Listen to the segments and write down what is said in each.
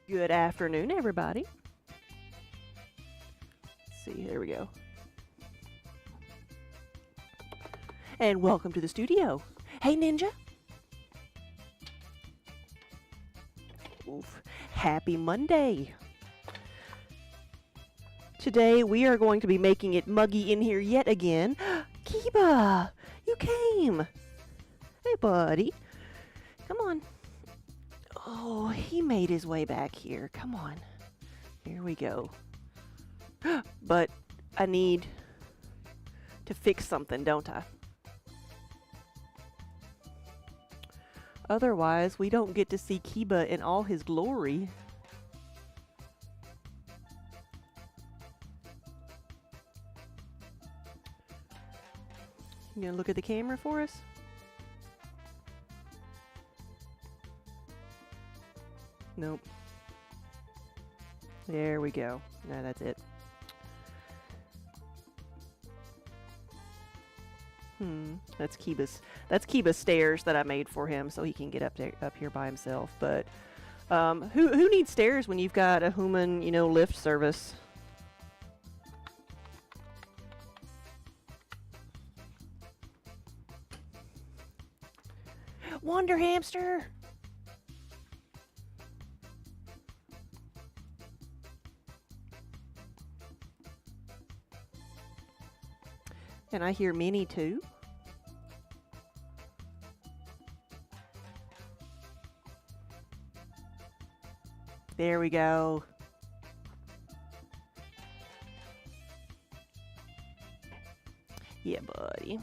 Good afternoon, everybody. Let's see, there we go. And welcome to the studio. Hey, Ninja. Oof. Happy Monday. Today we are going to be making it muggy in here yet again. Kiba, you came. Hey, buddy. Come on. Oh, he made his way back here. Come on. Here we go. But I need to fix something, don't I? Otherwise, we don't get to see Kiba in all his glory. You gonna look at the camera for us? Nope. There we go. No, that's it. That's Kiba's stairs that I made for him so he can get up here by himself. But who needs stairs when you've got a human, lift service? Wonder hamster. And I hear Minnie too. There we go. Yeah, buddy.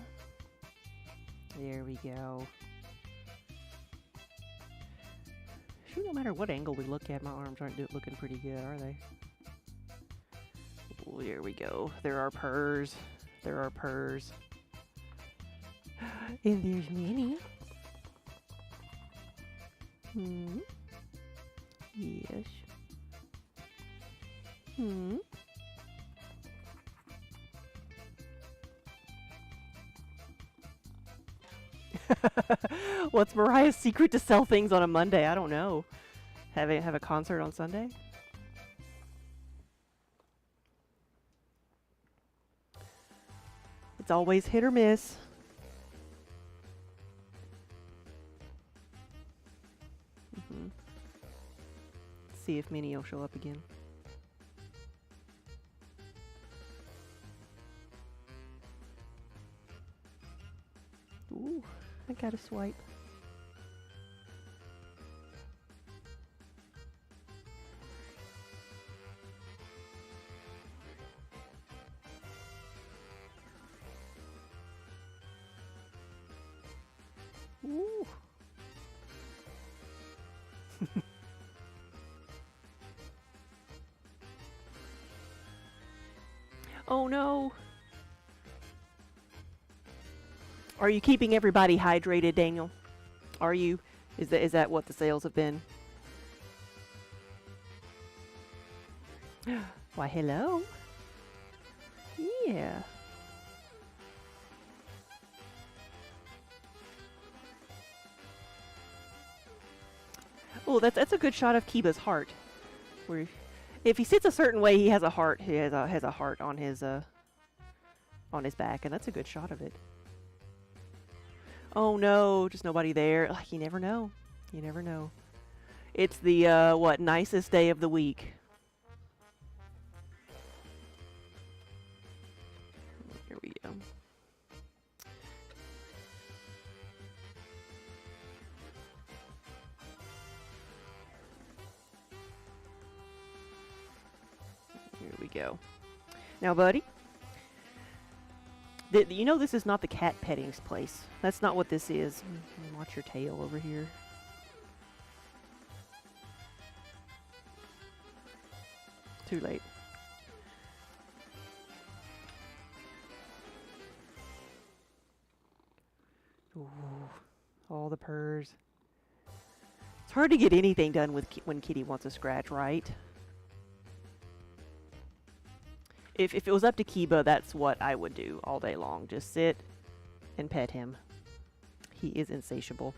There we go. Shoot, no matter what angle we look at, my arms aren't looking pretty good, are they? Oh, there we go. There are purrs. There are purrs. And there's Minnie. Yes. What's Mariah's secret to sell things on a Monday? I don't know. Have a concert on Sunday? It's always hit or miss. Let's see if Minnie will show up again. Ooh, I got a swipe. Ooh. Oh no. Are you keeping everybody hydrated, Daniel? Are you? Is that what the sales have been? Why, hello. Yeah. Oh, that's a good shot of Kiba's heart. Where, if he sits a certain way, he has a heart. He has a heart on his back, and that's a good shot of it. Oh no, just nobody there. Ugh, you never know. You never know. It's the nicest day of the week. Here we go. Here we go. Now, buddy, you know this is not the cat petting place. That's not what this is. Watch your tail over here. Too late. Ooh, all the purrs. It's hard to get anything done when Kitty wants a scratch, right? If it was up to Kiba, that's what I would do all day long. Just sit and pet him. He is insatiable.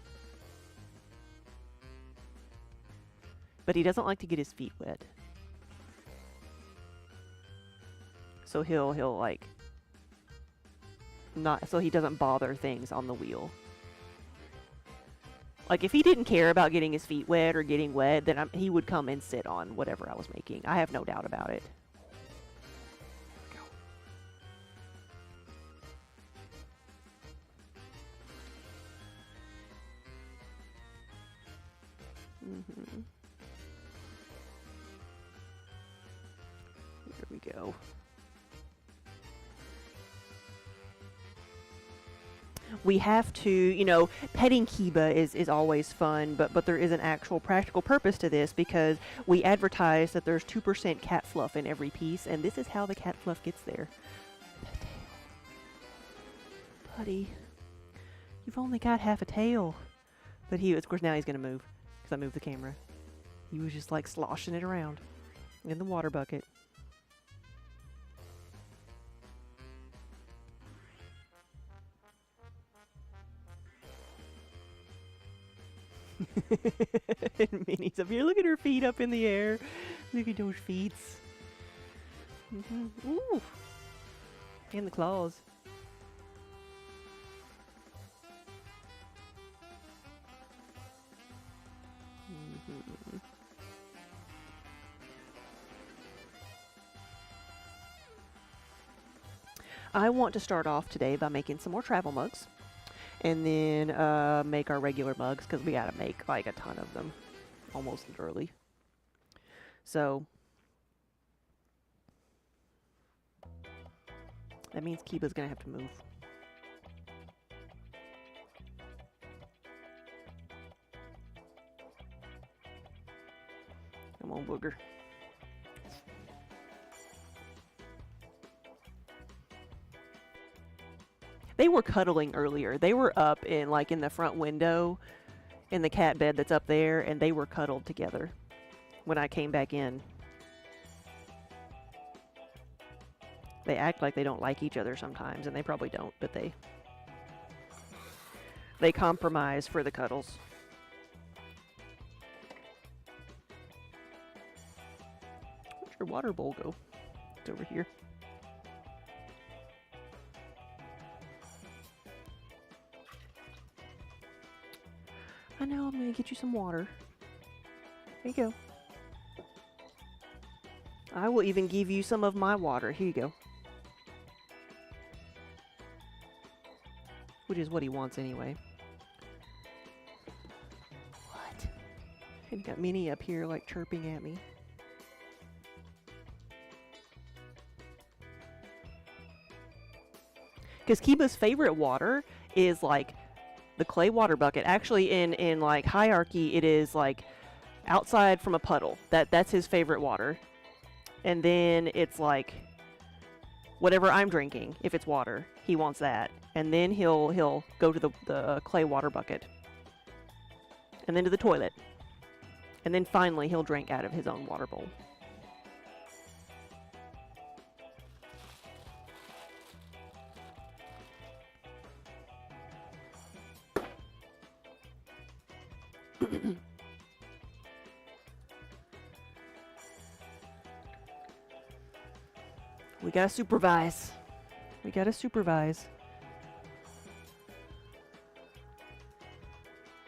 But he doesn't like to get his feet wet. So he'll like not, so he doesn't bother things on the wheel. Like if he didn't care about getting his feet wet or getting wet, then he would come and sit on whatever I was making. I have no doubt about it. Mm-hmm. Here we go. We have to, you know, petting Kiba is always fun, but there is an actual practical purpose to this because we advertise that there's 2% cat fluff in every piece, and this is how the cat fluff gets there. Buddy, you've only got half a tail. But he, of course, now he's going to move because I moved the camera. He was just like sloshing it around in the water bucket. And Minnie's up here. Look at her feet up in the air. Look at those feet. Ooh. And the claws. I want to start off today by making some more travel mugs. And then make our regular mugs because we gotta make like a ton of them, almost literally. So that means Kiba's gonna have to move. Come on, booger. They were cuddling earlier. They were up in the front window in the cat bed that's up there, and they were cuddled together when I came back in. They act like they don't like each other sometimes, and they probably don't, but they compromise for the cuddles. Where'd your water bowl go? It's over here. I know, I'm going to get you some water. Here you go. I will even give you some of my water. Here you go. Which is what he wants anyway. What? And got Minnie up here like chirping at me. Because Kiba's favorite water is like the clay water bucket. Actually, in like hierarchy, it is like outside from a puddle. That's his favorite water. And then it's like whatever I'm drinking, if it's water, he wants that. And then he'll go to the clay water bucket. And then to the toilet. And then finally he'll drink out of his own water bowl. We gotta supervise. We gotta supervise.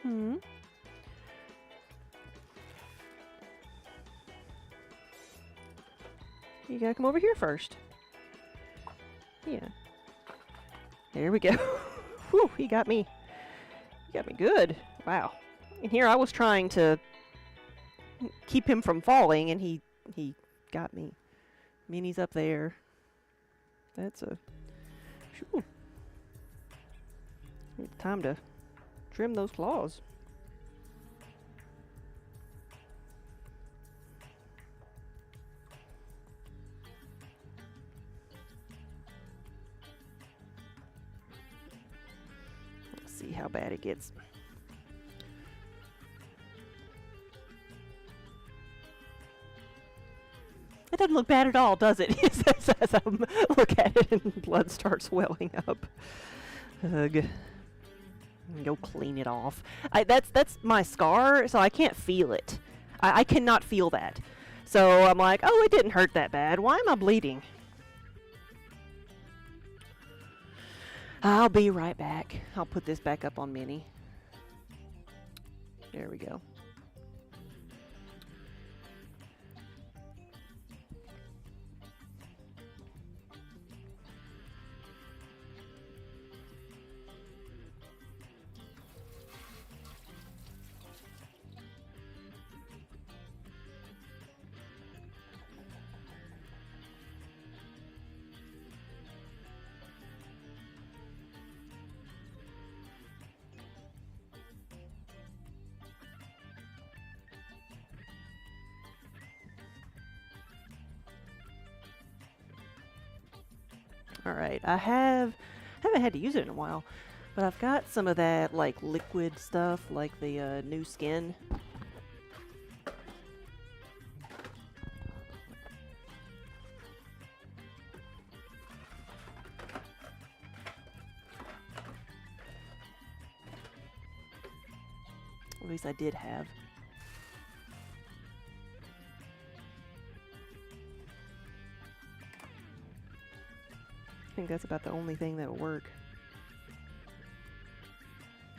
You gotta come over here first. Yeah. There we go. Whew, he got me. He got me good. Wow. And here I was trying to keep him from falling, and he got me. Minnie's up there. That's a... Shoo. It's time to trim those claws. Let's see how bad it gets. It doesn't look bad at all, does it? As I look at it and blood starts welling up. Ugh. Go clean it off. That's my scar, so I can't feel it. I cannot feel that. So I'm like, oh, it didn't hurt that bad. Why am I bleeding? I'll be right back. I'll put this back up on Minnie. There we go. Alright, haven't had to use it in a while, but I've got some of that like liquid stuff, like the new skin. At least I did have. I think that's about the only thing that'll work.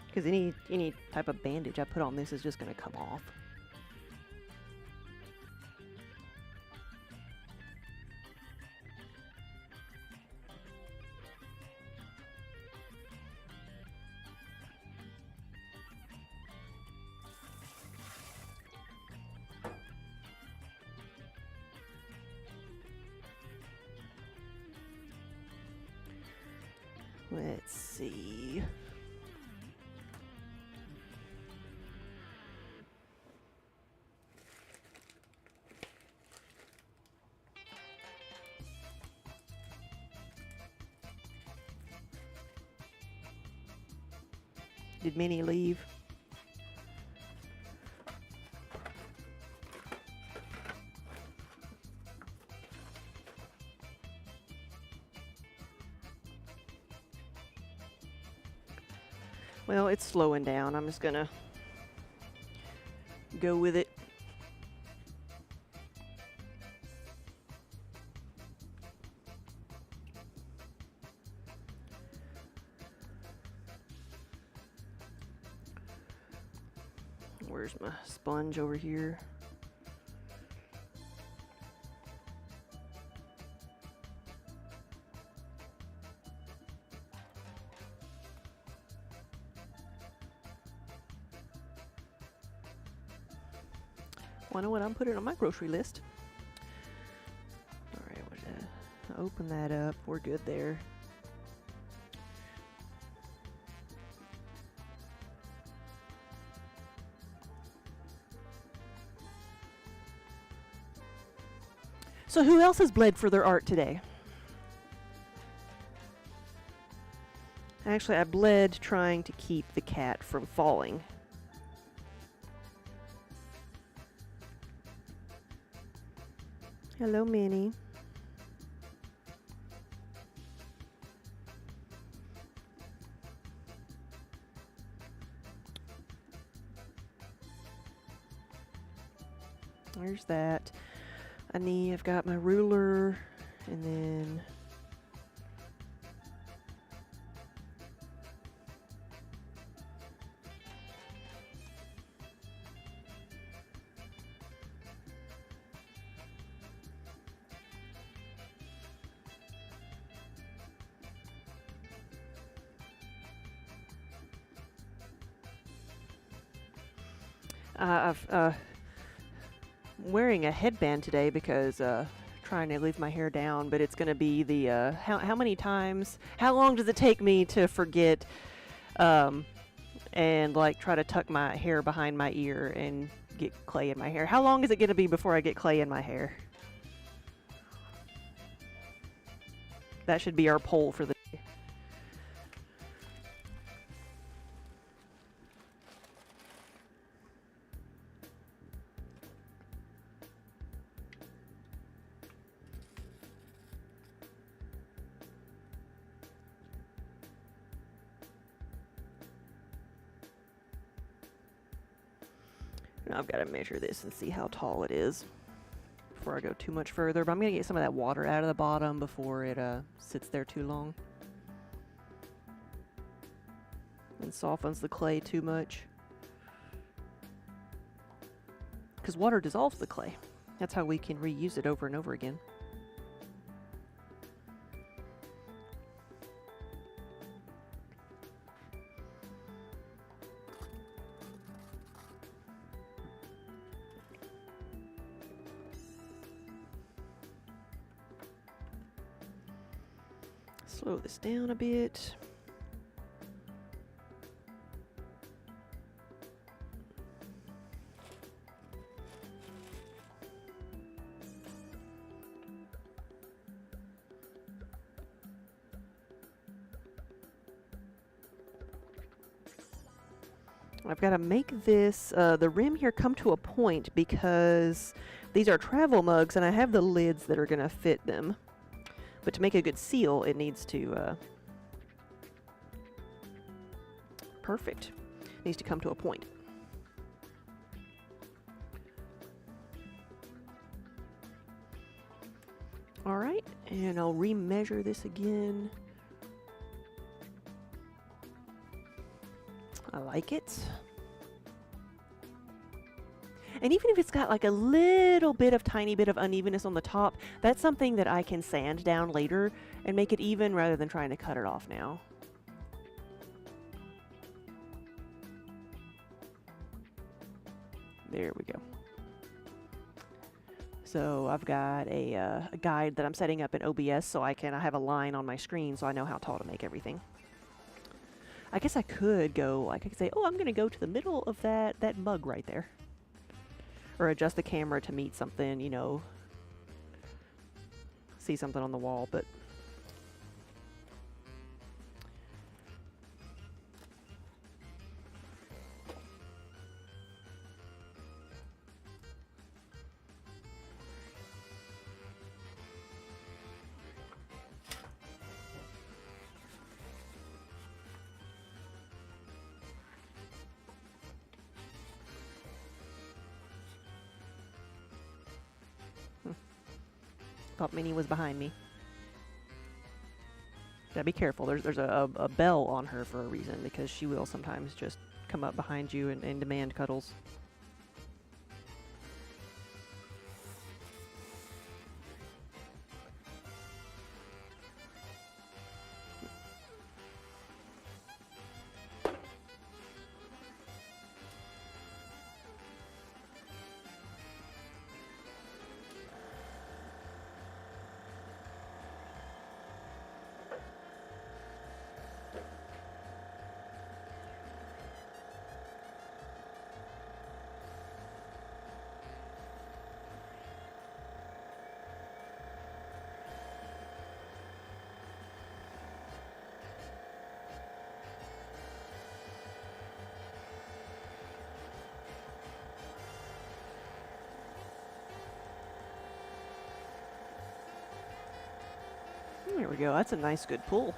Because any type of bandage I put on this is just going to come off. Let's see. Did Minnie leave? Well, it's slowing down. I'm just gonna go with it. Where's my sponge over here? Well, I know what I'm putting on my grocery list. Alright, open that up. We're good there. So who else has bled for their art today? Actually, I bled trying to keep the cat from falling. Hello, Minnie. There's that. I've got my ruler, and then I'm wearing a headband today because trying to leave my hair down, but it's going to be the how many times, how long does it take me to forget and like try to tuck my hair behind my ear and get clay in my hair? How long is it going to be before I get clay in my hair? That should be our poll for the day. Now I've got to measure this and see how tall it is before I go too much further. But I'm going to get some of that water out of the bottom before it sits there too long and softens the clay too much. Because water dissolves the clay. That's how we can reuse it over and over again. Slow this down a bit. I've got to make this, the rim here come to a point because these are travel mugs and I have the lids that are going to fit them. But to make a good seal, it needs to, perfect. It needs to come to a point. All right, and I'll remeasure this again. I like it. And even if it's got like a little bit of tiny bit of unevenness on the top, that's something that I can sand down later and make it even rather than trying to cut it off now. There we go. So I've got a guide that I'm setting up in OBS so I have a line on my screen so I know how tall to make everything. I guess I could go, like I could say, oh, I'm going to go to the middle of that mug right there. Or adjust the camera to meet something, you know, see something on the wall, but thought Minnie was behind me. Gotta be careful. There's a bell on her for a reason because she will sometimes just come up behind you and demand cuddles. There we go. That's a nice, good pull.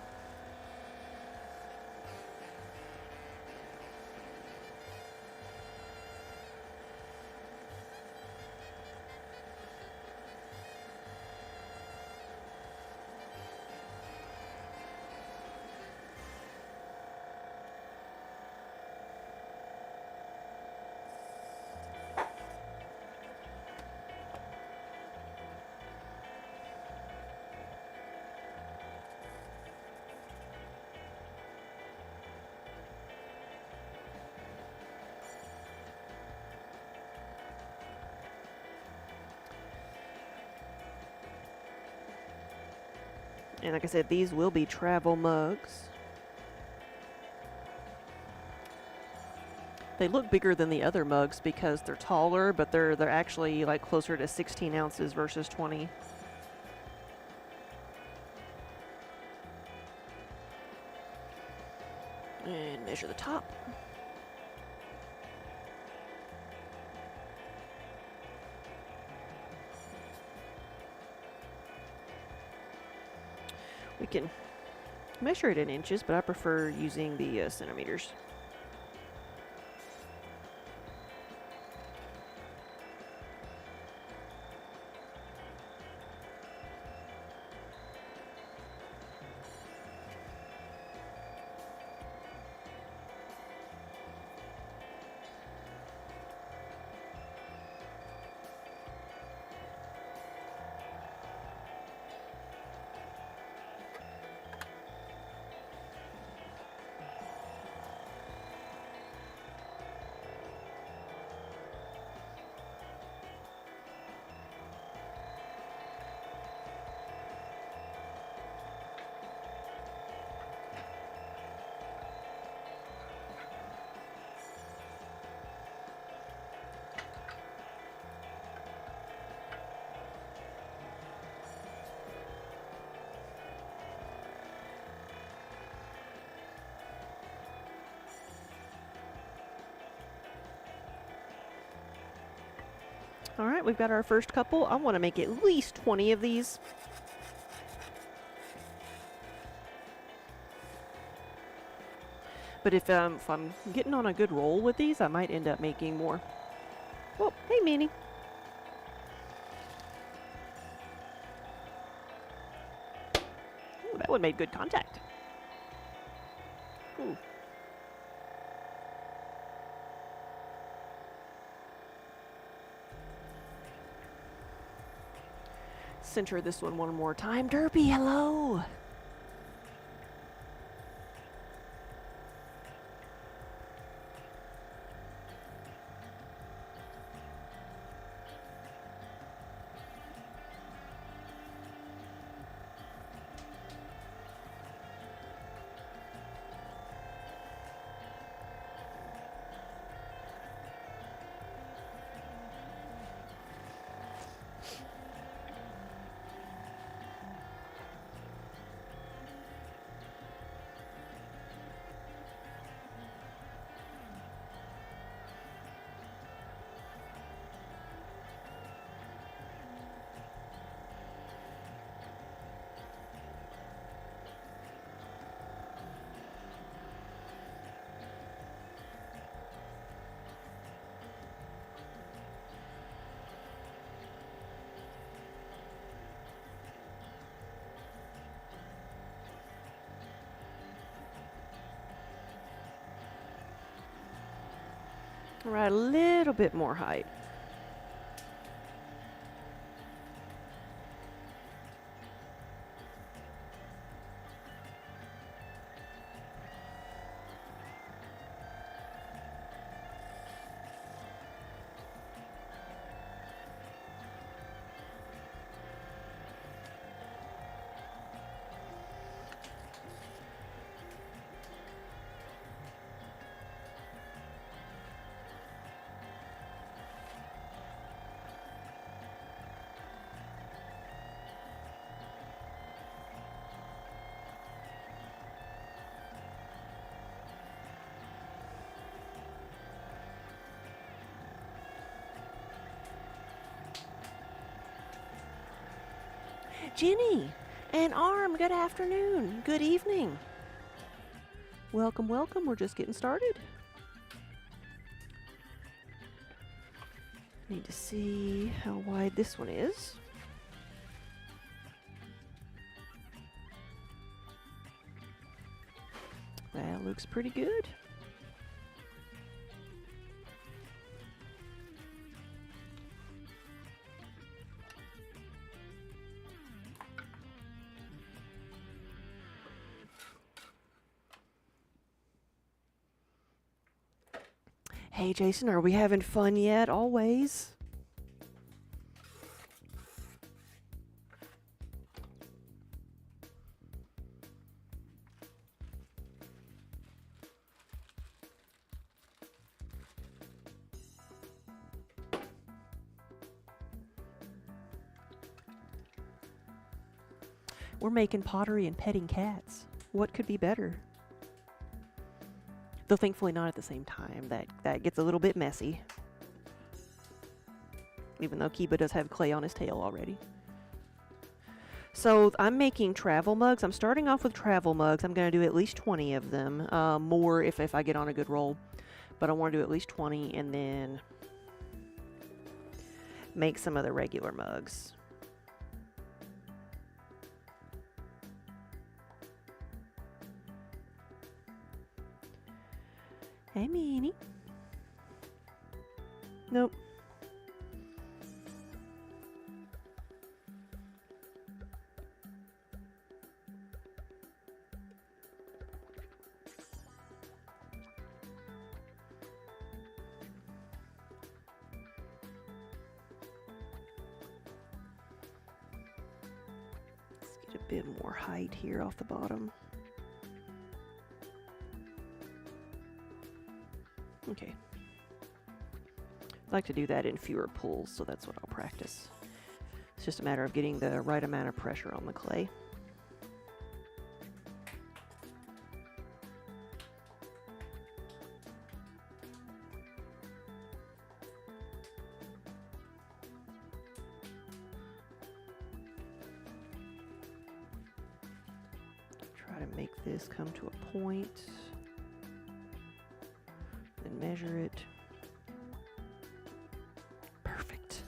And like I said, these will be travel mugs. They look bigger than the other mugs because they're taller, but they're actually like closer to 16 ounces versus 20. And measure the top. We can measure it in inches, but I prefer using the centimeters. All right, we've got our first couple. I want to make at least 20 of these. But if I'm getting on a good roll with these, I might end up making more. Whoa, hey, Minnie. Ooh, that one made good contact. Ooh. Center this one more time. Derpy, hello. All right, a little bit more height. Jenny and Arm, good afternoon, good evening. Welcome, welcome. We're just getting started. Need to see how wide this one is. That looks pretty good. Hey, Jason, are we having fun yet? Always. We're making pottery and petting cats. What could be better? Though thankfully not at the same time. That gets a little bit messy. Even though Kiba does have clay on his tail already. So I'm making travel mugs. I'm starting off with travel mugs. I'm going to do at least 20 of them. More if I get on a good roll. But I want to do at least 20 and then make some of the regular mugs. Hey, Minnie. Nope. Let's get a bit more height here off the bottom. Okay. I like to do that in fewer pulls, so that's what I'll practice. It's just a matter of getting the right amount of pressure on the clay. to make this come to a point. Then measure it. Perfect.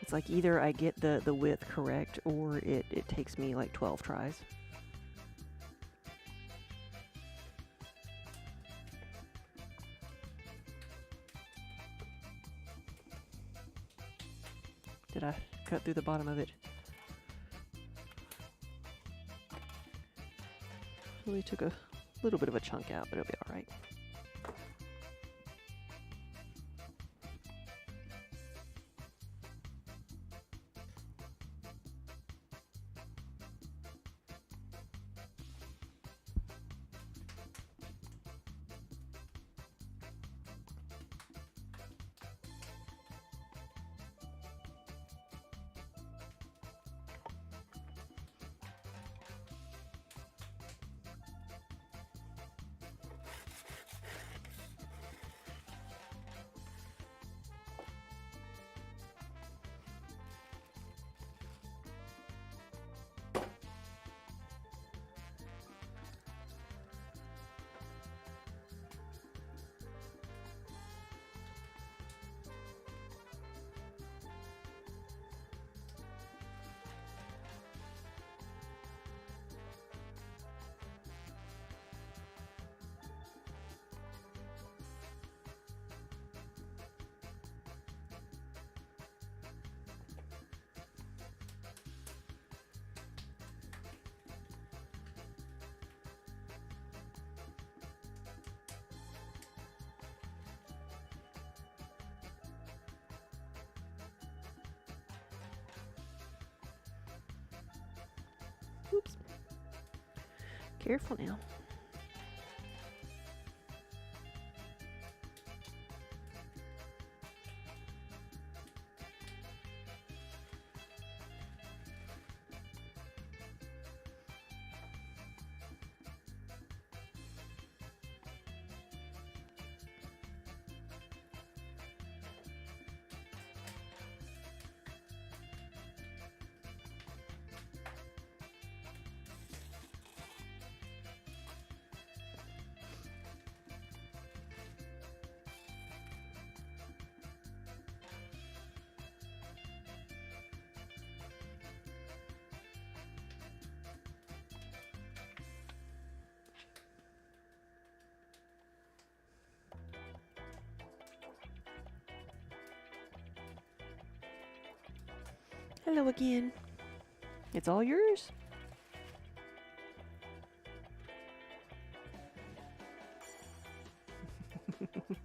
It's like either I get the width correct or it takes me like 12 tries. Did I cut through the bottom of it? Really took a little bit of a chunk out, but it'll be all right. Oops. Careful now. Hello again. It's all yours. Okay.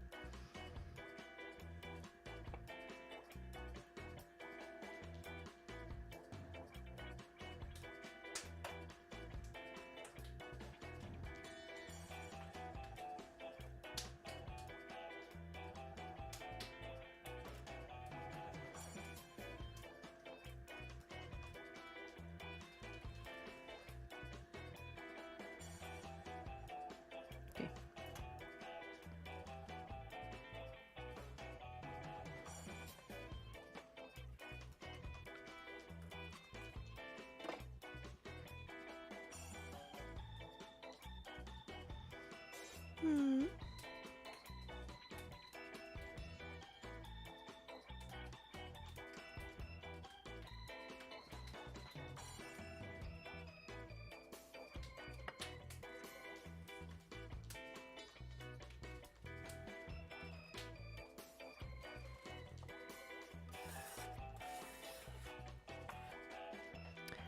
Hmm.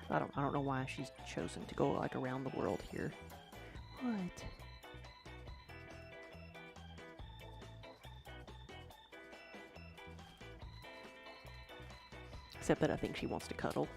I don't know why she's chosen to go like around the world here. What? Except that I think she wants to cuddle.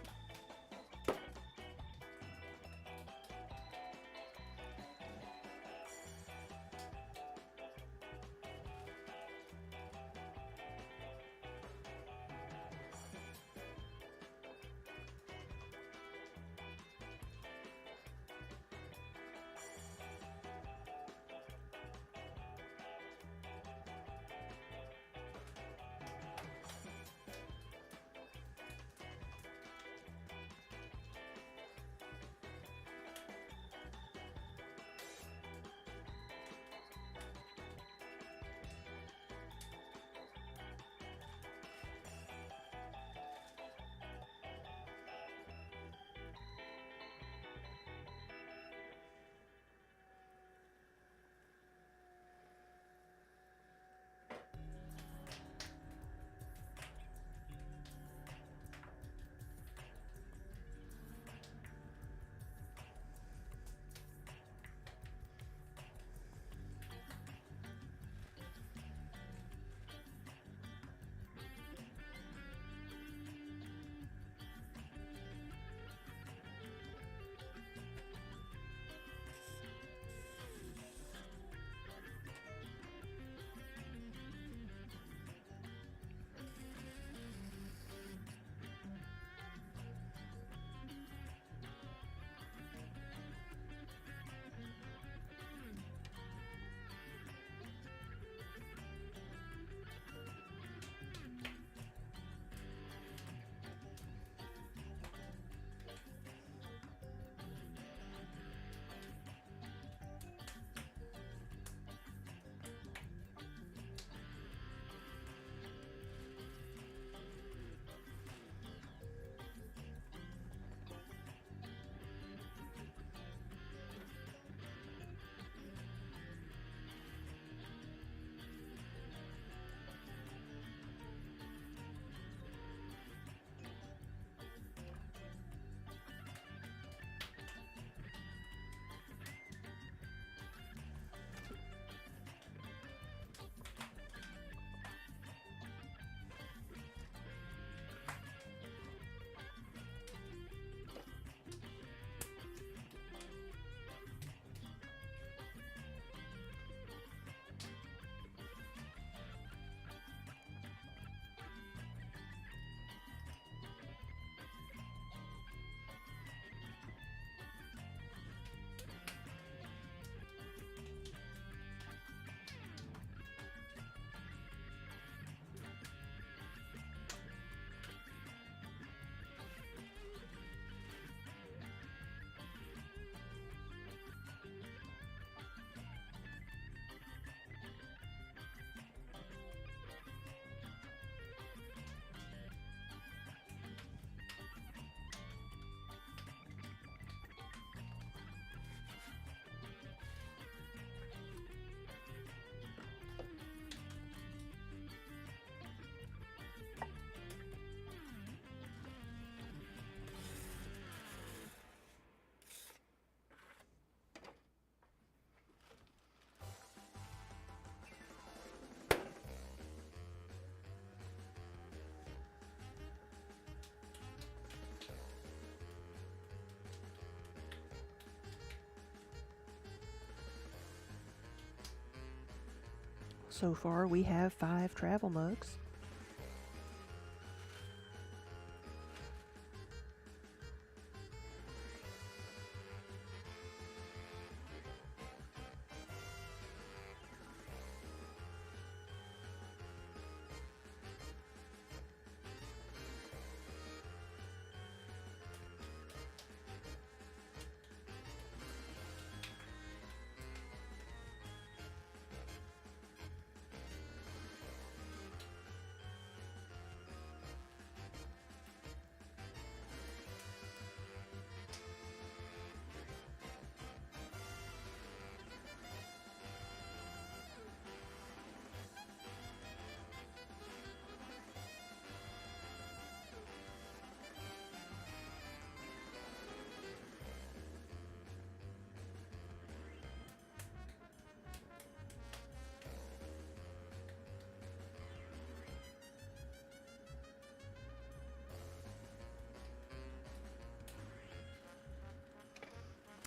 So far, we have 5 travel mugs.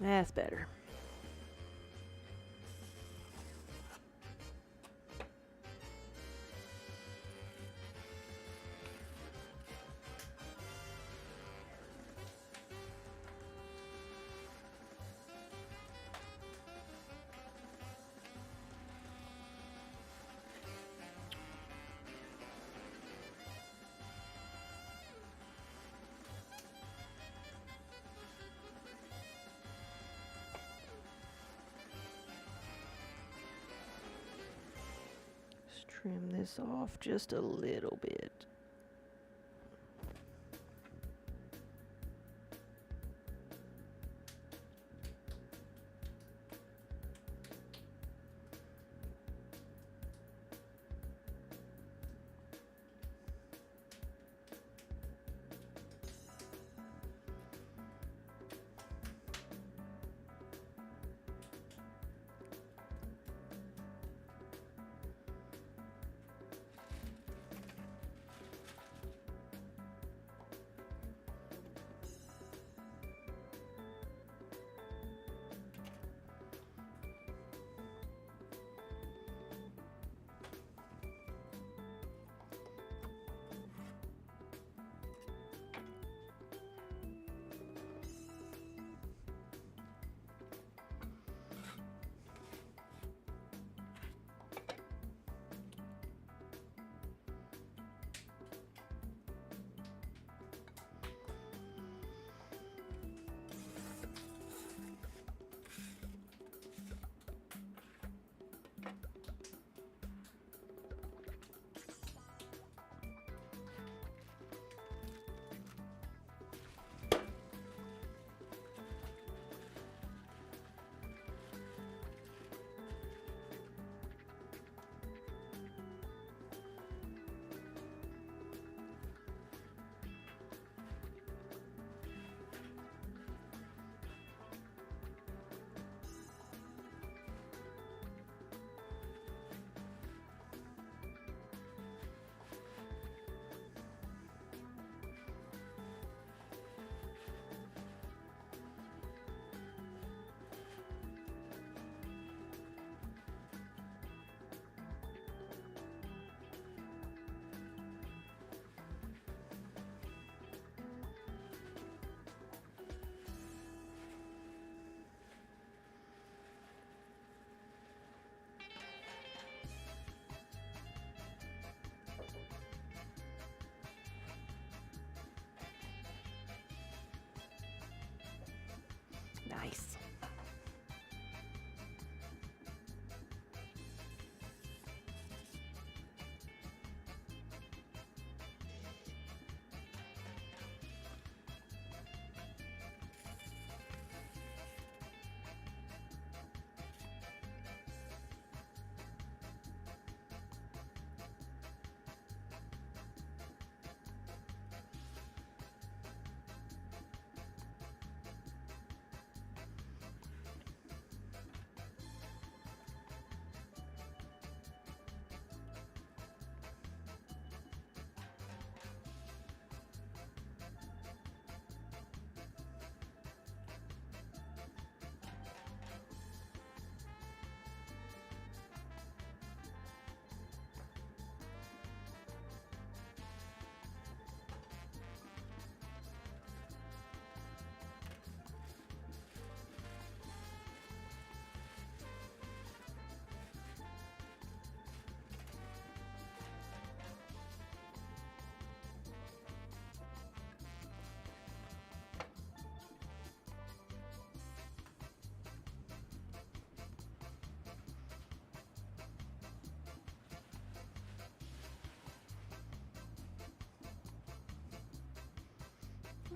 That's better. Let's trim this off just a little bit. Nice.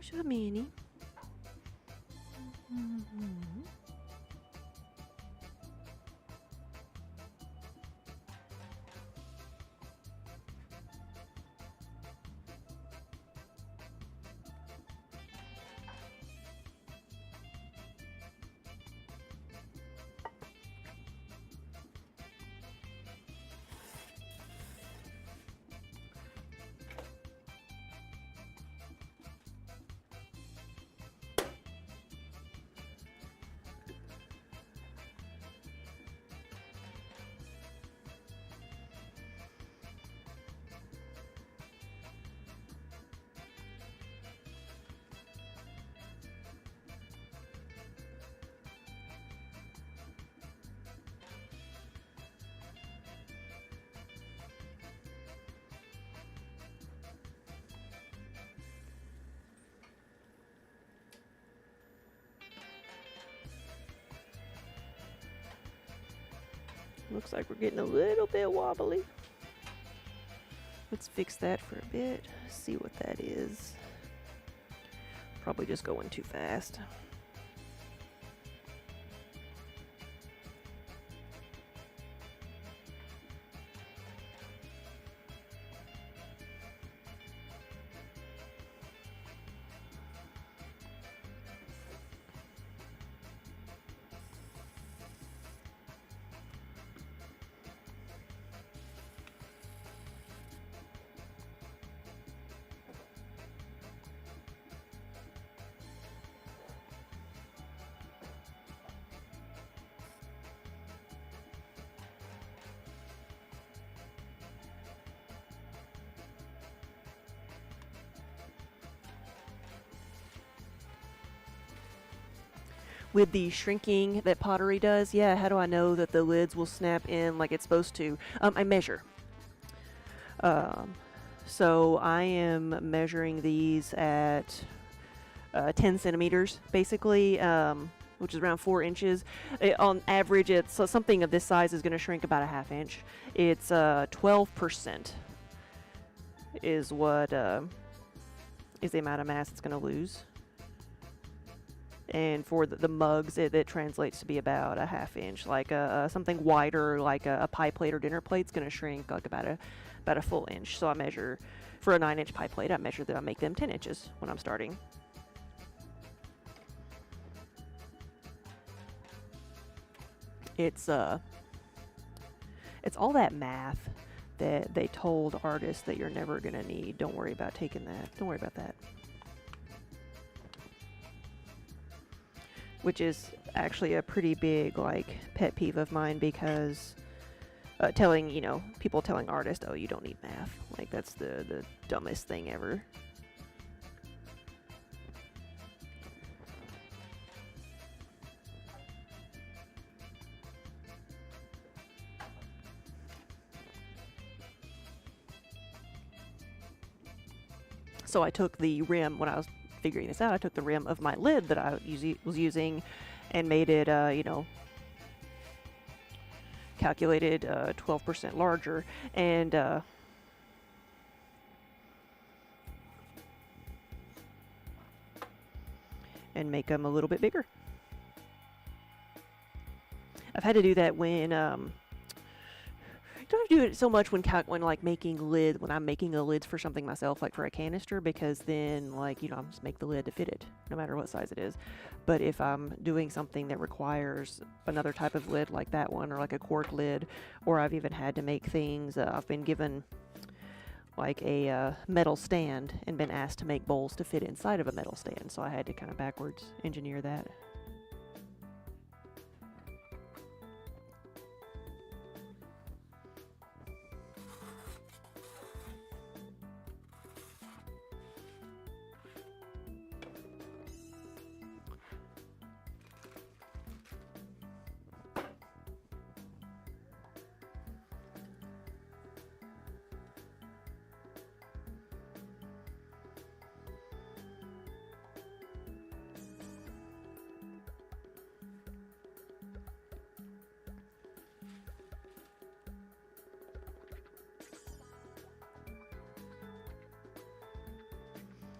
Just a mini. Mm-hmm. Looks like we're getting a little bit wobbly. Let's fix that for a bit. See what that is. Probably just going too fast. With the shrinking that pottery does, yeah, how do I know that the lids will snap in like it's supposed to? I measure. So I am measuring these at 10 centimeters, basically, which is around 4 inches. On average, it's something of this size is going to shrink about a ½ inch. It's 12% is what is the amount of mass it's going to lose. And for the mugs, it translates to be about a ½ inch. Like something wider, like a pie plate or dinner plate, is going to shrink like about a full inch. So I measure for a 9-inch pie plate. I measure that I make them 10 inches when I'm starting. It's all that math that they told artists that you're never going to need. Don't worry about taking that. Don't worry about that. Which is actually a pretty big like pet peeve of mine, because people telling artists, oh, you don't need math. Like, that's the dumbest thing ever. So I took the rim, when I was figuring this out, I took the rim of my lid that I was using and made it, calculated 12% larger, and make them a little bit bigger. I've had to do that when don't have to do it so much when like making lids, when I'm making the lids for something myself, like for a canister, because then I'm just make the lid to fit it, no matter what size it is. But if I'm doing something that requires another type of lid like that one, or like a cork lid, or I've even had to make things, I've been given like a metal stand and been asked to make bowls to fit inside of a metal stand, so I had to kind of backwards engineer that.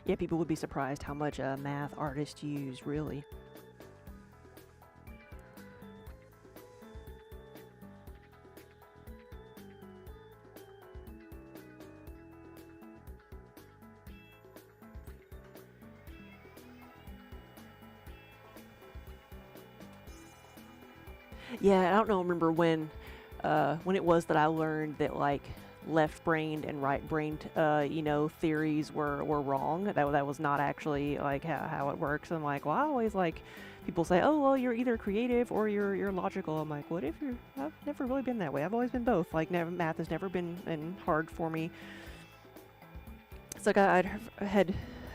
Yeah, people would be surprised how much math artists use, really. Yeah, I don't know. Remember when it was that I learned that like left-brained and right-brained, theories were wrong. That was not actually like how it works. I'm like, well, I always like people say, oh, well, you're either creative or you're logical. I'm like, what if you're? I've never really been that way. I've always been both. Like, math has never been hard for me. It's like I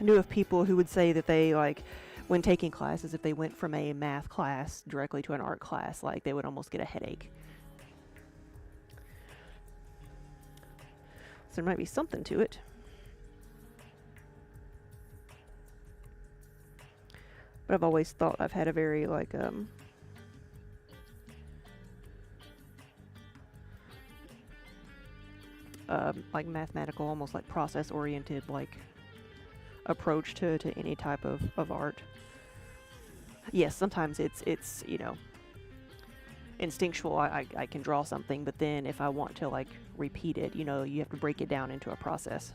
knew of people who would say that they like when taking classes, if they went from a math class directly to an art class, like they would almost get a headache. So there might be something to it. But I've always thought I've had a very like mathematical, almost like process oriented like approach to any type of art. Yes, sometimes it's instinctual. I can draw something, but then if I want to like repeat it, you have to break it down into a process.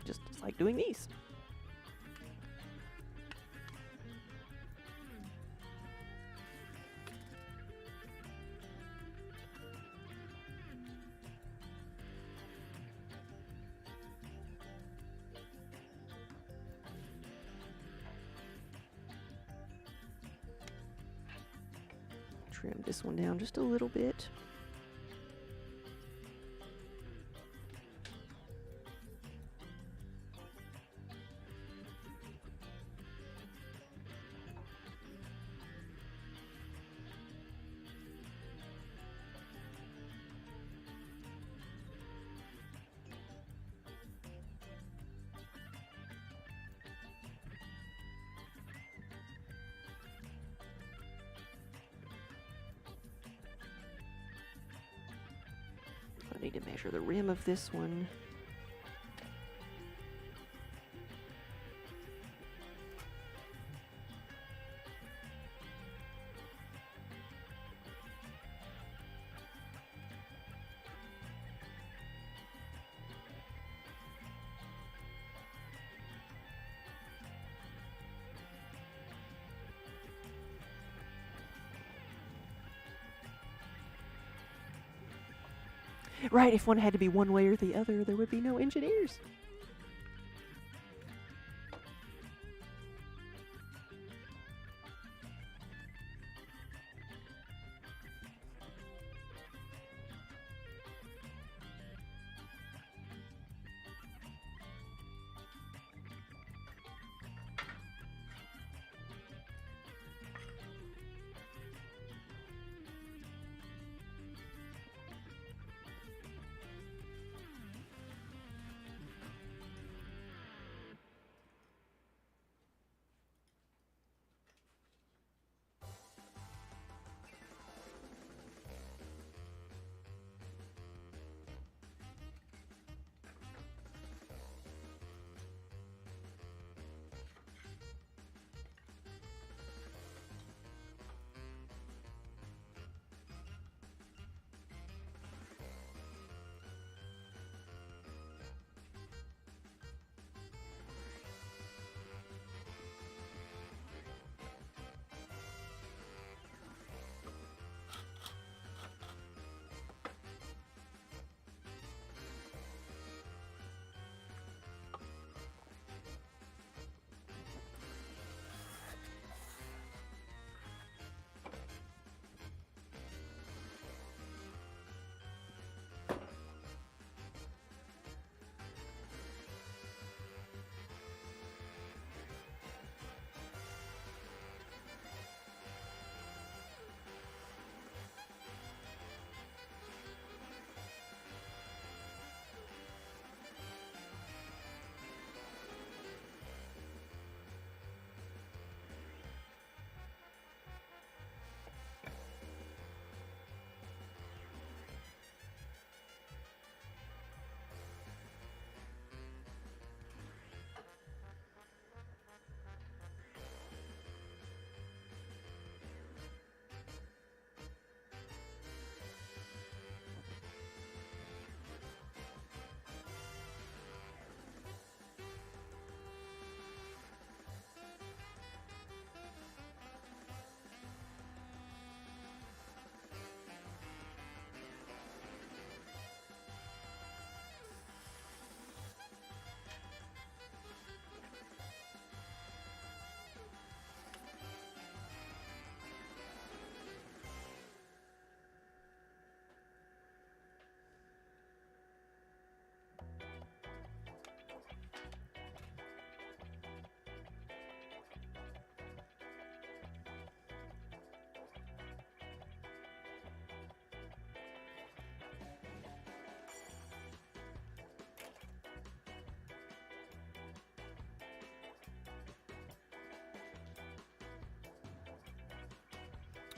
Just like doing these. Trim this one down just a little bit. I need to measure the rim of this one. Right, if one had to be one way or the other, there would be no engineers.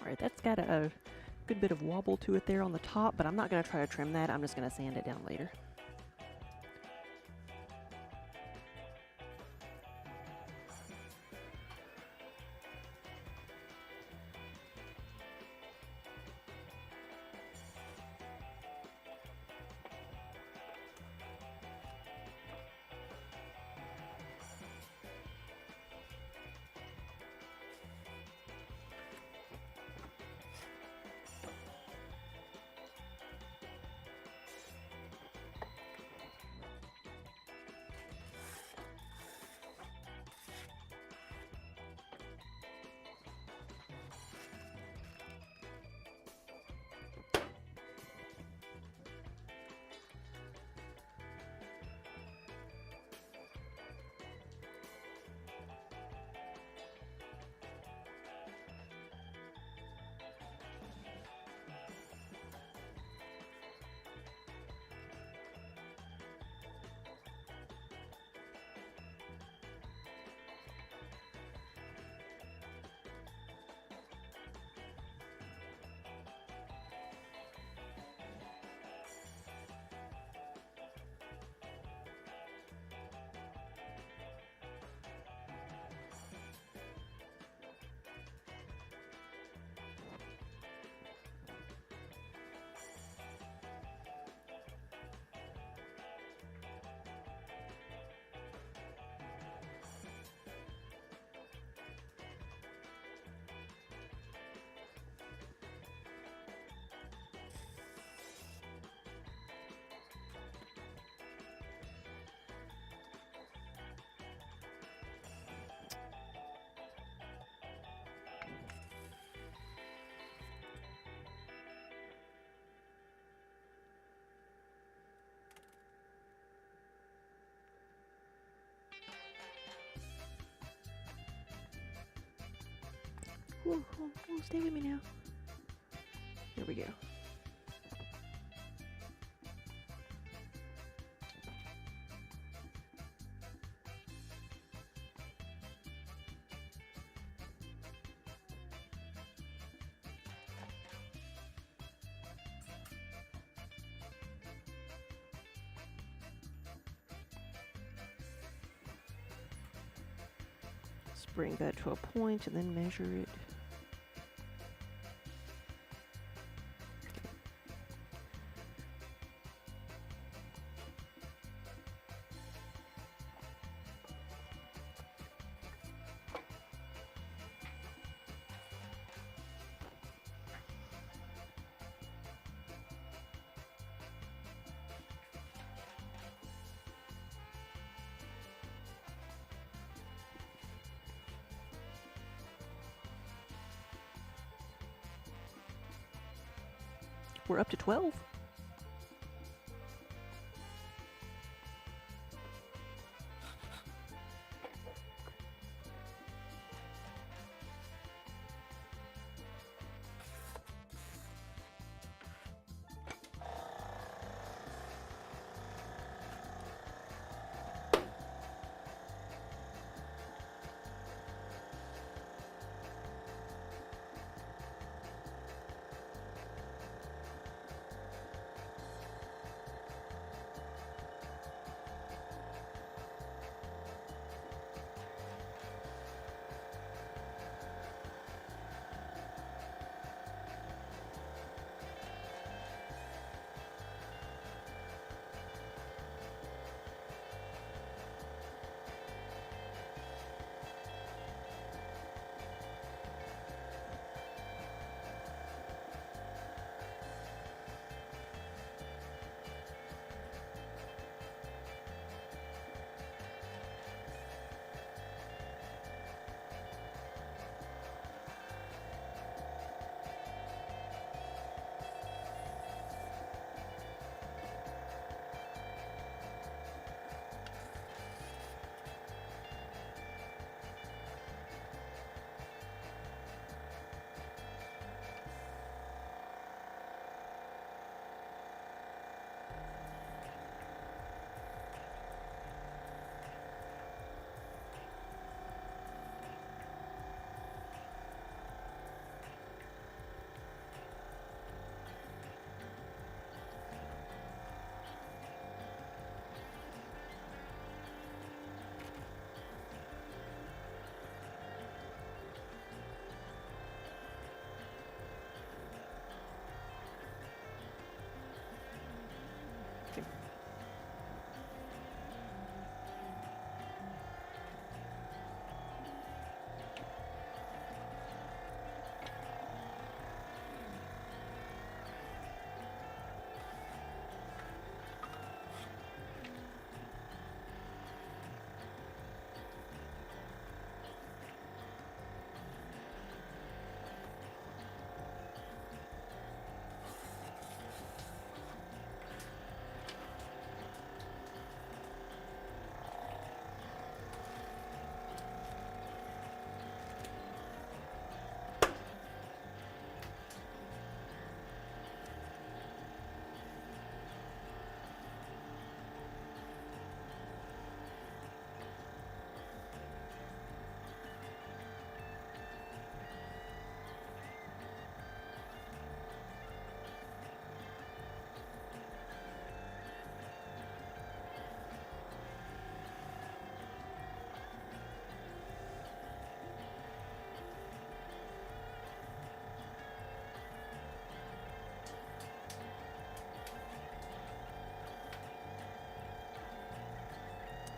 Alright, that's got a good bit of wobble to it there on the top, but I'm not going to try to trim that. I'm just going to sand it down later. Whoa, stay with me now. Here we go. Let's bring that to a point and then measure it. We're up to 12.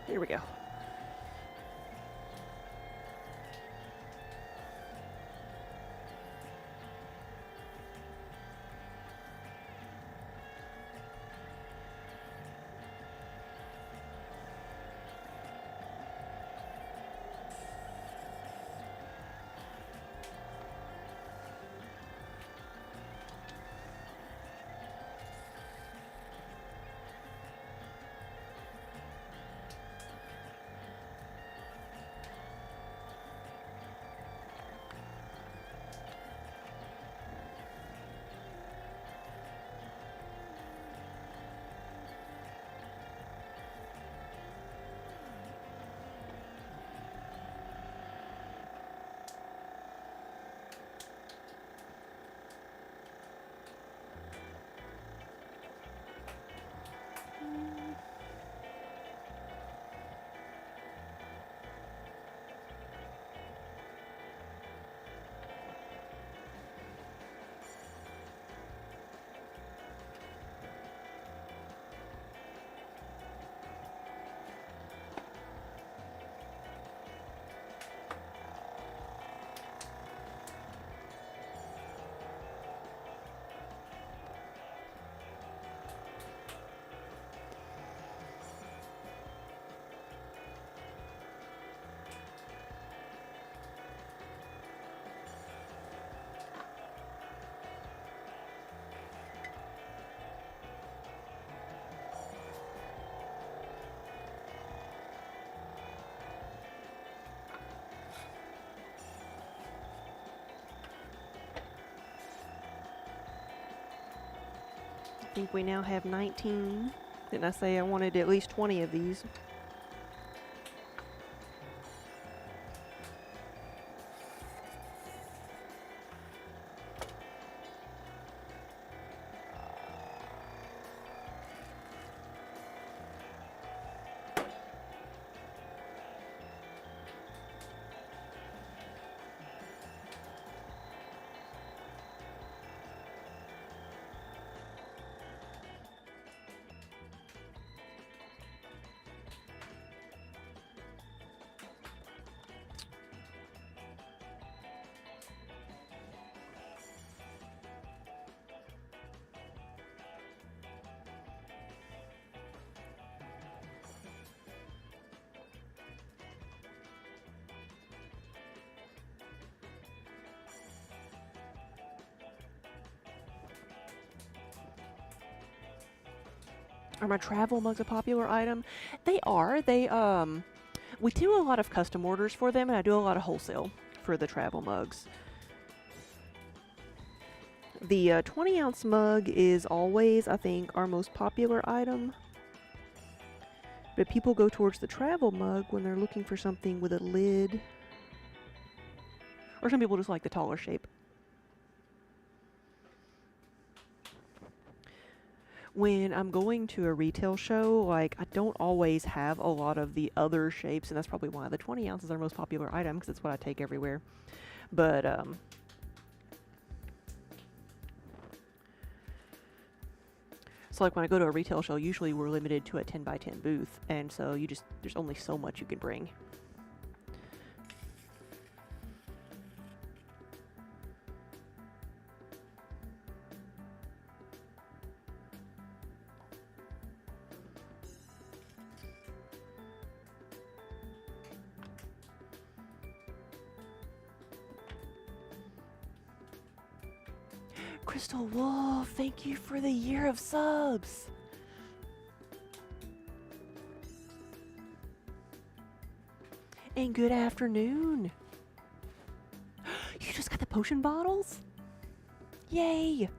Here we go. I think we now have 19. Didn't I say I wanted at least 20 of these? Are my travel mugs a popular item? They are. We do a lot of custom orders for them, and I do a lot of wholesale for the travel mugs. The 20-ounce mug is always, I think, our most popular item. But people go towards the travel mug when they're looking for something with a lid. Or some people just like the taller shape. When I'm going to a retail show, like, I don't always have a lot of the other shapes, and that's probably why the 20 ounce is our most popular item, because it's what I take everywhere. But, so, like, when I go to a retail show, usually we're limited to a 10 by 10 booth, and so there's only so much you can bring. Crystal Wolf, thank you for the year of subs. And good afternoon. You just got the potion bottles? Yay.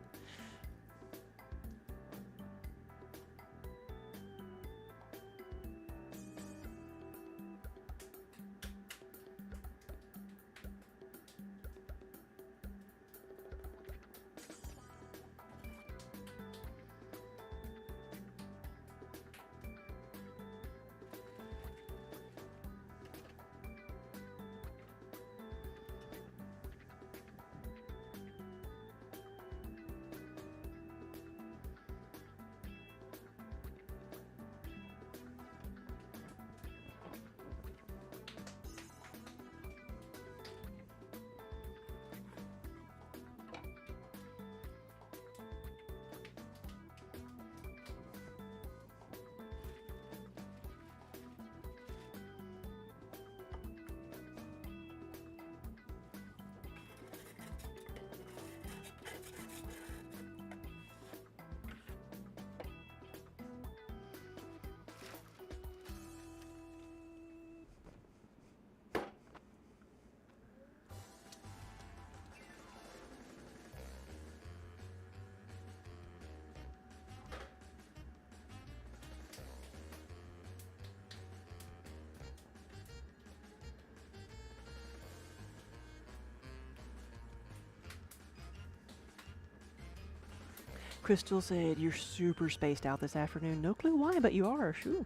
Crystal said, you're super spaced out this afternoon. No clue why, but you are. Shoo.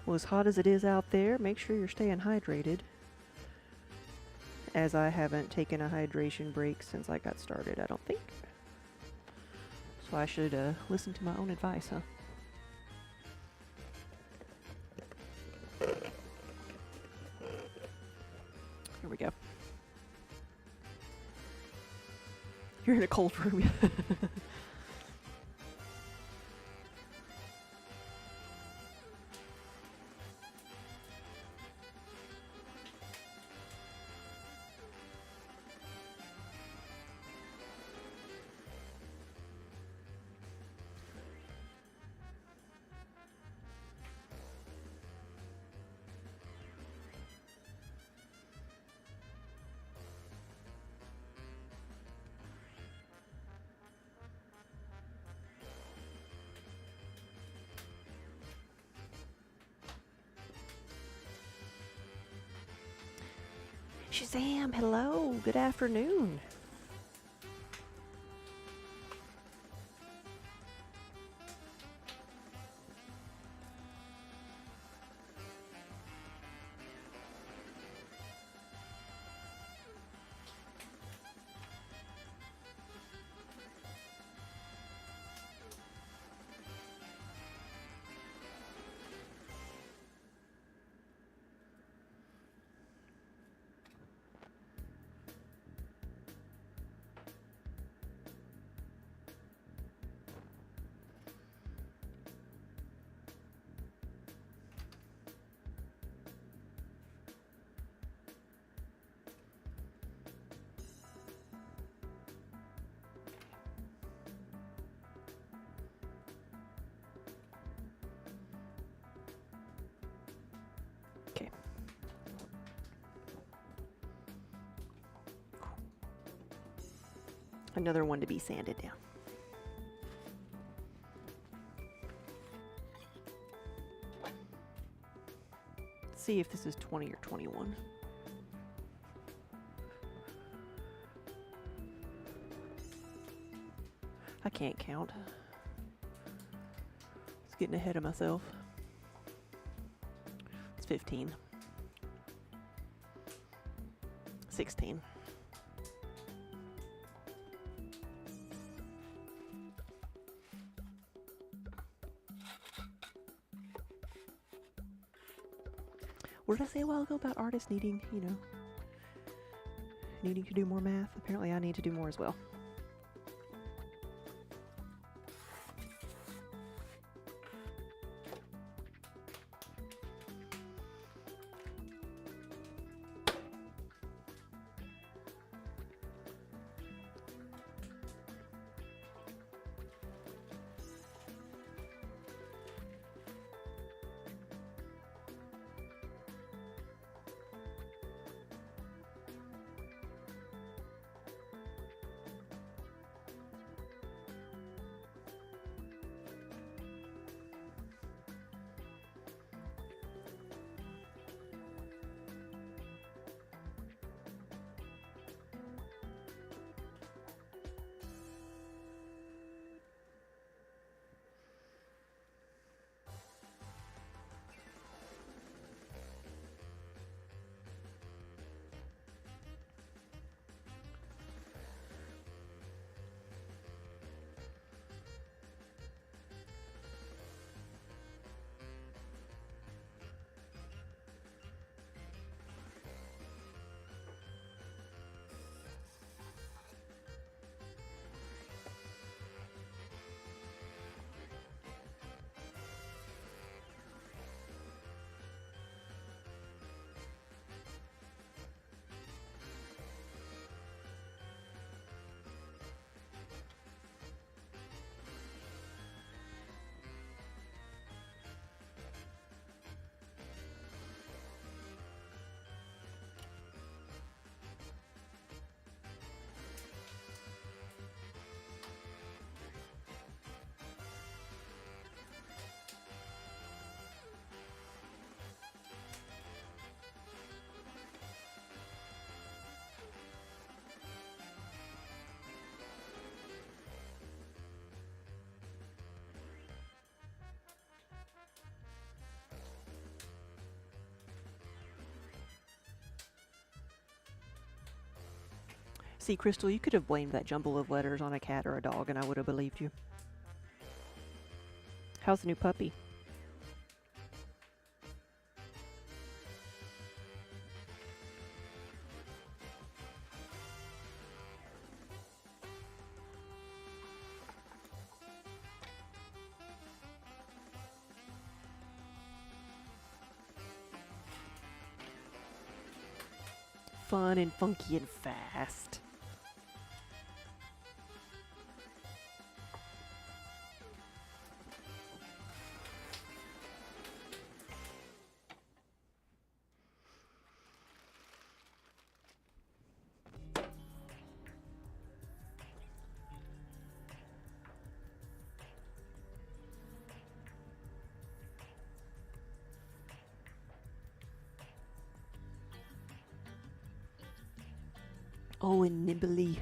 Well, as hot as it is out there, make sure you're staying hydrated. As I haven't taken a hydration break since I got started, I don't think. So I should listen to my own advice, huh? Here we go. You're in a cold room. Shazam, hello, good afternoon. Okay. Another one to be sanded down. Let's see if this is 20 or 21. I can't count. It's getting ahead of myself. It's 15. 16. What did I say a while ago about artists needing, needing to do more math? Apparently I need to do more as well. See, Crystal, you could have blamed that jumble of letters on a cat or a dog, and I would have believed you. How's the new puppy? Fun and funky and fast. Oh, and nimbly.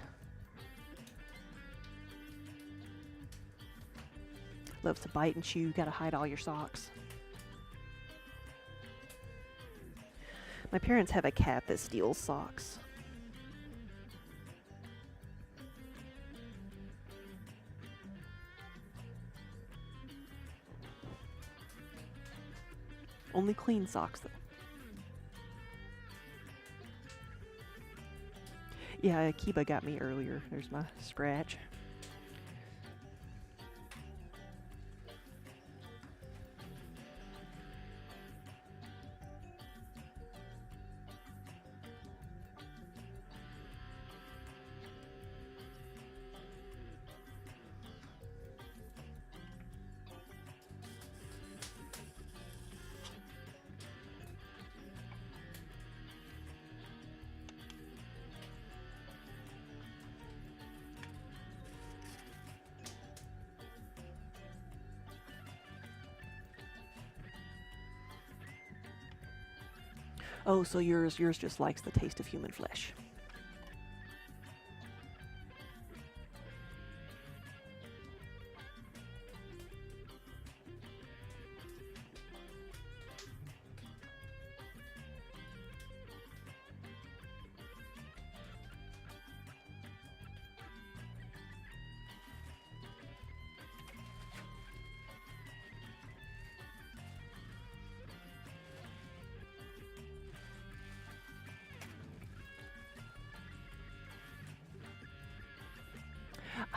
Loves to bite and chew. Gotta hide all your socks. My parents have a cat that steals socks. Only clean socks, though. Yeah, Kiba got me earlier. There's my scratch. Oh, so yours just likes the taste of human flesh.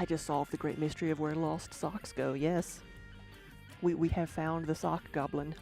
I just solved the great mystery of where lost socks go, yes. We have found the sock goblin.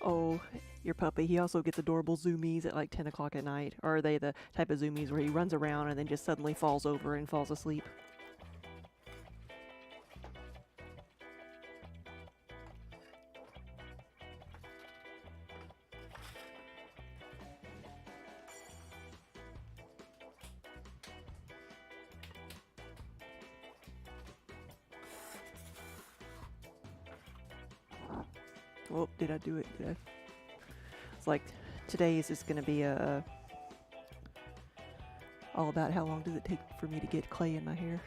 Oh, your puppy. He also gets adorable zoomies at like 10 o'clock at night. Or are they the type of zoomies where he runs around and then just suddenly falls over and falls asleep? Oh, did I do it? Did I? It's like today is just going to be all about how long does it take for me to get clay in my hair.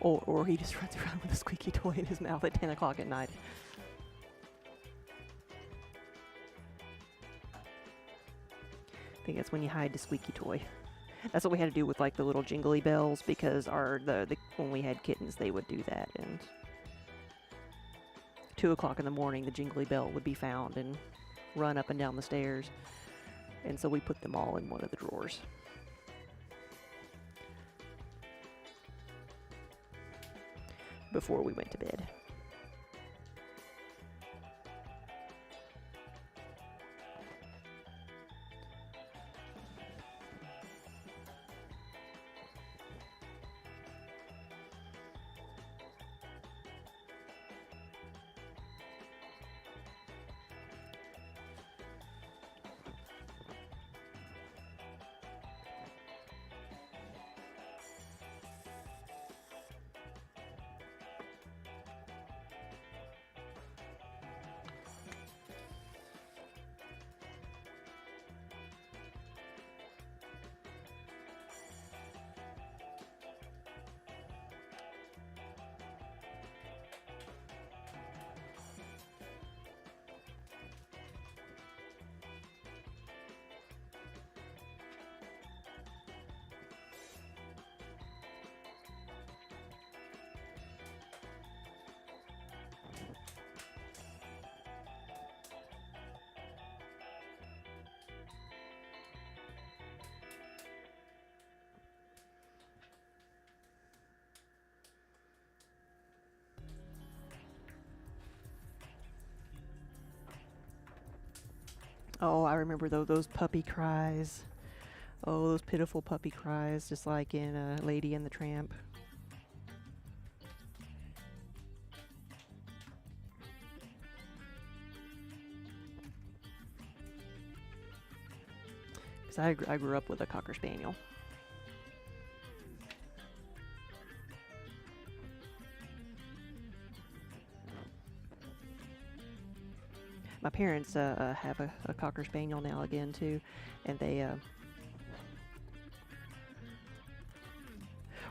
Or he just runs around with a squeaky toy in his mouth at 10 o'clock at night. I think that's when you hide the squeaky toy. That's what we had to do with like the little jingly bells, because when we had kittens they would do that, and 2 o'clock in the morning the jingly bell would be found and run up and down the stairs, and so we put them all in one of the drawers. Before we went to bed. Oh, I remember those puppy cries. Oh, those pitiful puppy cries, just like in Lady and the Tramp. Because I grew up with a Cocker Spaniel. My parents have a Cocker Spaniel now again too, and they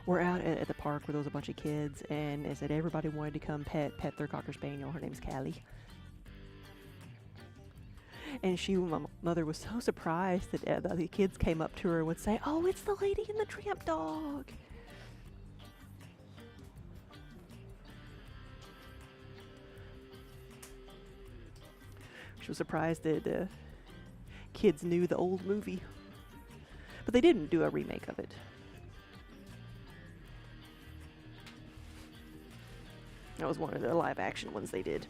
were out at the park where there was a bunch of kids, and they said everybody wanted to come pet their Cocker Spaniel. Her name's Callie. And my mother was so surprised that the kids came up to her and would say, "Oh, it's the Lady and the Tramp dog." She was surprised that kids knew the old movie. But they didn't do a remake of it. That was one of the live action ones they did.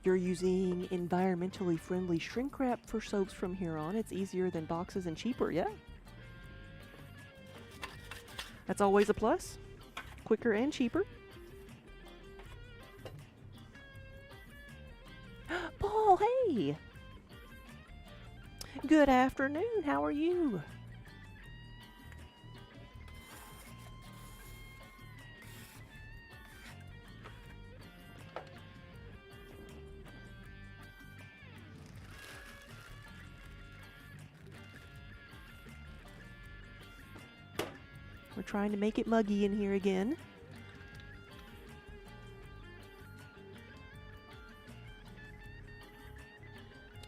You're using environmentally friendly shrink wrap for soaps from here on. It's easier than boxes and cheaper, yeah? That's always a plus. Quicker and cheaper. Paul, hey! Good afternoon, how are you? We're trying to make it muggy in here again.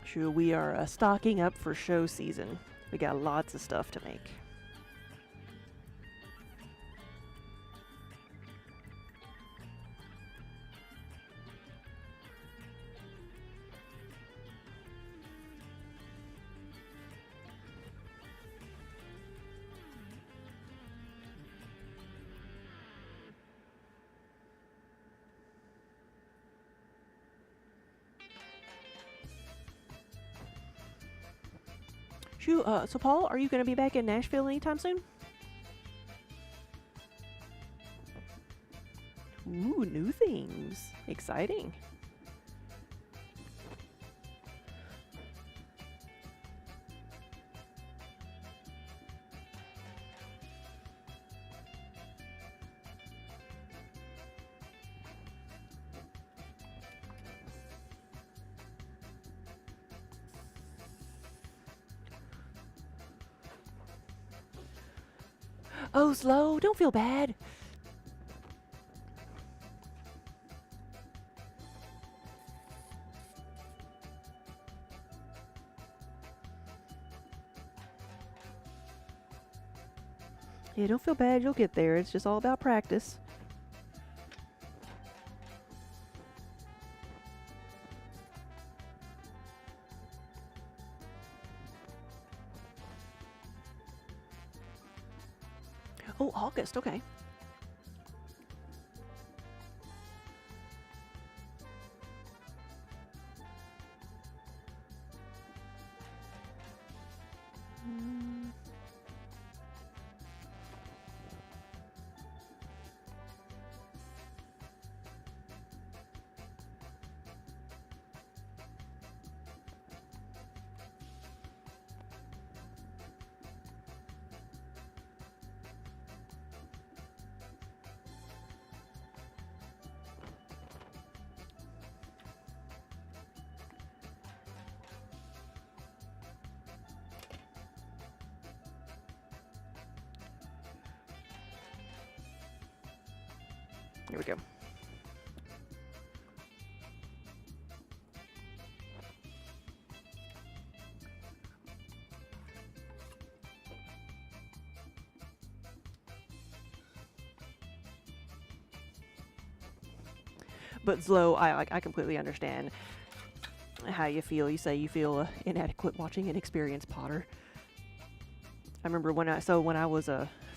Sure, we are stocking up for show season. We got lots of stuff to make. Shoot, so Paul, are you going to be back in Nashville anytime soon? Ooh, new things. Exciting. Oh, Slow, don't feel bad. Yeah, don't feel bad. You'll get there. It's just all about practice. Oh, August. Okay. Here we go. But Zlo, I completely understand how you feel. You say you feel inadequate watching an experienced potter. I remember when I was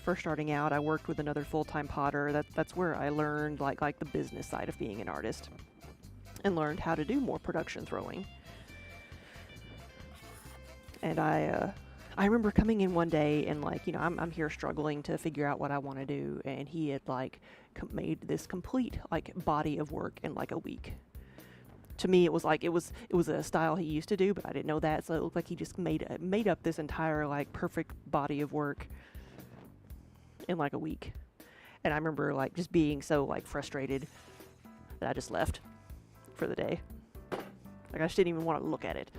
first starting out, I worked with another full-time potter. That's where I learned like the business side of being an artist, and learned how to do more production throwing. And I remember coming in one day and I'm here struggling to figure out what I want to do, and he had made this complete body of work in a week. To me, it was a style he used to do, but I didn't know that, so it looked like he just made up this entire perfect body of work in a week. And I remember just being so frustrated that I just left for the day. I just didn't even want to look at it.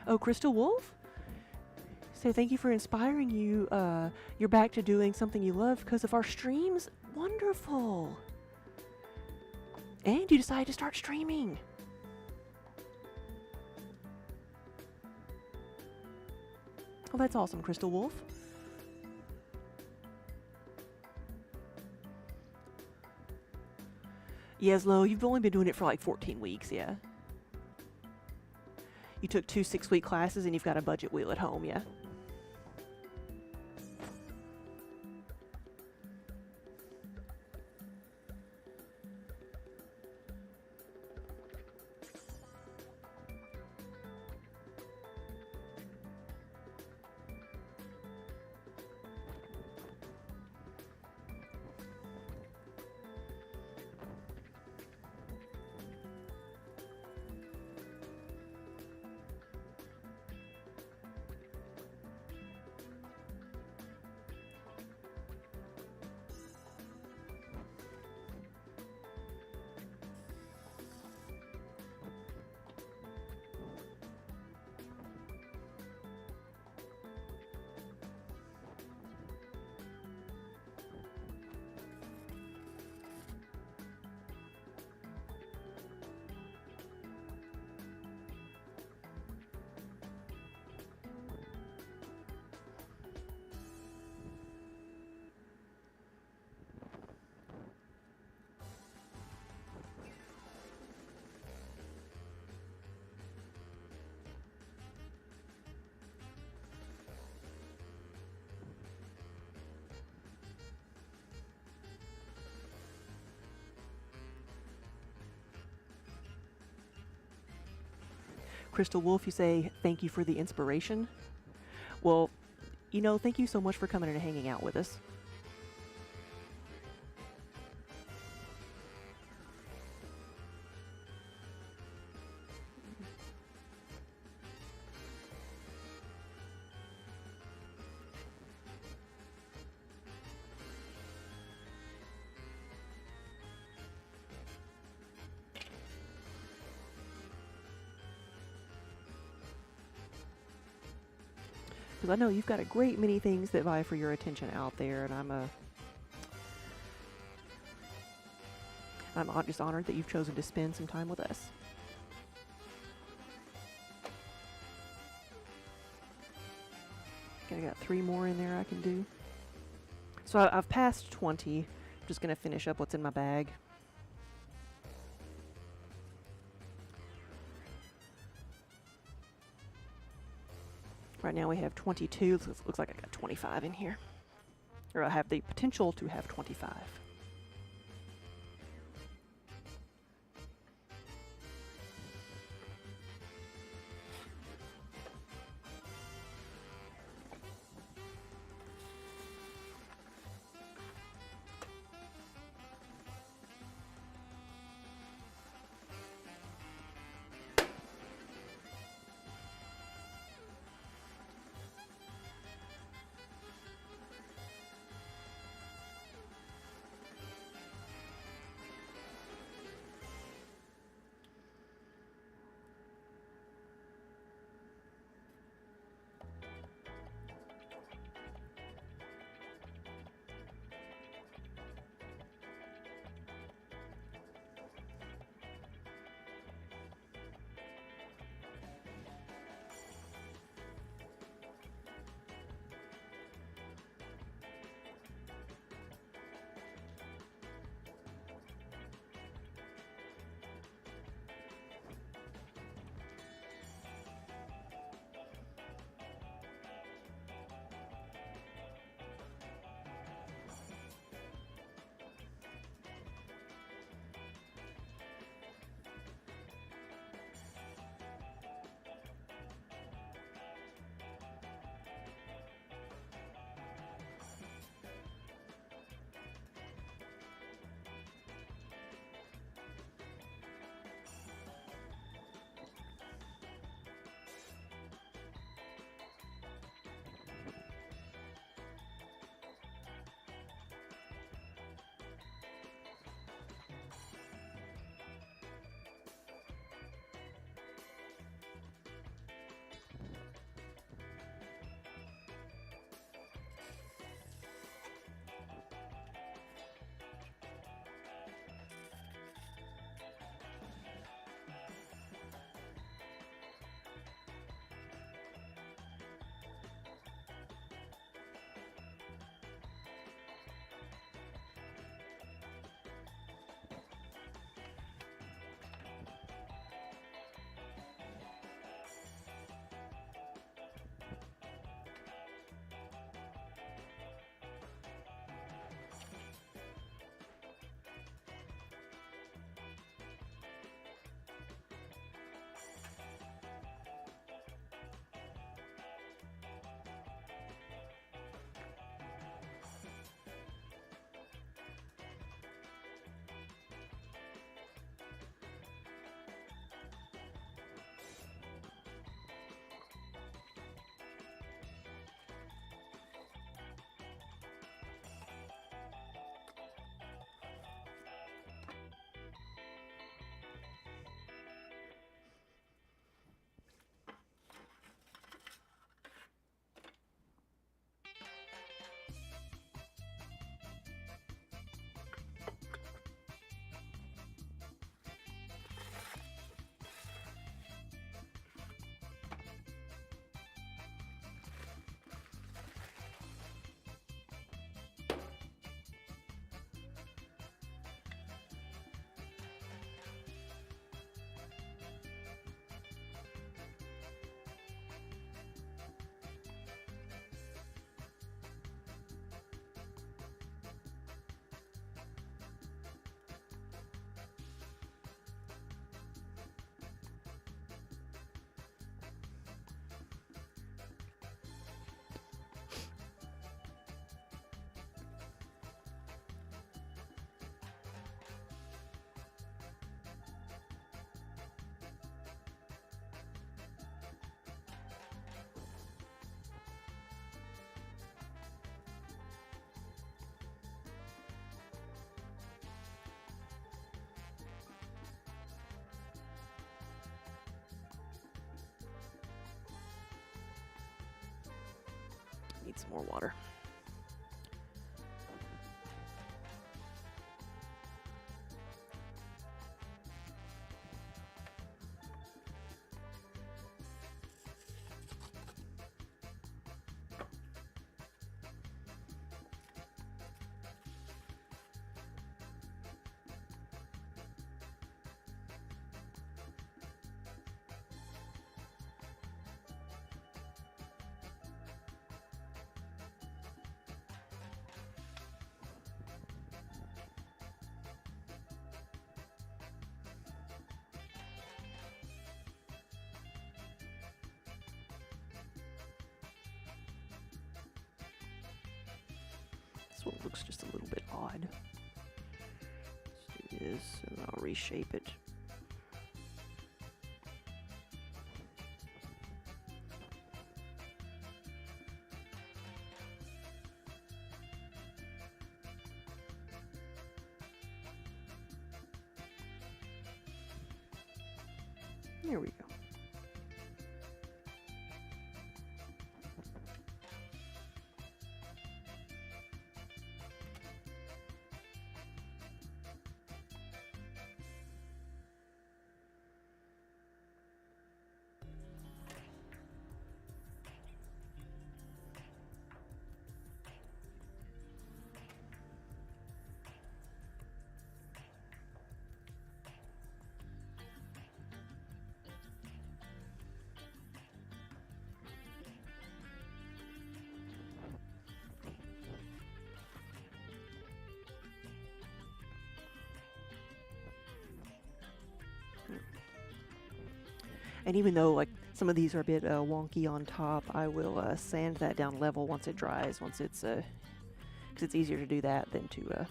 Oh, Crystal Wolf? So thank you for inspiring you. You're back to doing something you love because of our streams. Wonderful. And you decided to start streaming. Oh, that's awesome, Crystal Wolf. Yeslo, you've only been doing it for 14 weeks, yeah? You took 2 6-week classes and you've got a budget wheel at home, yeah? Crystal Wolf, you say, thank you for the inspiration. Well, you know, thank you so much for coming in and hanging out with us. Because I know you've got a great many things that vie for your attention out there, and I'm just honored that you've chosen to spend some time with us. Okay, I got 3 more in there I can do. So I've passed 20. I'm just going to finish up what's in my bag. Right now we have 22. Looks like I got 25 in here. Or I have the potential to have 25. Need some more water. This one looks just a little bit odd. Let's do this, and I'll reshape it. There we go. And even though like some of these are a bit wonky on top, I will sand that down level once it dries. Once it's, because it's easier to do that than to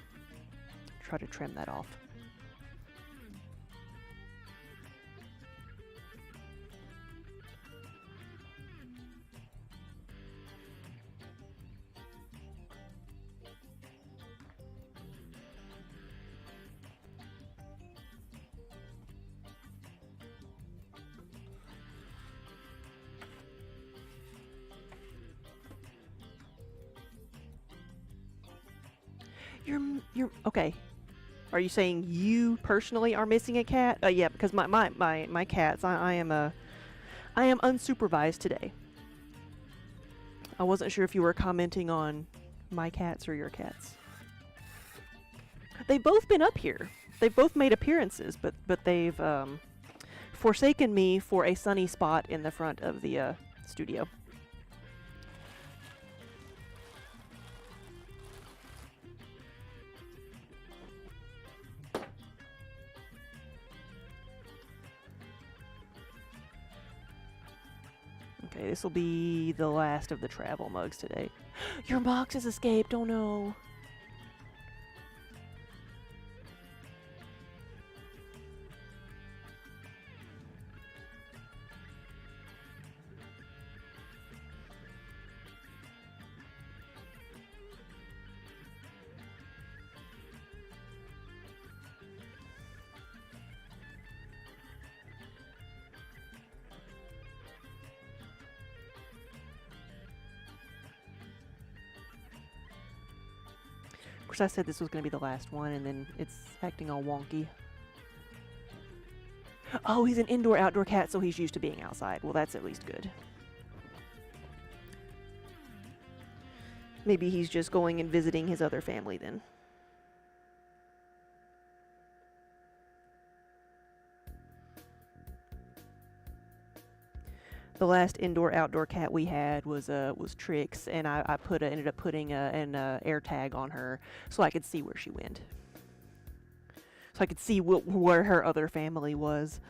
try to trim that off. You're okay. Are you saying you personally are missing a cat? Yeah, because my cats, I am unsupervised today. I wasn't sure if you were commenting on my cats or your cats. They've both been up here. They've both made appearances, but they've forsaken me for a sunny spot in the front of the studio. Okay, this will be the last of the travel mugs today. Your box has escaped, oh no. Of course, I said this was going to be the last one, and then it's acting all wonky. Oh, he's an indoor-outdoor cat, so he's used to being outside. Well, that's at least good. Maybe he's just going and visiting his other family then. The last indoor-outdoor cat we had was Trix, and I ended up putting an air tag on her so I could see where she went, so I could see where her other family was.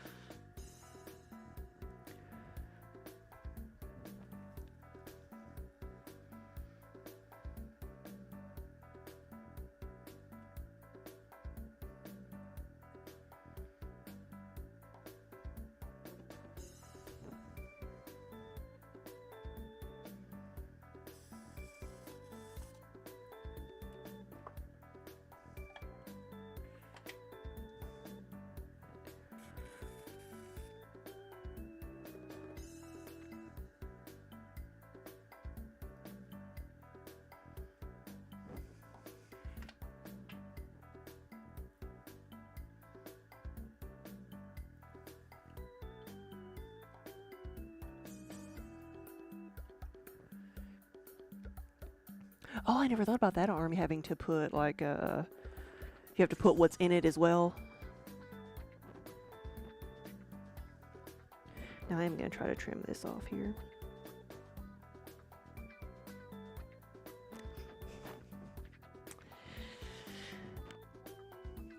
Oh, I never thought about that arm having to put, like, you have to put what's in it as well. Now I am going to try to trim this off here.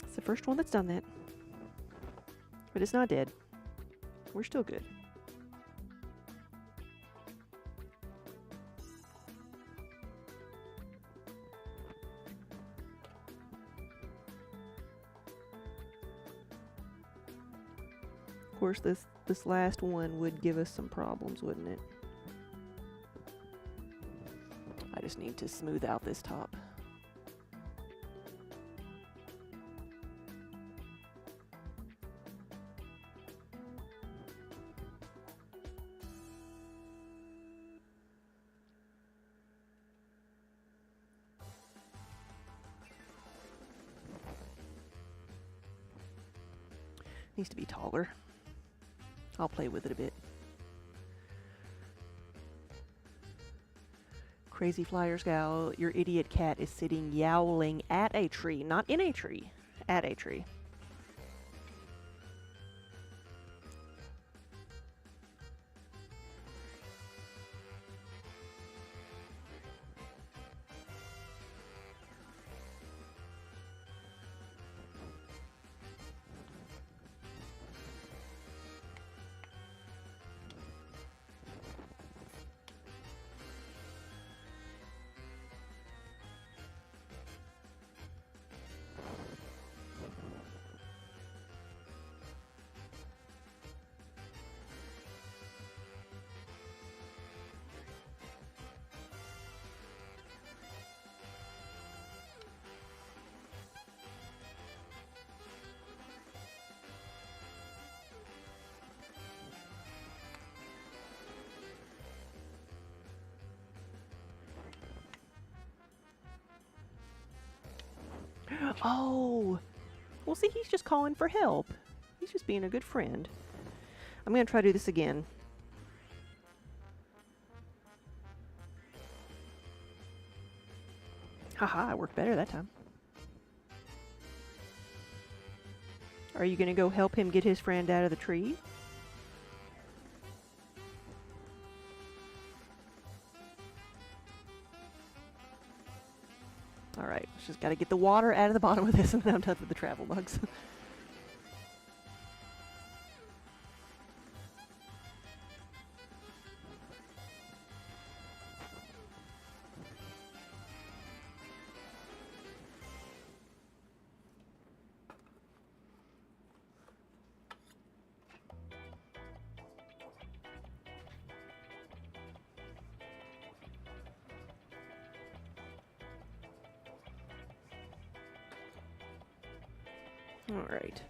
It's the first one that's done that. But it's not dead. We're still good. Of course, this last one would give us some problems, wouldn't it? I just need to smooth out this top. Needs to be taller. I'll play with it a bit. Crazy Flyers gal, your idiot cat is sitting yowling at a tree. Not in a tree. At a tree. Oh! Well, see, he's just calling for help. He's just being a good friend. I'm going to try to do this again. Haha, it worked better that time. Are you going to go help him get his friend out of the tree? Alright, just got to get the water out of the bottom of this and then I'm done with the travel bugs. Alright.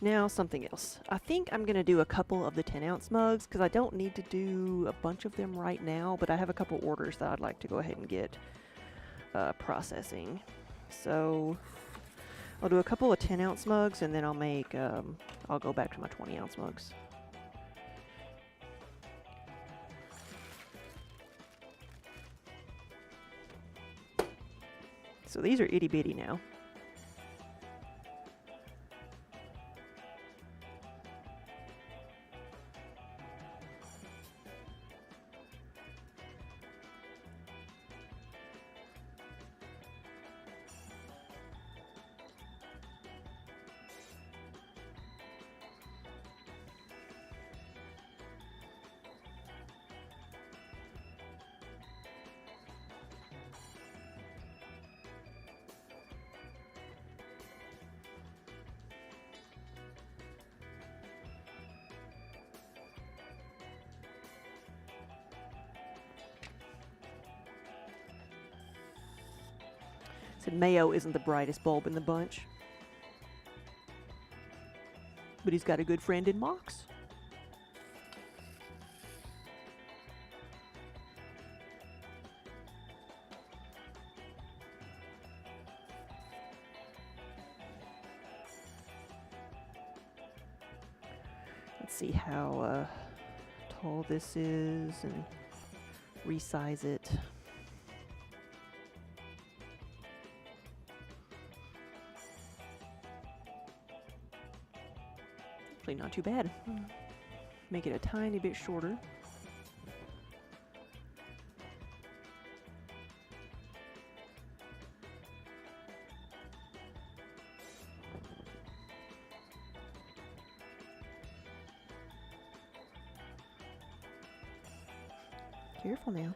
Now something else. I think I'm going to do a couple of the 10-ounce mugs because I don't need to do a bunch of them right now, but I have a couple orders that I'd like to go ahead and get processing. So I'll do a couple of 10-ounce mugs and then I'll make, I'll go back to my 20-ounce mugs. So these are itty bitty now. Said Mayo isn't the brightest bulb in the bunch. But he's got a good friend in Mox. Let's see how tall this is and resize it. Actually, not too bad. Make it a tiny bit shorter. Careful now.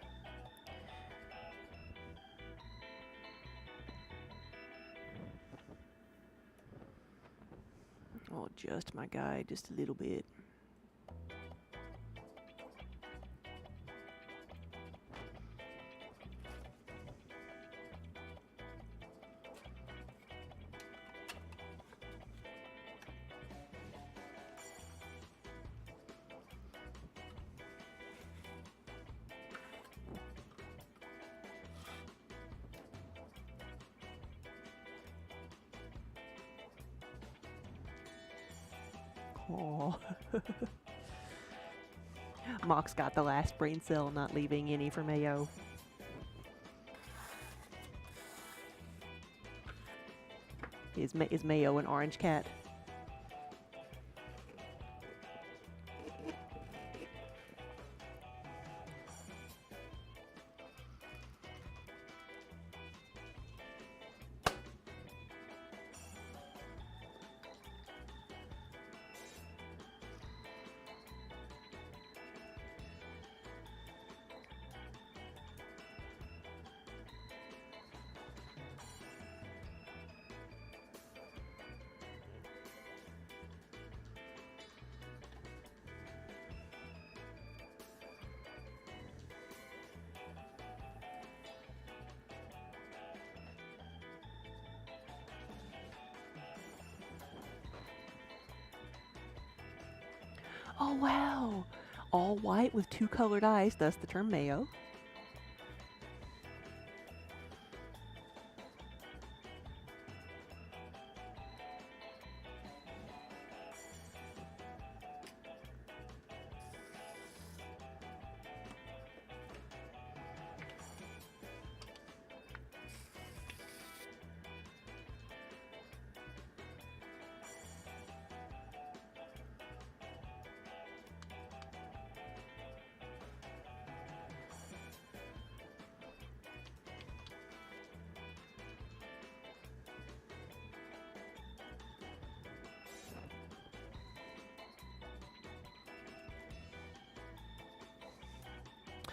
I'll adjust my guide just a little bit. Aw. Mock's got the last brain cell, not leaving any for Mayo. Is Mayo an orange cat? Oh wow! All white with 2 colored eyes, thus the term Mayo.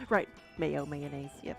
Right, Mayo mayonnaise, yep.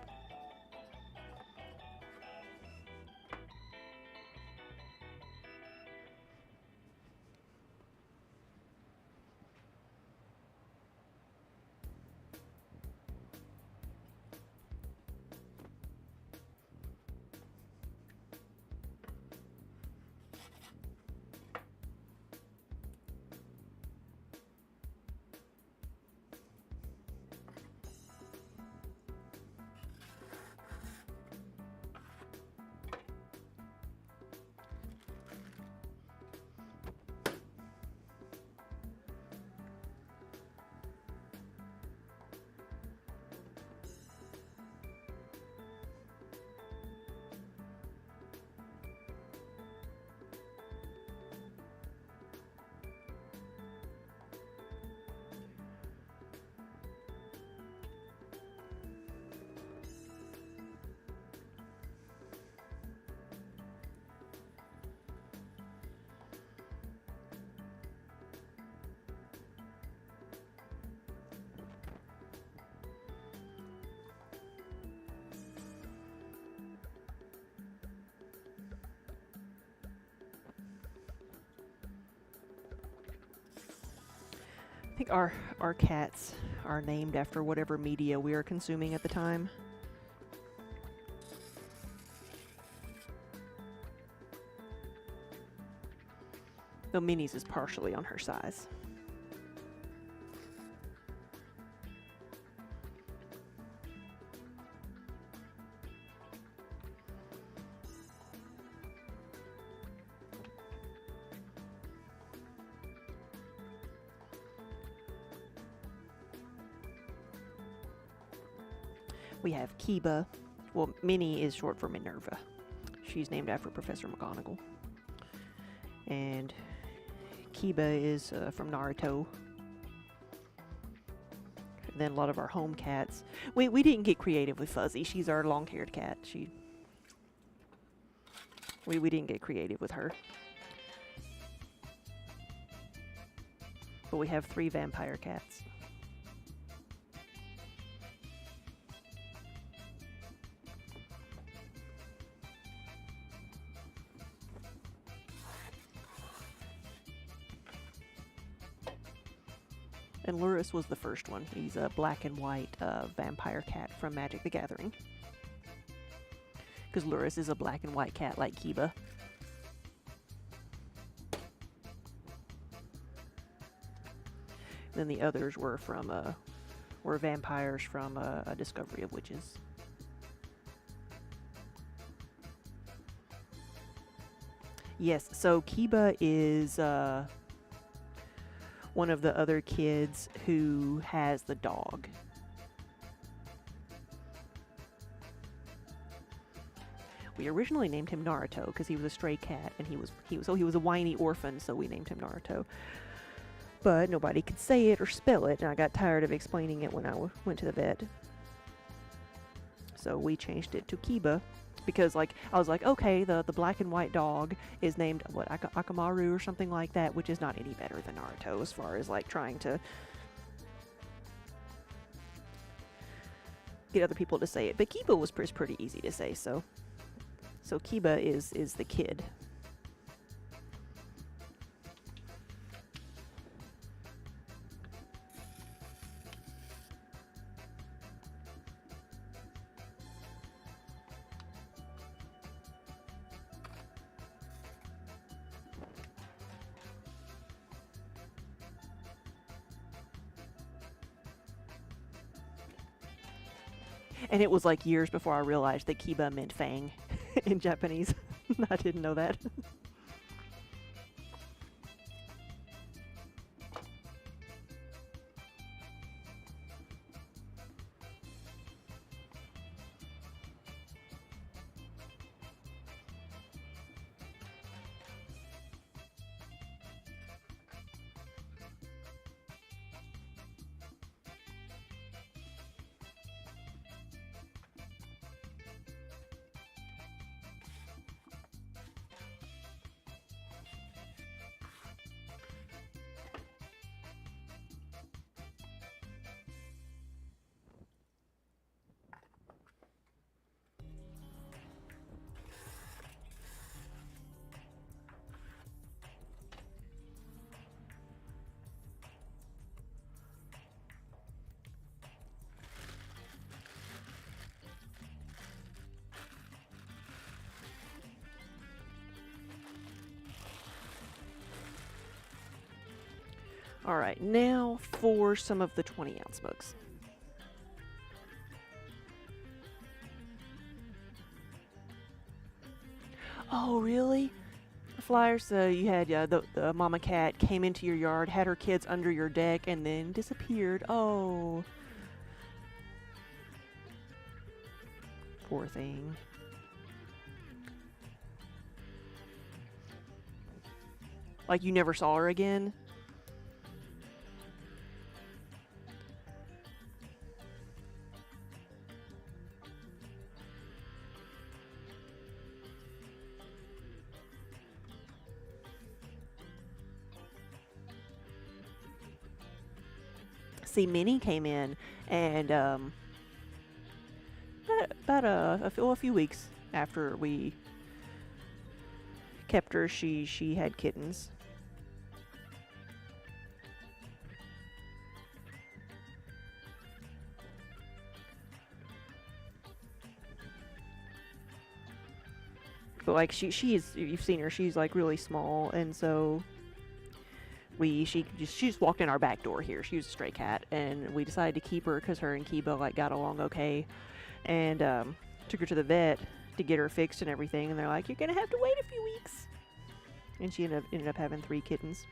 I think our cats are named after whatever media we are consuming at the time. Though Minnie's is partially on her size. We have Kiba. Well, Minnie is short for Minerva. She's named after Professor McGonagall. And Kiba is from Naruto. And then a lot of our home cats. We didn't get creative with Fuzzy. She's our long-haired cat. We didn't get creative with her. But we have 3 vampire cats. And Luris was the first one. He's a black and white vampire cat from Magic the Gathering. Because Luris is a black and white cat like Kiba. Then the others were from were vampires from A Discovery of Witches. Yes, so Kiba is one of the other kids who has the dog. We originally named him Naruto because he was a stray cat, and he was a whiny orphan, so we named him Naruto. But nobody could say it or spell it, and I got tired of explaining it when I went to the vet. So we changed it to Kiba, because I was like, okay, the black and white dog is named Akamaru or something like that, which is not any better than Naruto as far as trying to get other people to say it. But Kiba was pretty easy to say, so Kiba is the kid. And it was years before I realized that Kiba meant fang in Japanese. I didn't know that. Alright, now for some of the 20-ounce books. Oh, really? The flyers, you had the mama cat came into your yard, had her kids under your deck, and then disappeared. Oh. Poor thing. You never saw her again? See, Minnie came in, and about a few weeks after we kept her, she had kittens. But she's you've seen her, she's really small, and so she just walked in our back door here. She was a stray cat, and we decided to keep her because her and Kiba got along okay, and took her to the vet to get her fixed and everything. And they're like, "You're gonna have to wait a few weeks," and she ended up having 3 kittens.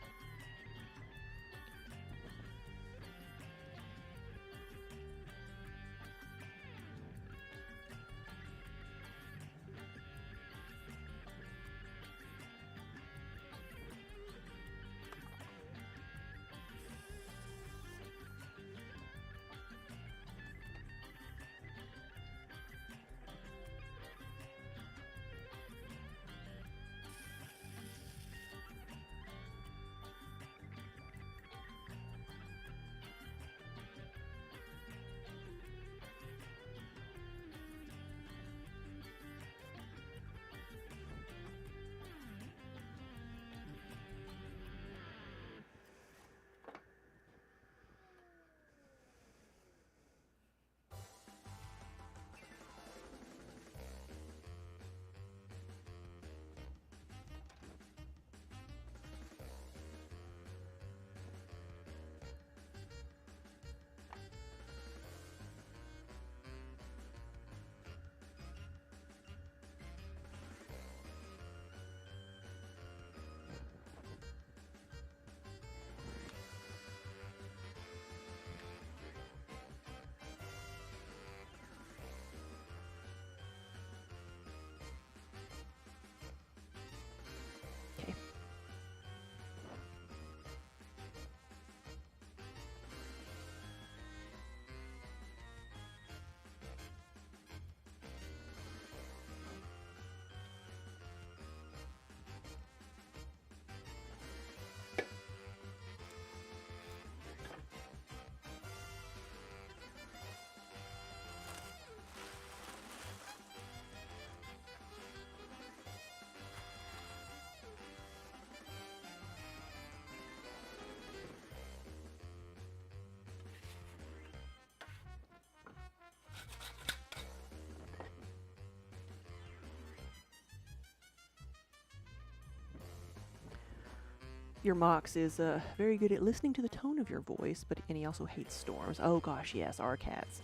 Your Mox is very good at listening to the tone of your voice, and he also hates storms. Oh gosh, yes, our cats.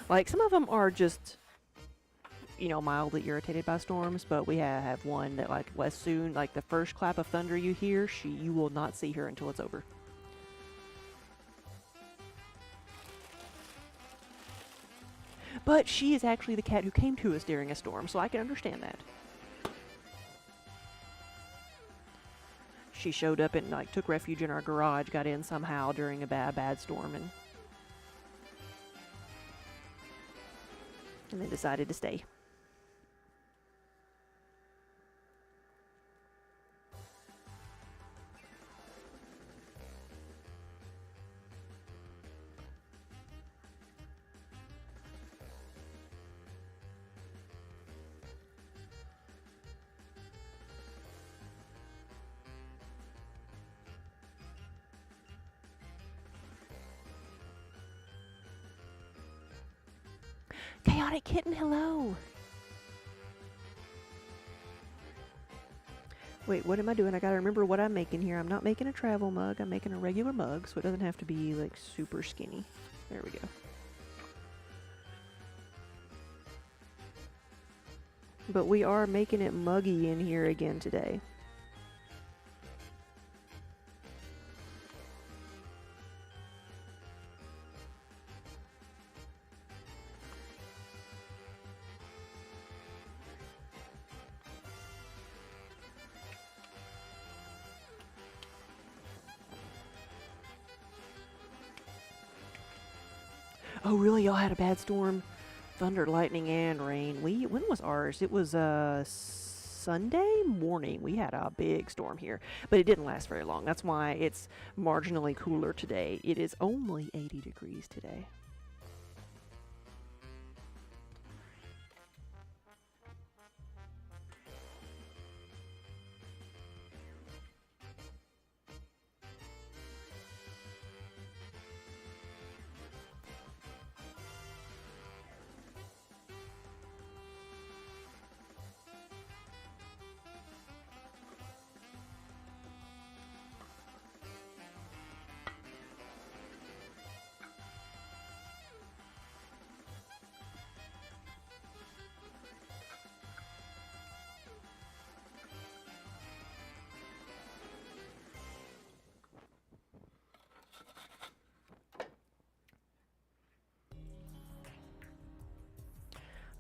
Like, some of them are just, mildly irritated by storms, but we have one that, like, as soon, like, the first clap of thunder you hear, you will not see her until it's over. But she is actually the cat who came to us during a storm, so I can understand that. She showed up and, like, took refuge in our garage, got in somehow during a bad storm, and then decided to stay. Chaotic Kitten, hello! Wait, what am I doing? I gotta remember what I'm making here. I'm not making a travel mug. I'm making a regular mug, so it doesn't have to be, like, super skinny. There we go. But we are making it muggy in here again today. Oh, really? Y'all had a bad storm? Thunder, lightning, and rain. When was ours? It was Sunday morning. We had a big storm here, but it didn't last very long. That's why it's marginally cooler today. It is only 80 degrees today.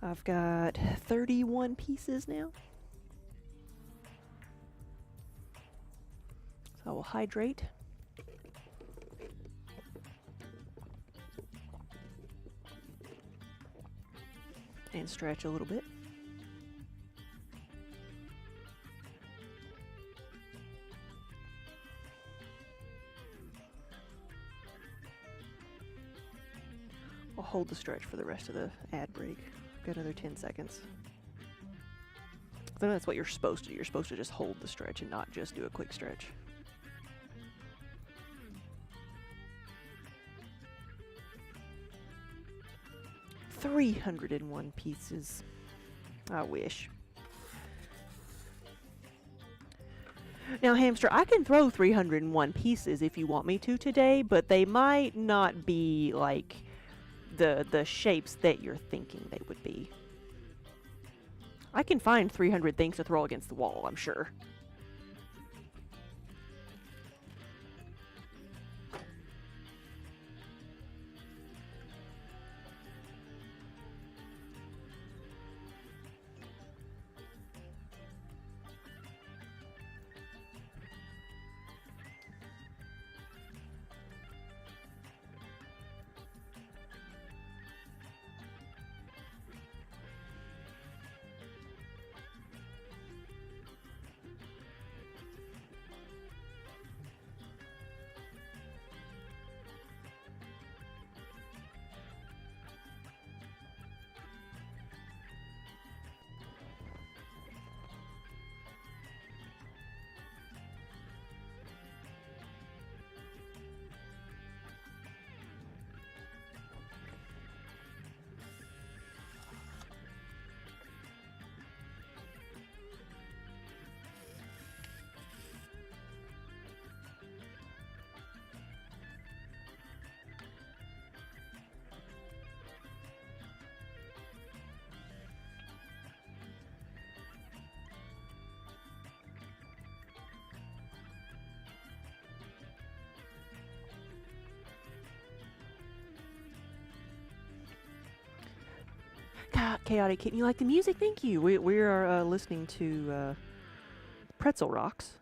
I've got 31 pieces now. So I will hydrate. And stretch a little bit. I'll hold the stretch for the rest of the ad break. Got another 10 seconds. I know that's what you're supposed to do. You're supposed to just hold the stretch and not just do a quick stretch. $301 pieces. I wish. Now, Hamster, I can throw 301 pieces if you want me to today, but they might not be like the shapes that you're thinking they would be. I can find 300 things to throw against the wall, I'm sure. Chaotic Kitten, you like the music? Thank you. We are listening to Pretzel Rocks.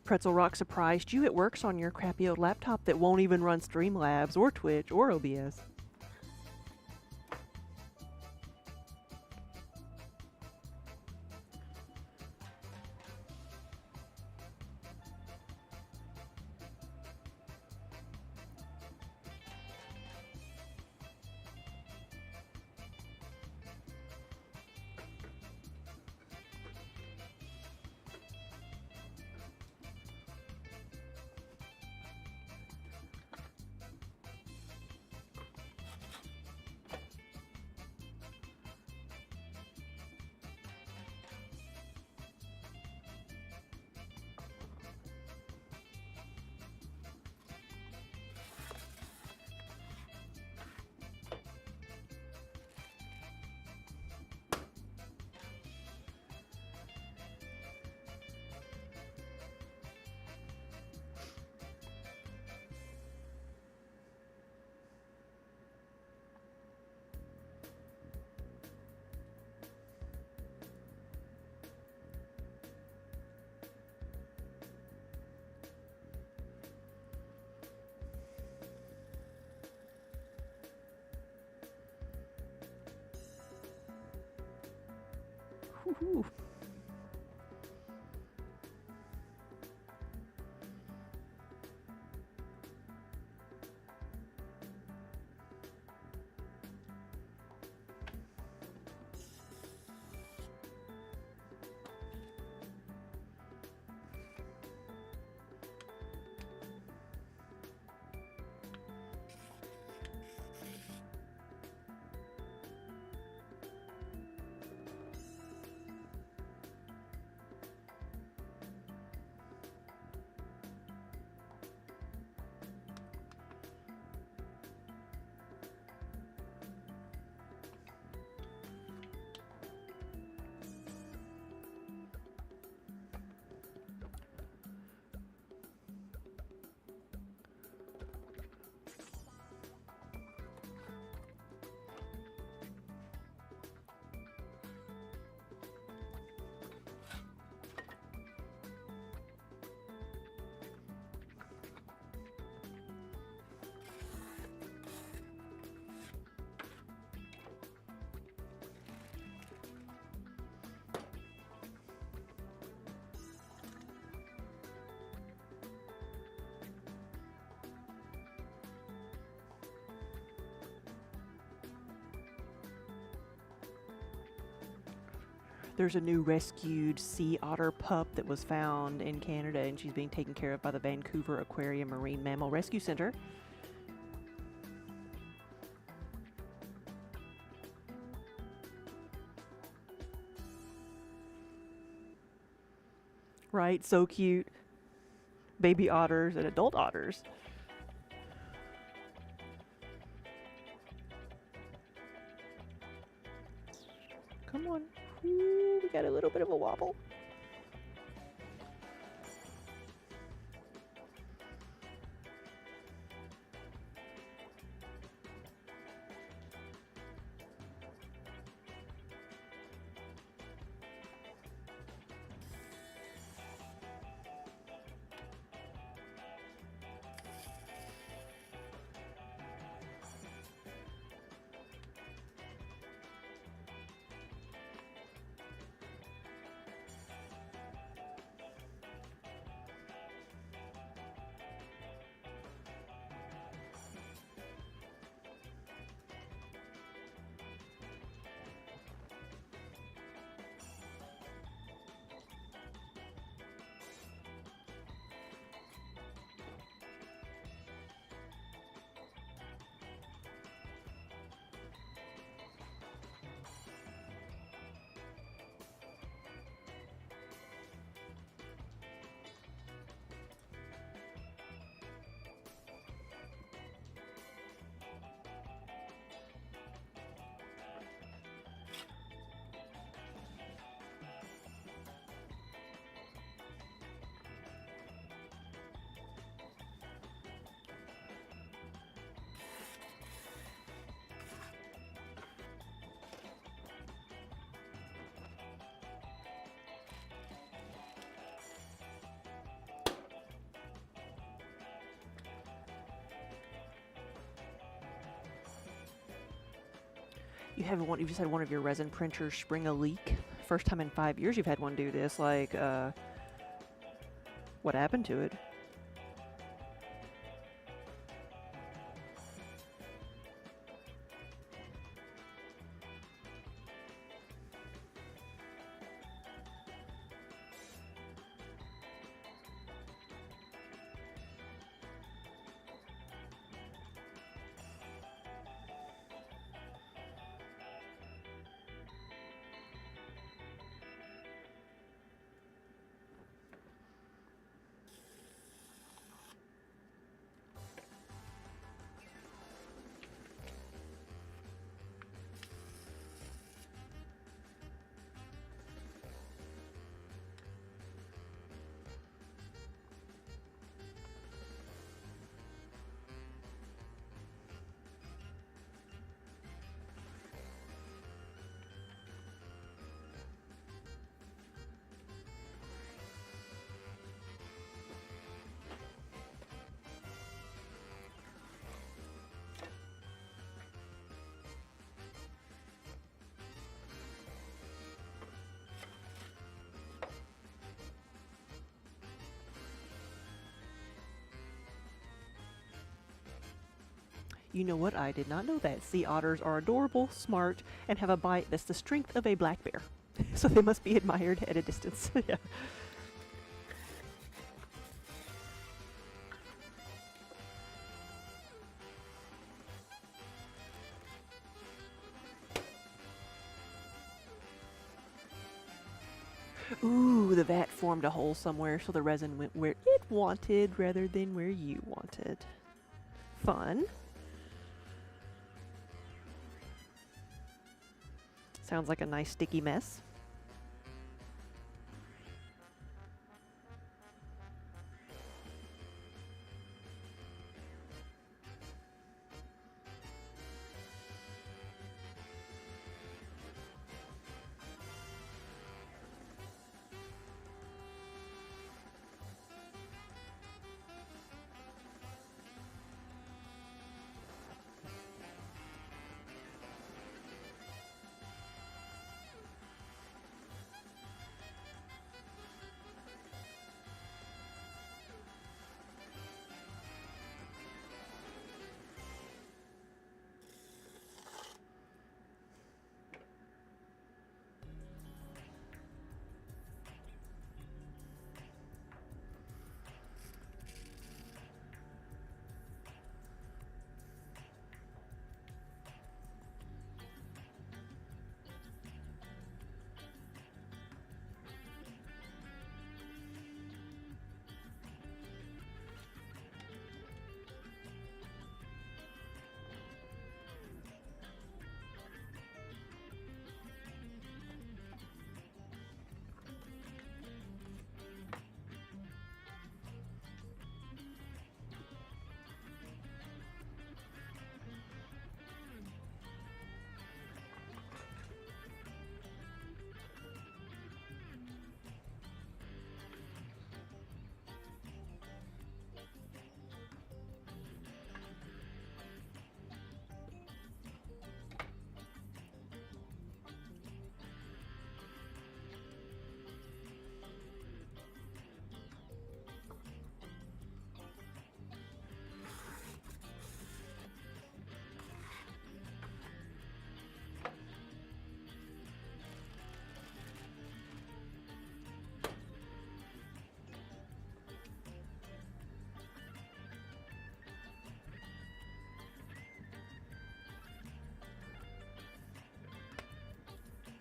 Pretzel Rock surprised you. It works on your crappy old laptop that won't even run Streamlabs or Twitch or OBS. Woohoo. There's a new rescued sea otter pup that was found in Canada, and she's being taken care of by the Vancouver Aquarium Marine Mammal Rescue Center. Right, so cute. baby otters and adult otters. Come on. Ooh, we got a little bit of a wobble. You just had one of your resin printers spring a leak. First time in 5 years you've had one do this. Like, what happened to it? You know what? I did not know that. Sea otters are adorable, smart, and have a bite that's the strength of a black bear. So they must be admired at a distance. Yeah. Ooh, the vat formed a hole somewhere, so the resin went where it wanted rather than where you wanted. Fun. Sounds like a nice sticky mess.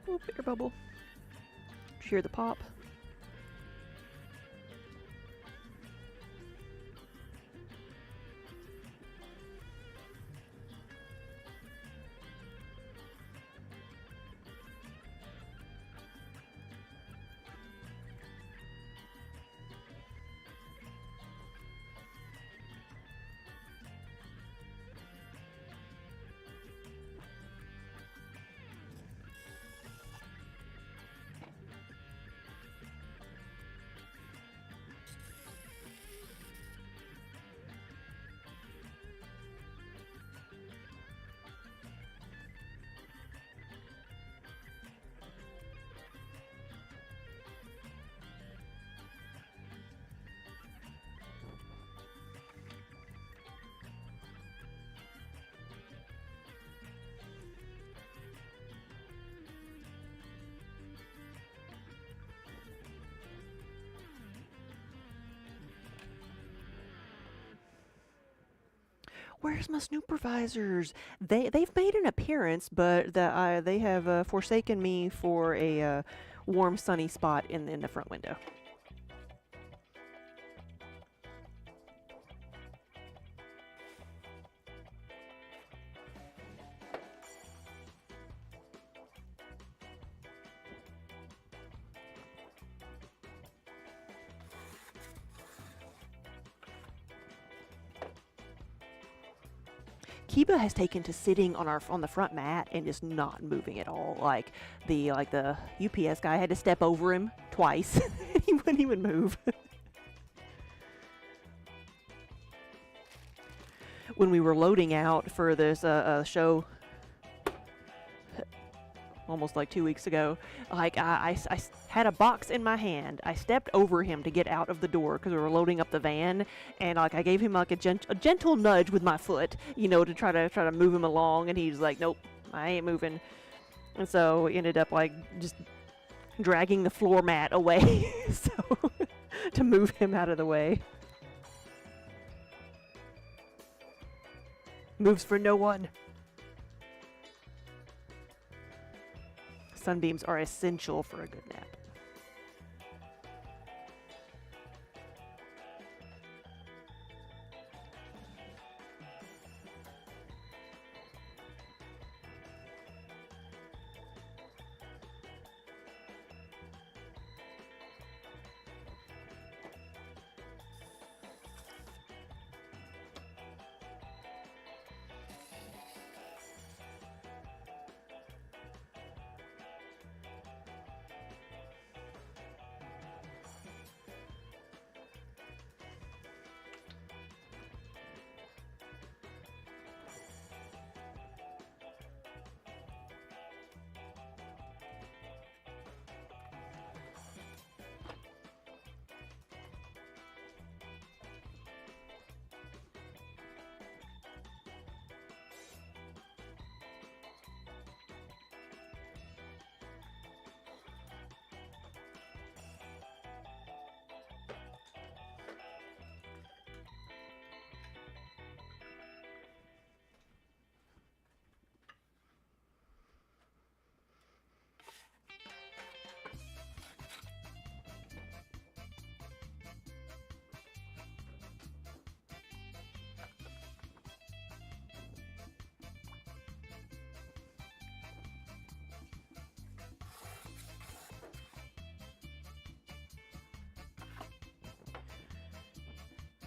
Oh, air bubble. Shear the pop. Where's my supervisors? They've made an appearance, but they have forsaken me for a warm, sunny spot in the front window. Kiba has taken to sitting on the front mat and just not moving at all. Like the UPS guy had to step over him twice. He wouldn't even move. When we were loading out for this show almost like 2 weeks ago, like I had a box in my hand. I stepped over him to get out of the door because we were loading up the van, and like I gave him like a gentle nudge with my foot, you know, to try to move him along, and he's like, nope, I ain't moving. And so we ended up like just dragging the floor mat away so to move him out of the way. Moves for no one. Sunbeams are essential for a good nap.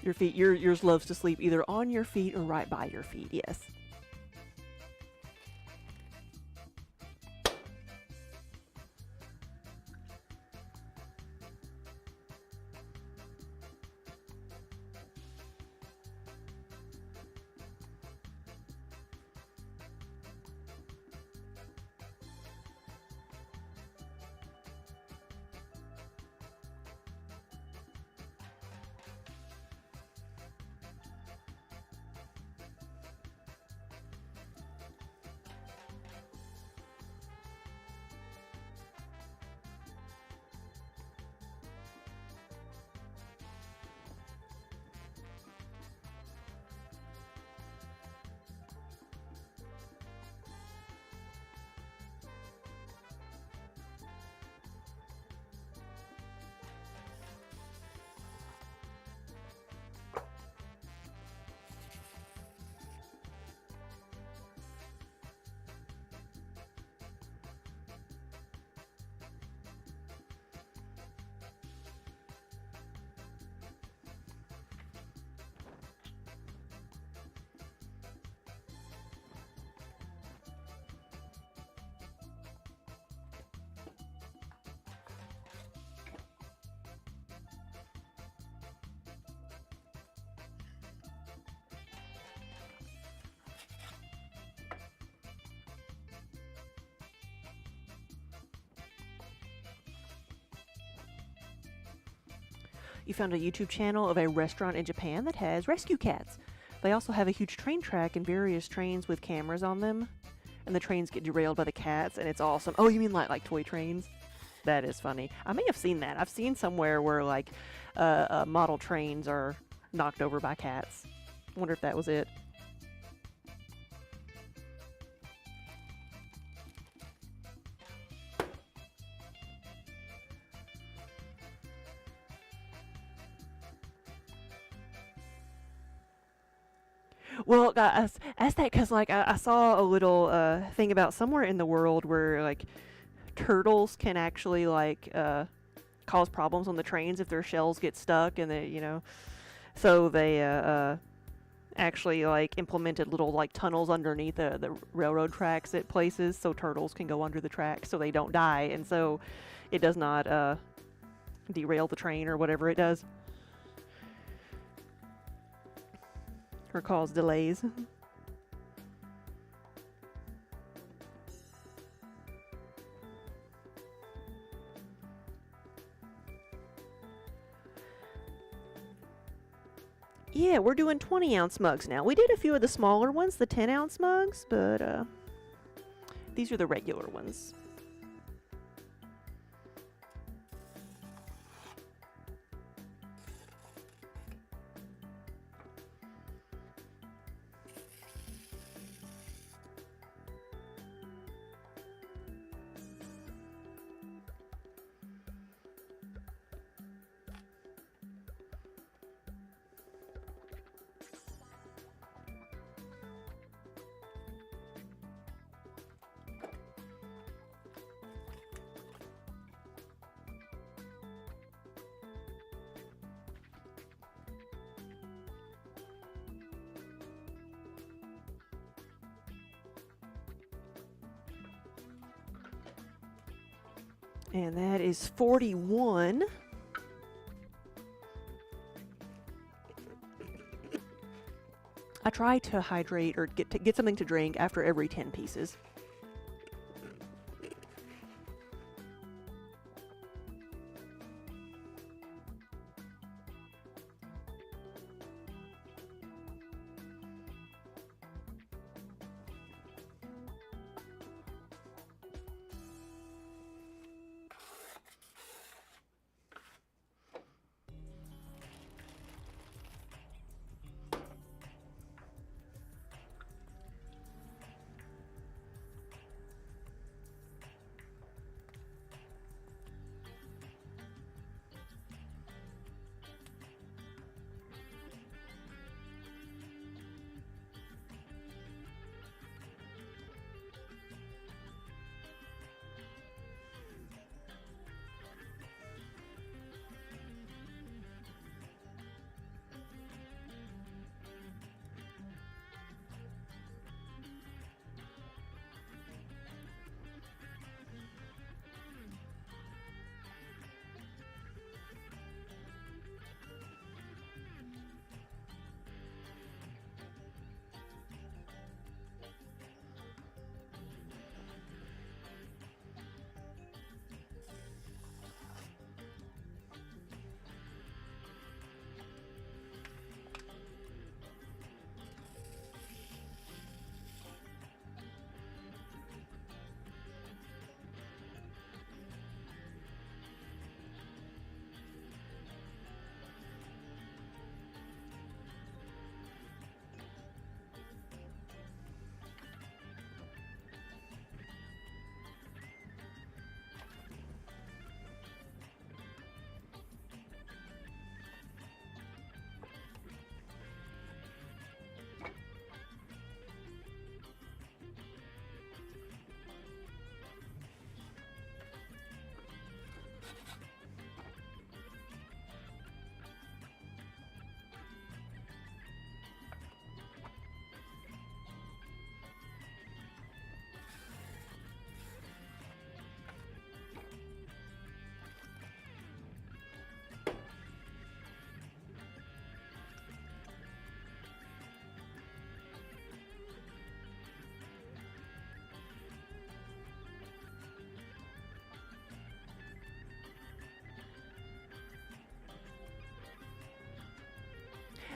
Your feet, yours loves to sleep either on your feet or right by your feet, yes. you found a YouTube channel of a restaurant in Japan that has rescue cats. They also have a huge train track and various trains with cameras on them. And the trains get derailed by the cats, and it's awesome. Oh, you mean like toy trains? That is funny. I may have seen that. I've seen somewhere where like model trains are knocked over by cats. Wonder if that was it. Well, I asked that because like I saw a little thing about somewhere in the world where like turtles can actually like cause problems on the trains if their shells get stuck and so they actually like implemented little like tunnels underneath the railroad tracks at places so turtles can go under the tracks so they don't die and so it does not derail the train or whatever it does or cause delays. Yeah, we're doing 20-ounce mugs now. We did a few of the smaller ones, the 10-ounce mugs, but these are the regular ones. And that is 41. I try to hydrate or get something to drink after every 10 pieces.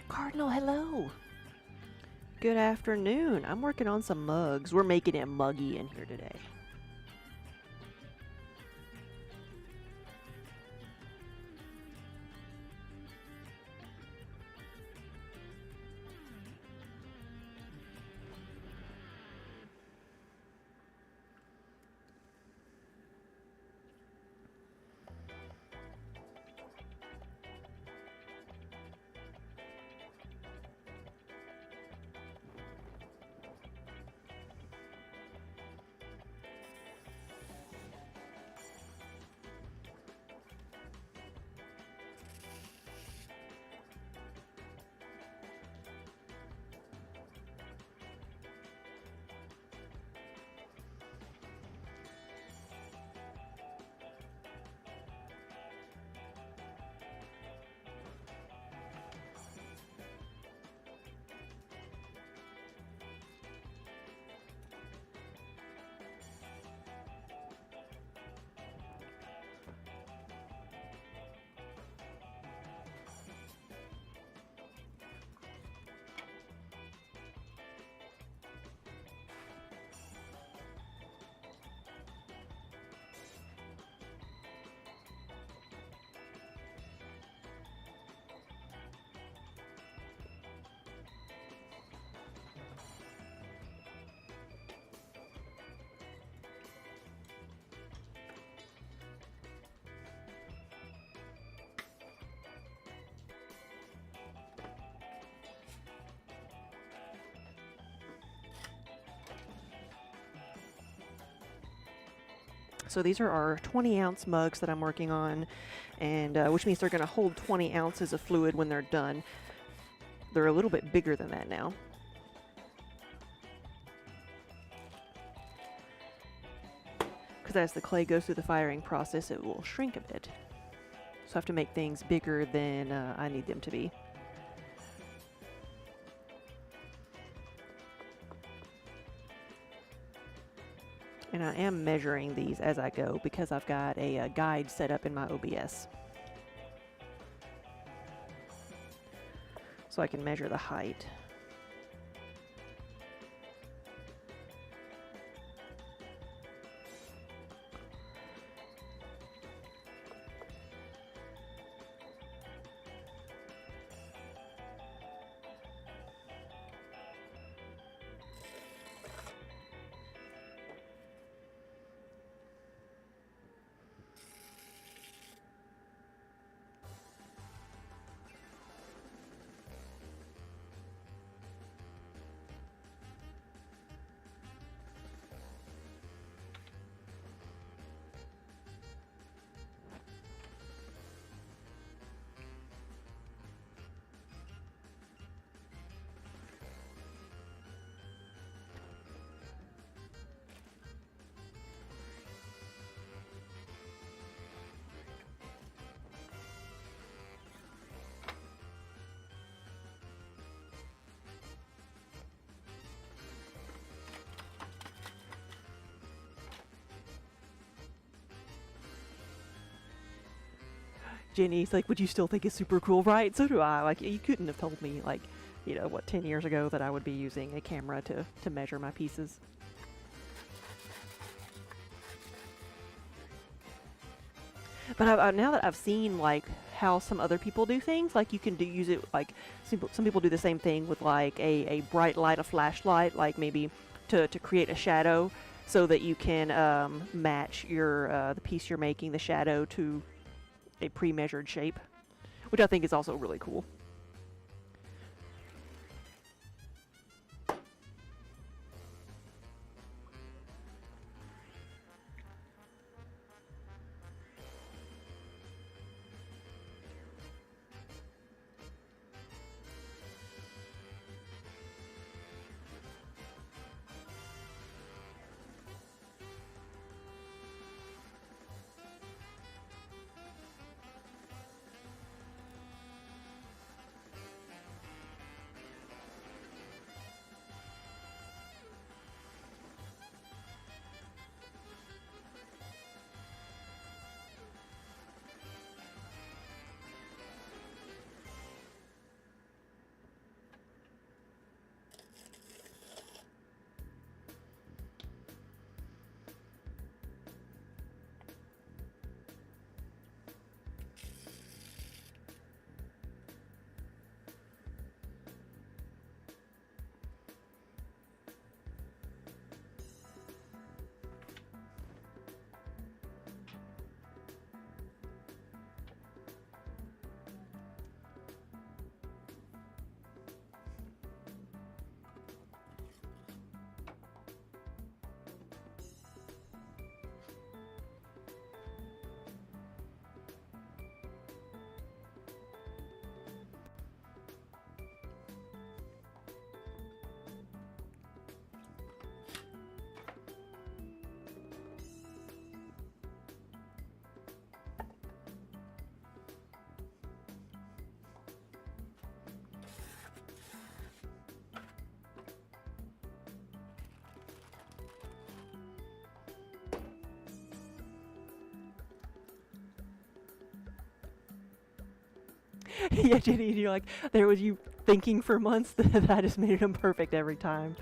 Cardinal, hello. Good afternoon. I'm working on some mugs. We're making it muggy in here today. So these are our 20-ounce mugs that I'm working on, and which means they're going to hold 20 ounces of fluid when they're done. They're a little bit bigger than that now. Because as the clay goes through the firing process, it will shrink a bit. So I have to make things bigger than I need them to be. And I am measuring these as I go because I've got a guide set up in my OBS. So I can measure the height. Jenny's like, would you still think it's super cool, right? So do I. Like, you couldn't have told me, like, you know, what, 10 years ago that I would be using a camera to measure my pieces. But now that I've seen, like, how some other people do things, like, you can use it, like, some people do the same thing with, like, a bright light, a flashlight, like, maybe to create a shadow so that you can match the piece you're making, the shadow, to a pre-measured shape, which I think is also really cool. Yeah, Jenny, you're like, there was you thinking for months that I just made it imperfect every time.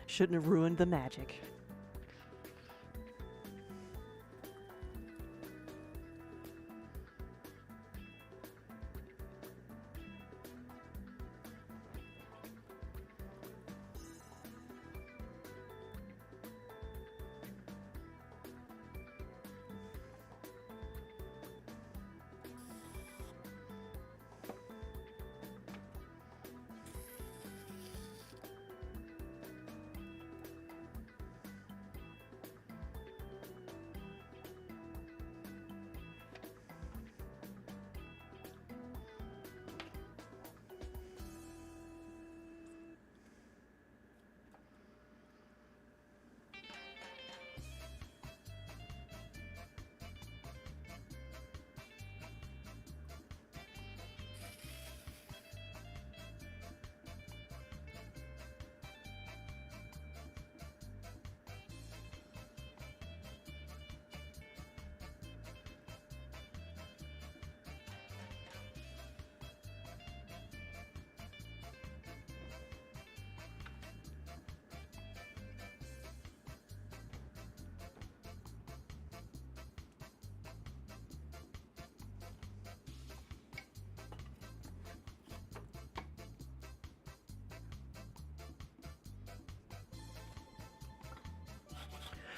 Shouldn't have ruined the magic.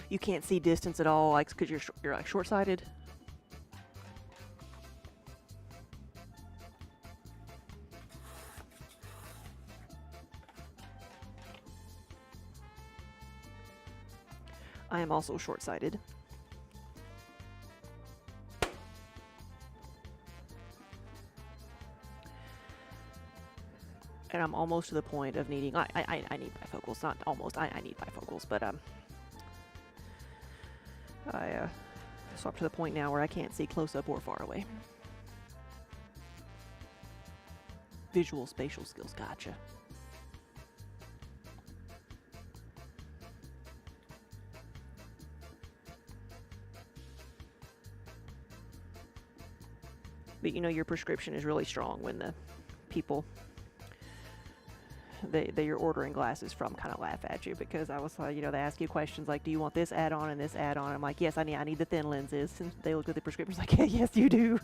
You can't see distance at all, like, because you're like short-sighted. I am also short-sighted. And I'm almost to the point of needing. I need bifocals, not almost. I need bifocals, but so up to the point now where I can't see close up or far away. Visual spatial skills, gotcha. But you know your prescription is really strong when the people that you're ordering glasses from kind of laugh at you, because I was like, you know, they ask you questions like, do you want this add-on and this add-on? I'm like, yes, I need the thin lenses. And they look at the prescriptions like, yeah, yes, you do.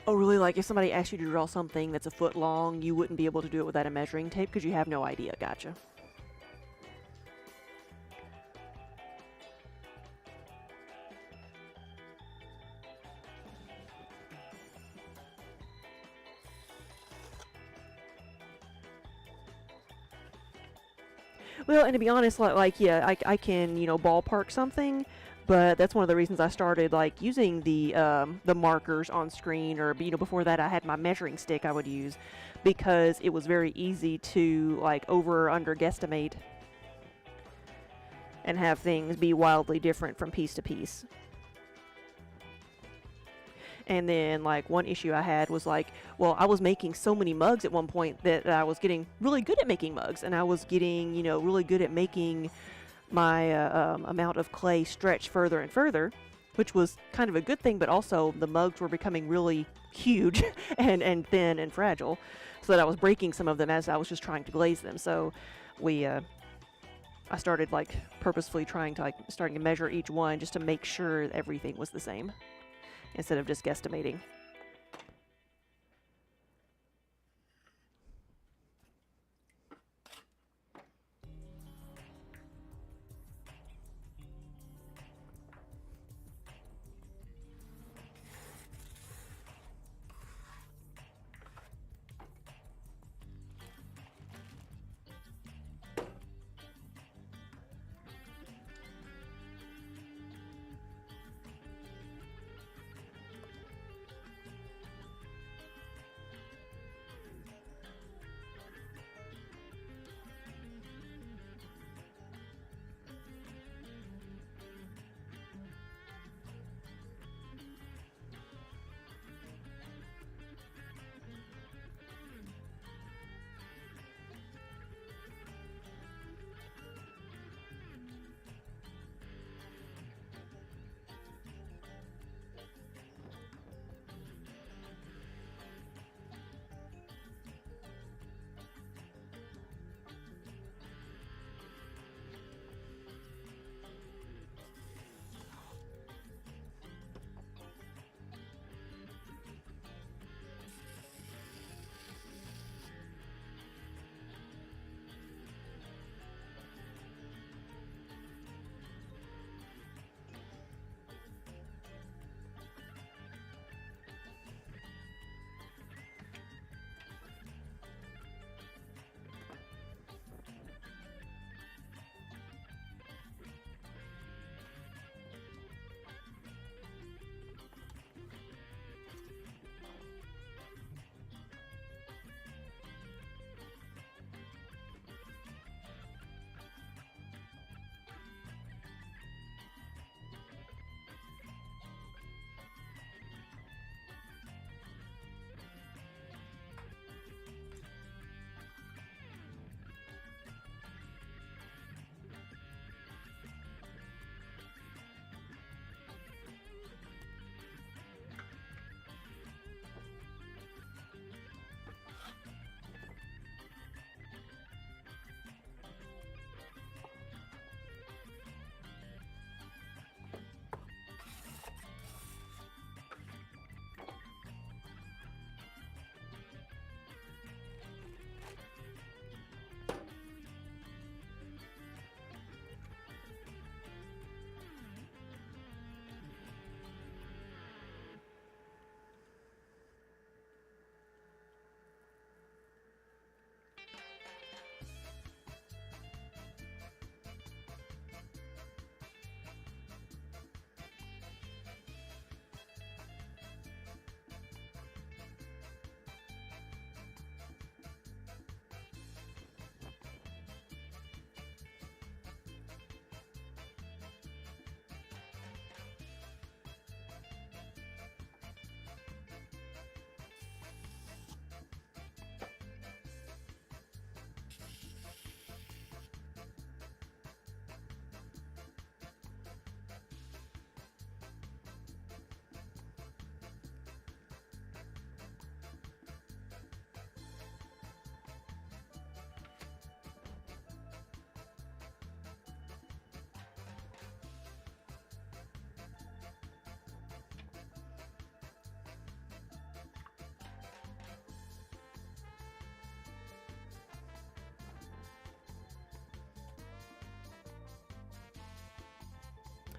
Oh, really? Like, if somebody asked you to draw something that's a foot long, you wouldn't be able to do it without a measuring tape because you have no idea. Gotcha. Well, and to be honest, yeah, I can, ballpark something, but that's one of the reasons I started like using the markers on screen, or before that I had my measuring stick I would use, because it was very easy to like over or under guesstimate and have things be wildly different from piece to piece. And then, like, one issue I had was like, well, I was making so many mugs at one point that I was getting really good at making mugs, and I was getting, really good at making my amount of clay stretch further and further, which was kind of a good thing, but also the mugs were becoming really huge and thin and fragile, so that I was breaking some of them as I was just trying to glaze them. So I started like purposefully starting to measure each one just to make sure everything was the same, instead of just guesstimating.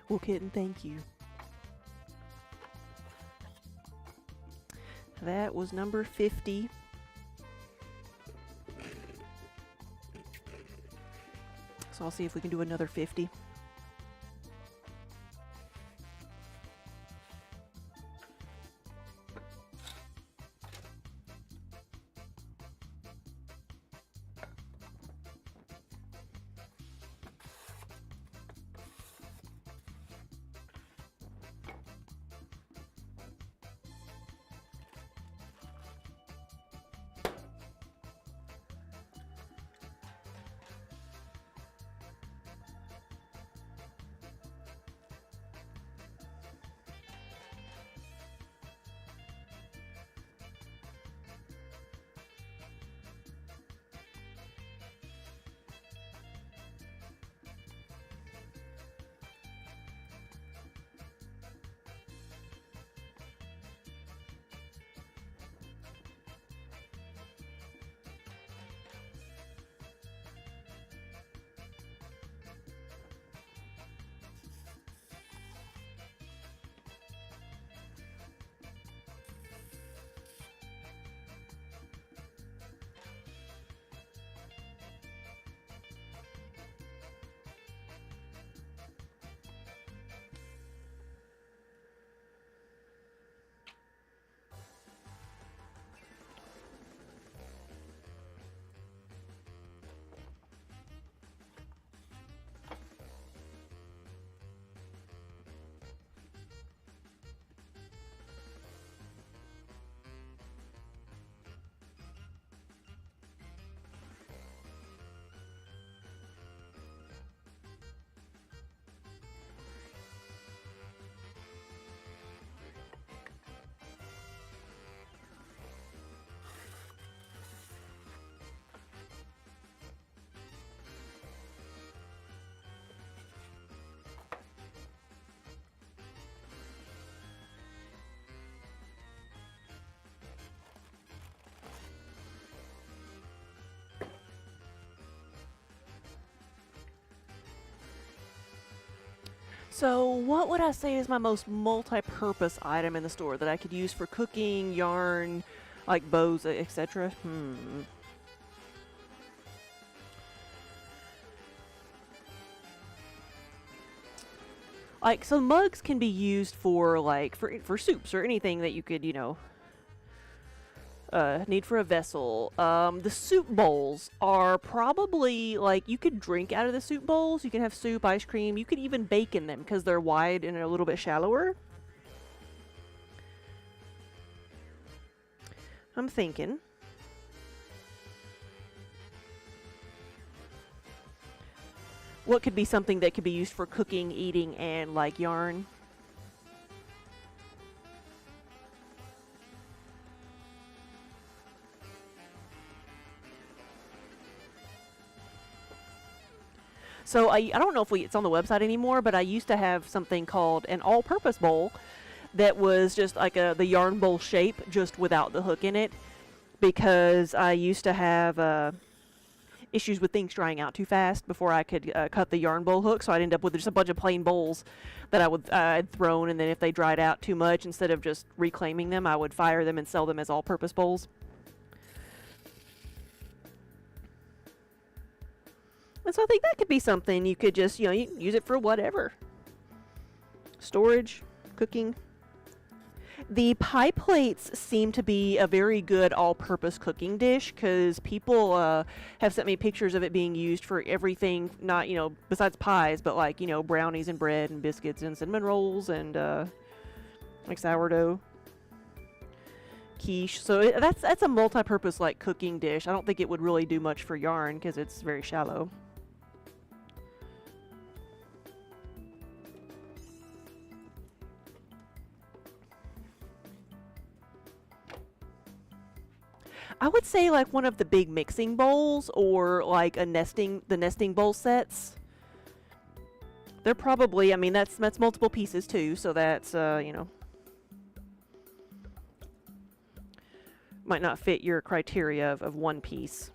Well, kitten, thank you. That was number 50. So I'll see if we can do another 50. So what would I say is my most multi-purpose item in the store that I could use for cooking, yarn, like bows, etc.? Like, so mugs can be used for, like, for soups or anything that you could, you know, need for a vessel. The soup bowls are probably, like, you could drink out of the soup bowls. You can have soup, ice cream. You could even bake in them because they're wide and a little bit shallower. I'm thinking. What could be something that could be used for cooking, eating, and, like, yarn? So I don't know if it's on the website anymore, but I used to have something called an all-purpose bowl that was just like the yarn bowl shape, just without the hook in it, because I used to have issues with things drying out too fast before I could cut the yarn bowl hook, so I'd end up with just a bunch of plain bowls that I'd thrown, and then if they dried out too much, instead of just reclaiming them, I would fire them and sell them as all-purpose bowls. And so I think that could be something you could just, you know, you can use it for whatever. Storage, cooking. The pie plates seem to be a very good all-purpose cooking dish because people have sent me pictures of it being used for everything, not, you know, besides pies, but like, you know, brownies and bread and biscuits and cinnamon rolls and like sourdough. Quiche. So that's a multi-purpose like cooking dish. I don't think it would really do much for yarn because it's very shallow. I would say like one of the big mixing bowls or like the nesting bowl sets. They're probably, I mean, that's multiple pieces too, so that's, you know, might not fit your criteria of one piece.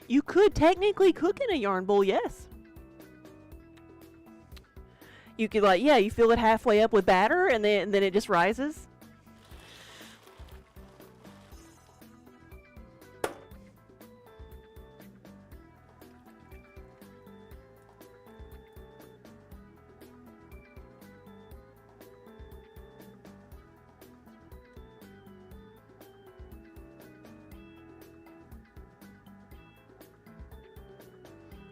You could technically cook in a yarn bowl, yes. You could like, yeah, you fill it halfway up with batter, and then it just rises.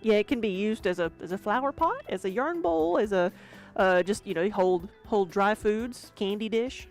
Yeah, it can be used as a flower pot, as a yarn bowl, as a just hold dry foods, candy dish.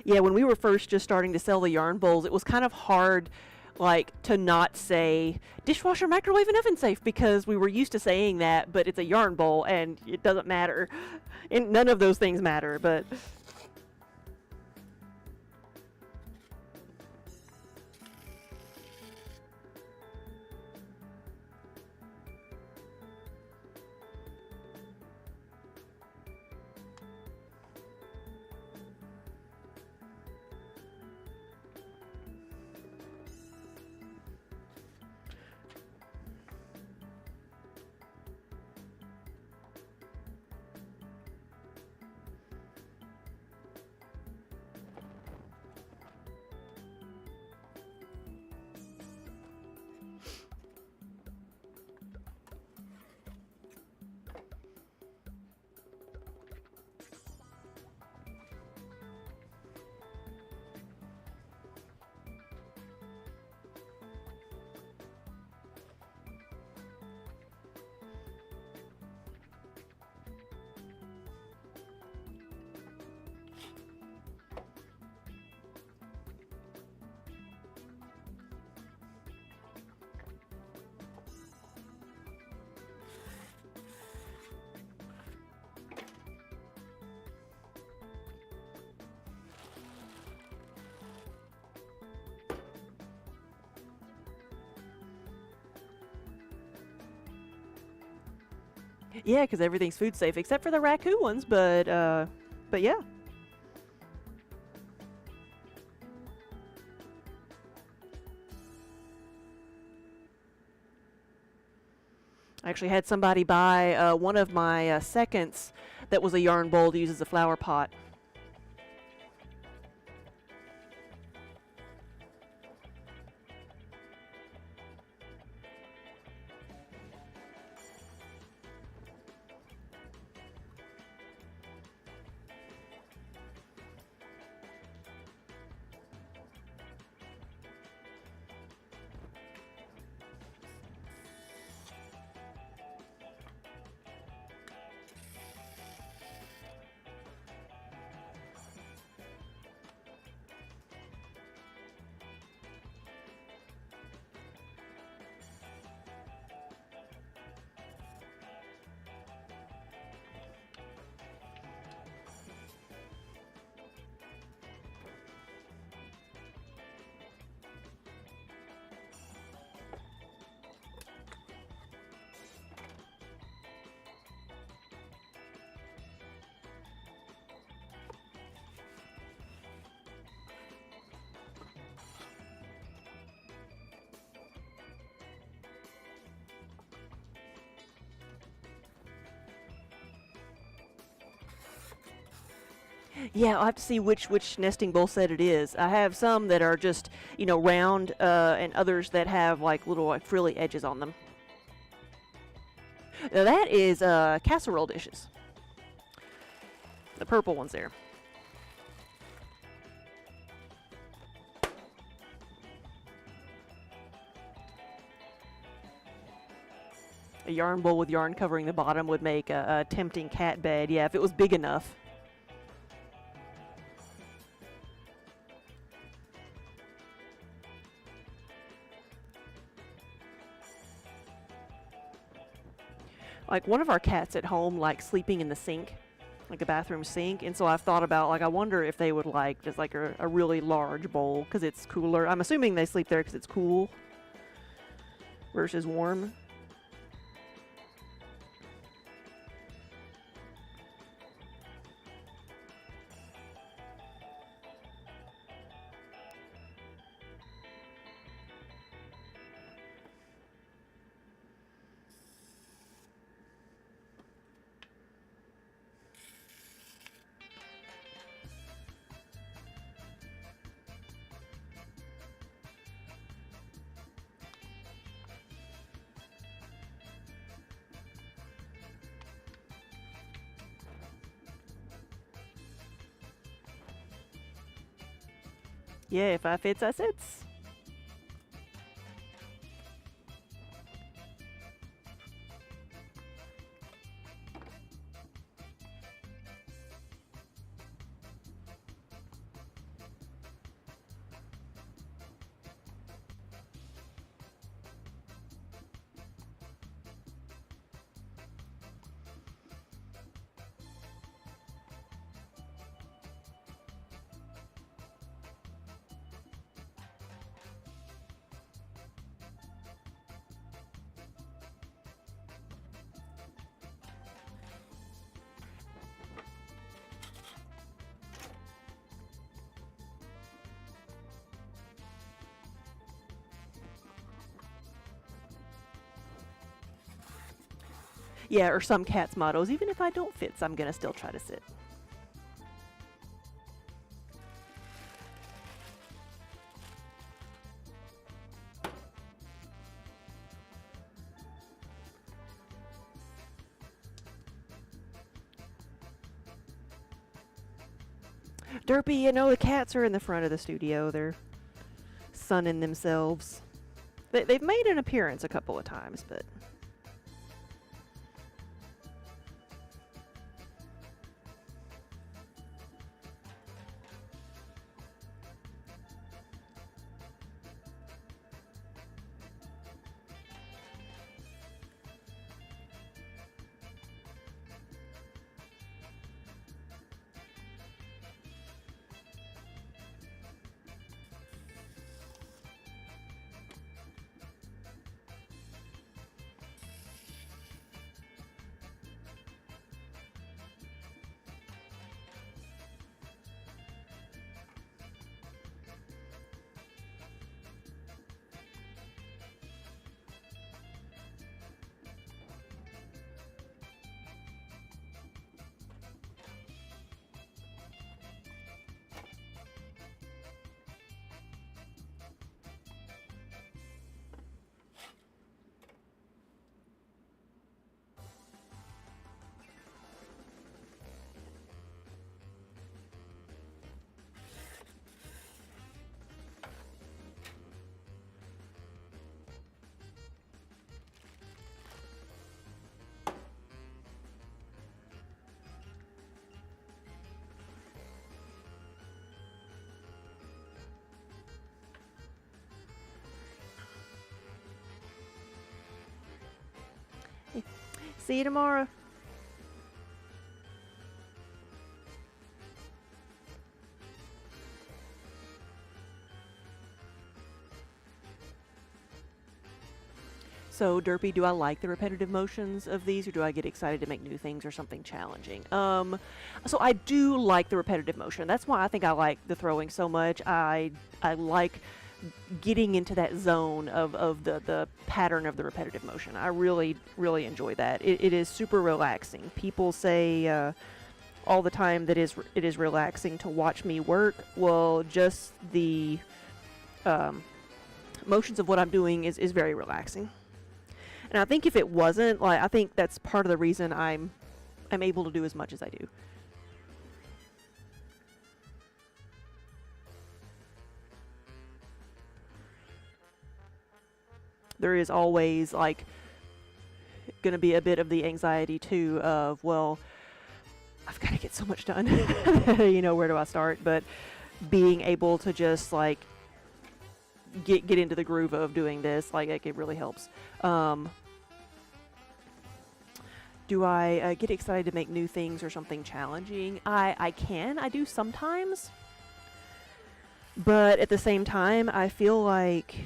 Yeah, when we were first just starting to sell the yarn bowls, it was kind of hard, like, to not say dishwasher, microwave, and oven safe, because we were used to saying that, but it's a yarn bowl and it doesn't matter. And none of those things matter, but yeah, because everything's food safe except for the raccoon ones. But yeah. I actually had somebody buy one of my seconds that was a yarn bowl to use as a flower pot. Yeah, I'll have to see which nesting bowl set it is. I have some that are just, round, and others that have like little like frilly edges on them. Now that is casserole dishes. The purple ones there. A yarn bowl with yarn covering the bottom would make a tempting cat bed, yeah, if it was big enough. Like, one of our cats at home likes sleeping in the sink, like a bathroom sink, and so I've thought about, like, I wonder if they would like just like a really large bowl because it's cooler. I'm assuming they sleep there because it's cool. versus warm. Yeah, if I fits, I sits. Yeah, or some cats' mottos. Even if I don't fits, I'm gonna still try to sit. Derpy, you know, the cats are in the front of the studio. They're sunning themselves. They've made an appearance a couple of times, but... See you tomorrow. So, Derpy, do I like the repetitive motions of these, or do I get excited to make new things or something challenging? So I do like the repetitive motion. That's why I think I like the throwing so much. I like getting into that zone of the pattern of the repetitive motion. I really, really enjoy that. It is super relaxing. People say all the time that it is relaxing to watch me work. Well, just the motions of what I'm doing is very relaxing. And I think if it wasn't, like, I think that's part of the reason I'm able to do as much as I do. There is always, like, going to be a bit of the anxiety, too, of, well, I've got to get so much done. You know, where do I start? But being able to just, like, get into the groove of doing this, like, it really helps. Do I get excited to make new things or something challenging? I do sometimes. But at the same time, I feel like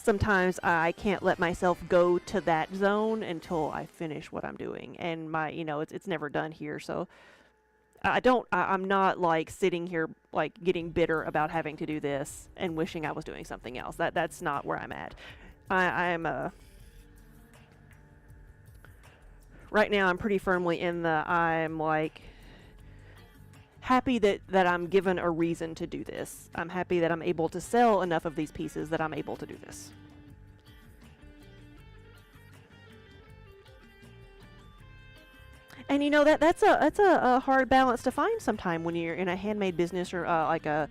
sometimes I can't let myself go to that zone until I finish what I'm doing. And it's never done here, so I'm not like sitting here like getting bitter about having to do this and wishing I was doing something else. That's not where I'm at. I'm right now I'm pretty firmly in the I'm like happy that I'm given a reason to do this. I'm happy that I'm able to sell enough of these pieces that I'm able to do this. And that's a hard balance to find sometime when you're in a handmade business or like a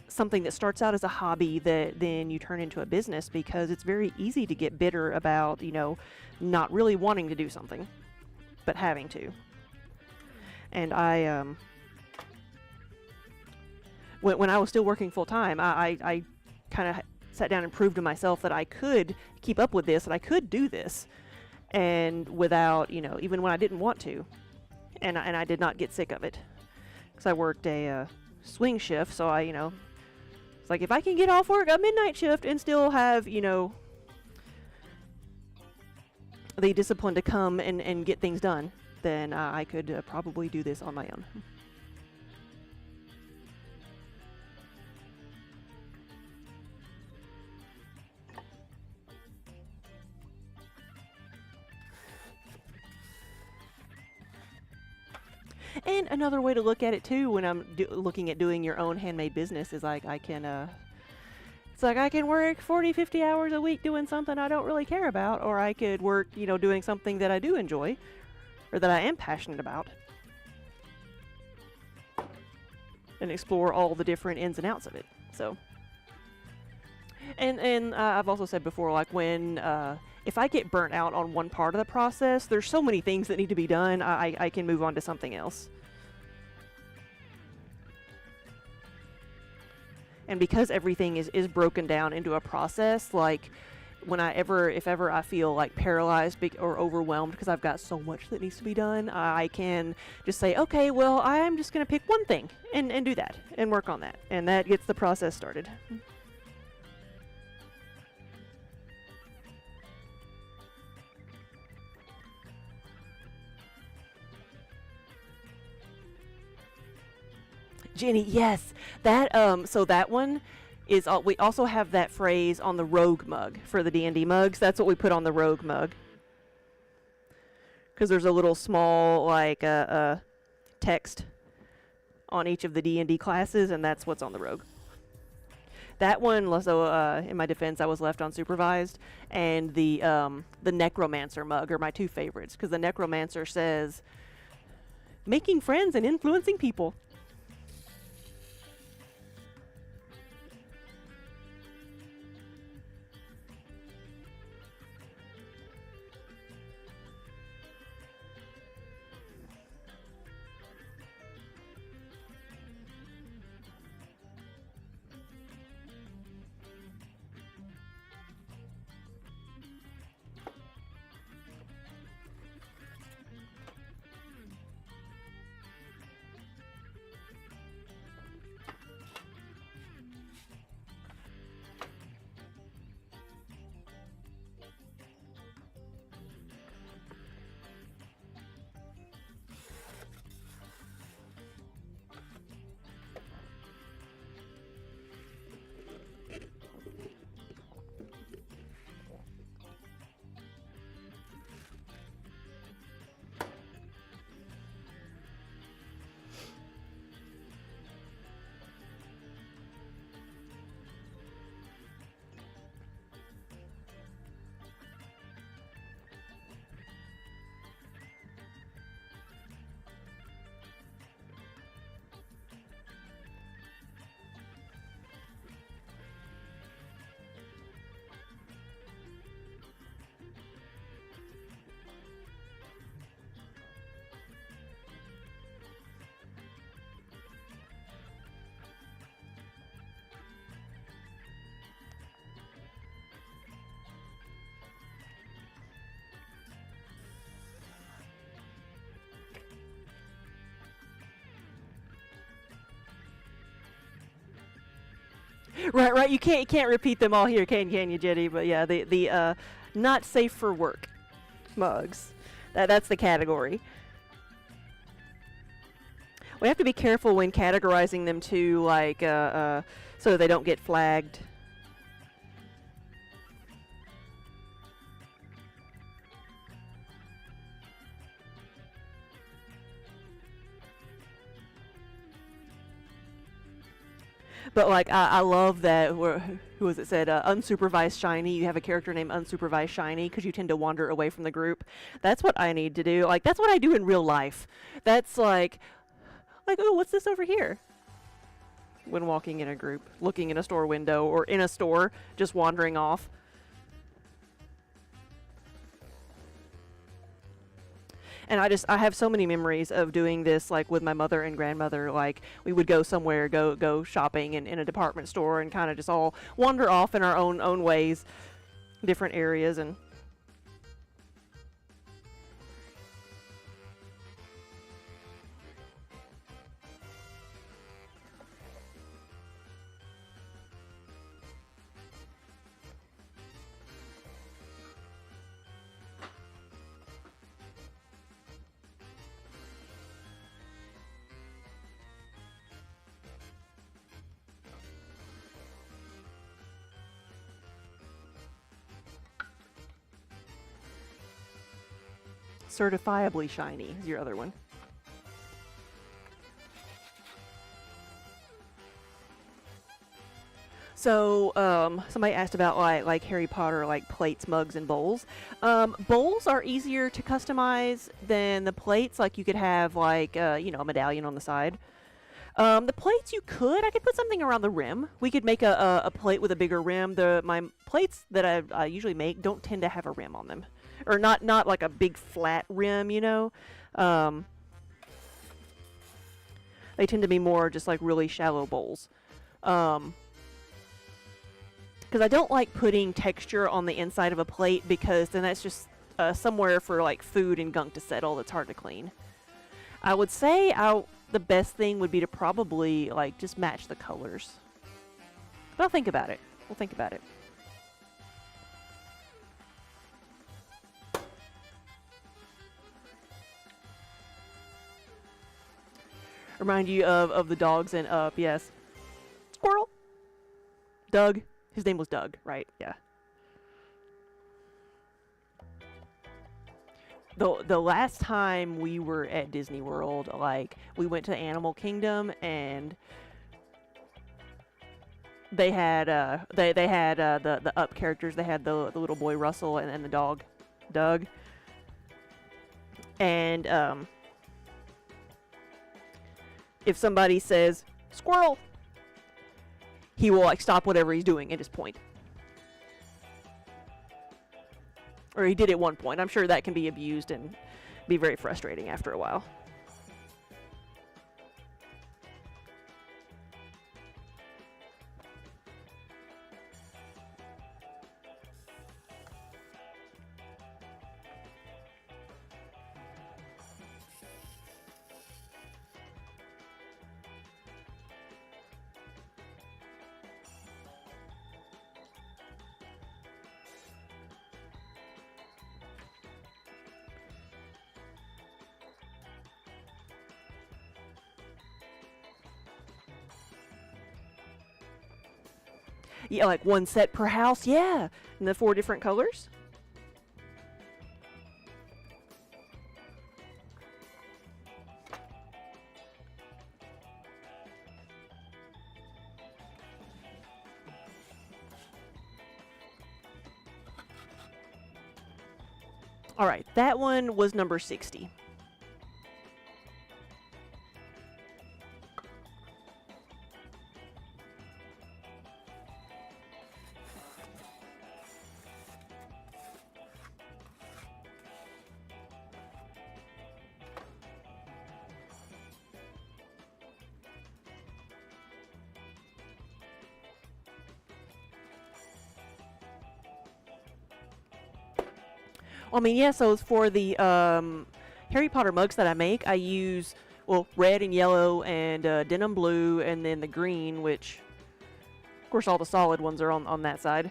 something that starts out as a hobby that then you turn into a business, because it's very easy to get bitter about not really wanting to do something but having to. And I when I was still working full time, I kind of sat down and proved to myself that I could keep up with this, and I could do this, and without, even when I didn't want to, and I did not get sick of it, because I worked a swing shift, so it's like if I can get off work a midnight shift and still have, the discipline to come and get things done, then I could probably do this on my own. And another way to look at it too, when I'm looking at doing your own handmade business, is like I can work 40, 50 hours a week doing something I don't really care about, or I could work, doing something that I do enjoy, or that I am passionate about, and explore all the different ins and outs of it. So, and I've also said before, like when if I get burnt out on one part of the process, there's so many things that need to be done, I can move on to something else. And because everything is broken down into a process, like if ever I feel like paralyzed or overwhelmed because I've got so much that needs to be done, I can just say, okay, well, I'm just going to pick one thing and do that and work on that. And that gets the process started. Jenny, yes, that so that one is we also have that phrase on the Rogue mug for the D&D mugs. That's what we put on the Rogue mug, because there's a little small like text on each of the D&D classes, and that's what's on the Rogue. That one, so in my defense, I was left unsupervised, and the Necromancer mug are my two favorites, because the Necromancer says, "Making friends and influencing people." Right, right. You can't repeat them all here, can you, Jetty? But yeah, the not safe for work mugs. That's the category. We have to be careful when categorizing them too, like so they don't get flagged. But like I love that. Who was it said? Unsupervised shiny. You have a character named Unsupervised Shiny because you tend to wander away from the group. That's what I need to do. Like that's what I do in real life. That's like, oh, what's this over here? When walking in a group, looking in a store window or in a store, just wandering off. And I have so many memories of doing this, like with my mother and grandmother. Like we would go somewhere, go shopping in a department store, and kind of just all wander off in our own ways, different areas. And certifiably shiny is your other one. So, somebody asked about like Harry Potter, like plates, mugs, and bowls. Bowls are easier to customize than the plates. Like you could have like a medallion on the side. The plates I could put something around the rim. We could make a plate with a bigger rim. My plates that I usually make don't tend to have a rim on them, or not like a big flat rim. They tend to be more just like really shallow bowls. Because I don't like putting texture on the inside of a plate, because then that's just somewhere for like food and gunk to settle that's hard to clean. I would say the best thing would be to probably like just match the colors. But I'll think about it. We'll think about it. Remind you of the dogs in Up, yes. Squirrel. Doug. His name was Doug, right? Yeah. The last time we were at Disney World, like we went to the Animal Kingdom, and they had the Up characters. They had the little boy Russell and the dog Doug. And if somebody says squirrel, he will like stop whatever he's doing and just point. Or he did at one point. I'm sure that can be abused and be very frustrating after a while. Yeah, like one set per house, yeah. And the 4 different colors. All right, that one was number 60. I mean, yeah, so for the Harry Potter mugs that I make, I use, well, red and yellow and denim blue, and then the green, which course, all the solid ones are on that side.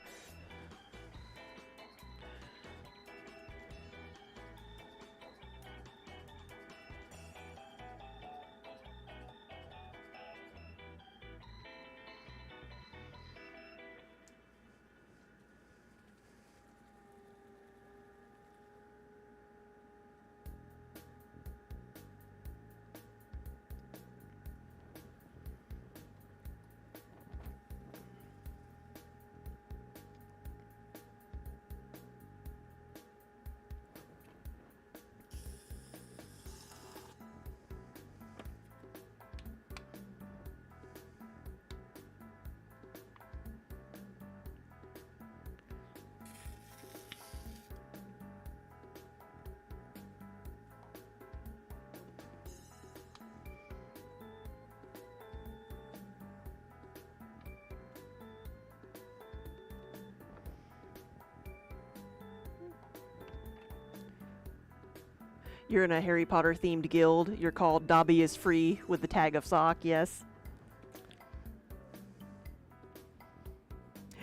You're in a Harry Potter themed guild. You're called Dobby is Free with the tag of sock, yes.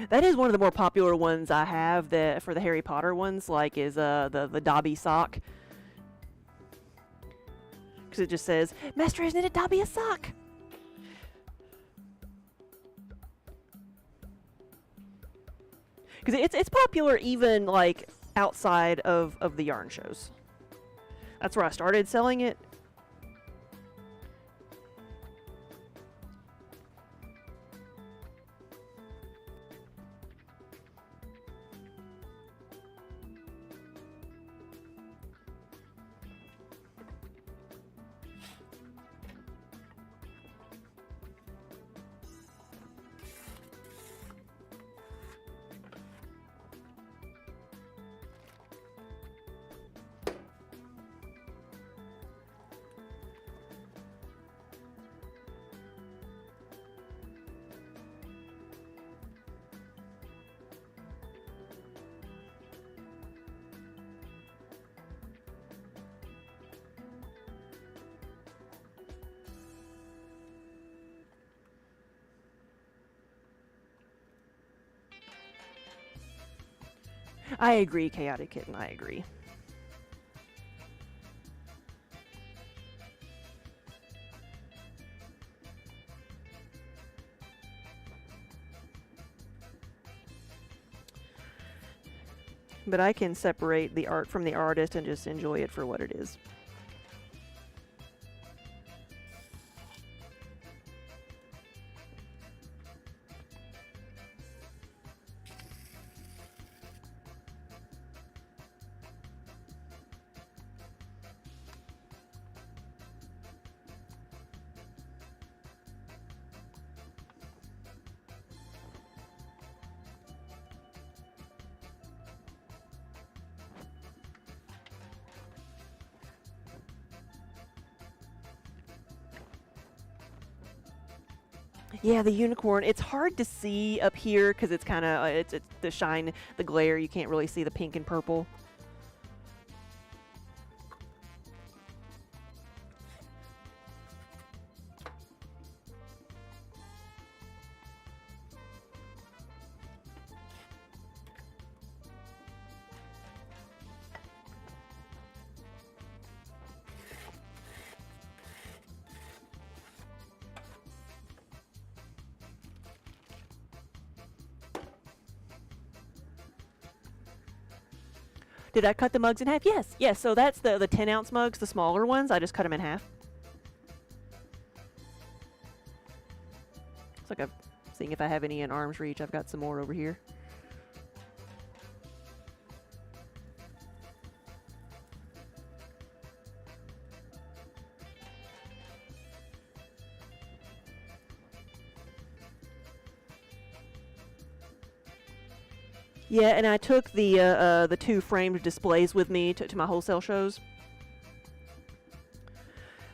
That is one of the more popular ones I have for the Harry Potter ones, like is the Dobby sock. Because it just says, Master has knitted Dobby a sock. Because it's popular even like outside of the yarn shows. That's where I started selling it. I agree, Chaotic Kitten, I agree. But I can separate the art from the artist and just enjoy it for what it is. Yeah, the unicorn. It's hard to see up here because it's kind of it's the shine, the glare. You can't really see the pink and purple. Did I cut the mugs in half? Yes, yes. So that's the 10-ounce mugs, the smaller ones. I just cut them in half. It's like I'm seeing if I have any in arm's reach. I've got some more over here. Yeah, and I took the two framed displays with me to my wholesale shows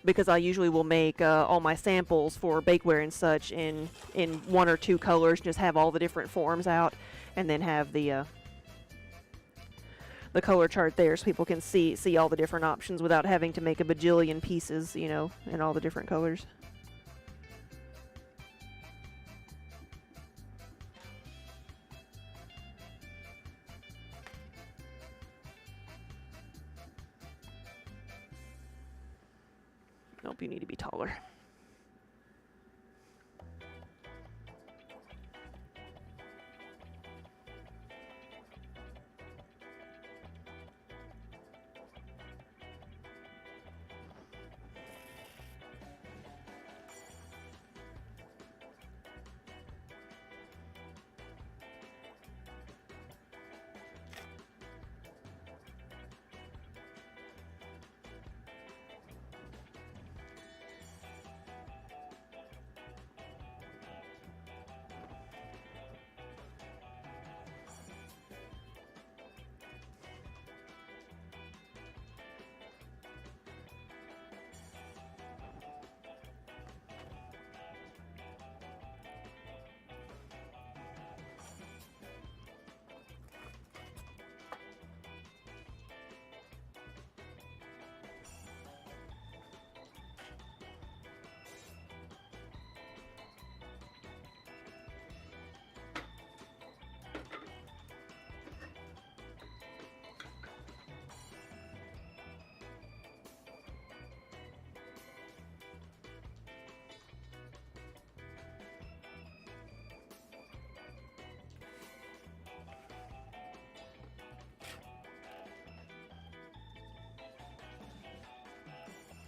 because I usually will make all my samples for bakeware and such in one or two colors, just have all the different forms out, and then have the color chart there so people can see all the different options without having to make a bajillion pieces, you know, in all the different colors. Nope, you need to be taller.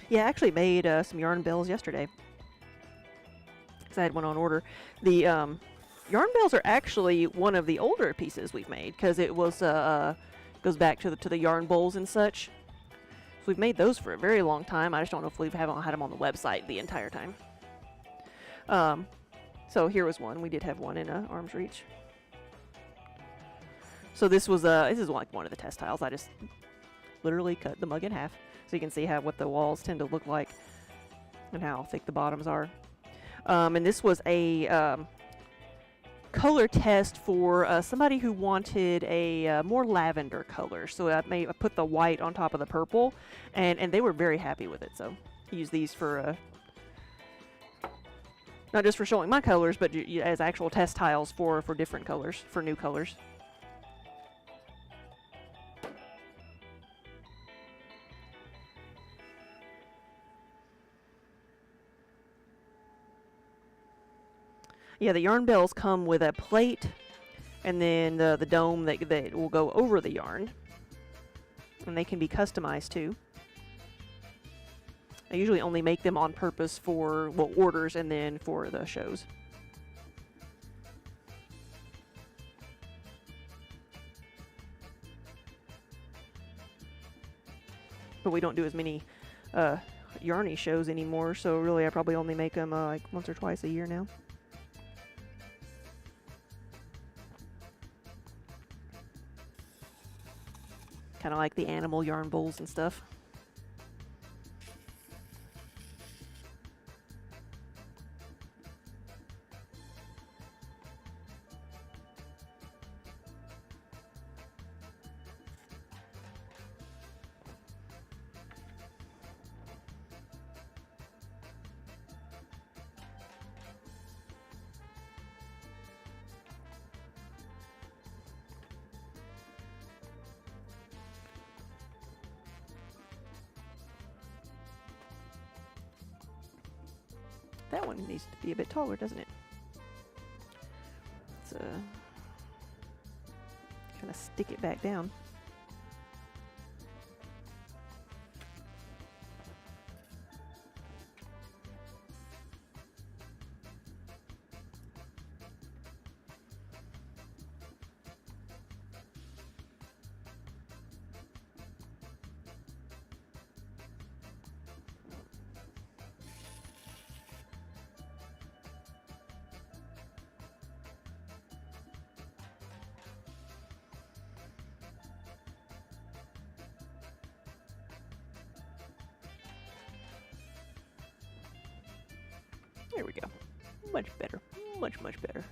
Yeah, I actually made some yarn bells yesterday. Because I had one on order. The yarn bells are actually one of the older pieces we've made. Because it was goes back to the yarn bowls and such. So we've made those for a very long time. I just don't know if we haven't had them on the website the entire time. So here was one. We did have one in arm's reach. So this was this is like one of the test tiles. I just literally cut the mug in half. So you can see what the walls tend to look like and how thick the bottoms are. And this was a color test for somebody who wanted a more lavender color. So I put the white on top of the purple, and they were very happy with it. So I use these for not just for showing my colors, but as actual test tiles for different colors, for new colors. Yeah, the yarn bells come with a plate and then the dome that will go over the yarn. And they can be customized too. I usually only make them on purpose for, well, orders and then for the shows. But we don't do as many yarny shows anymore, so really I probably only make them like once or twice a year now. Kind of like the animal yarn bowls and stuff. That one needs to be a bit taller, doesn't it? Let's kind of stick it back down. There we go. Much better. Much, much better.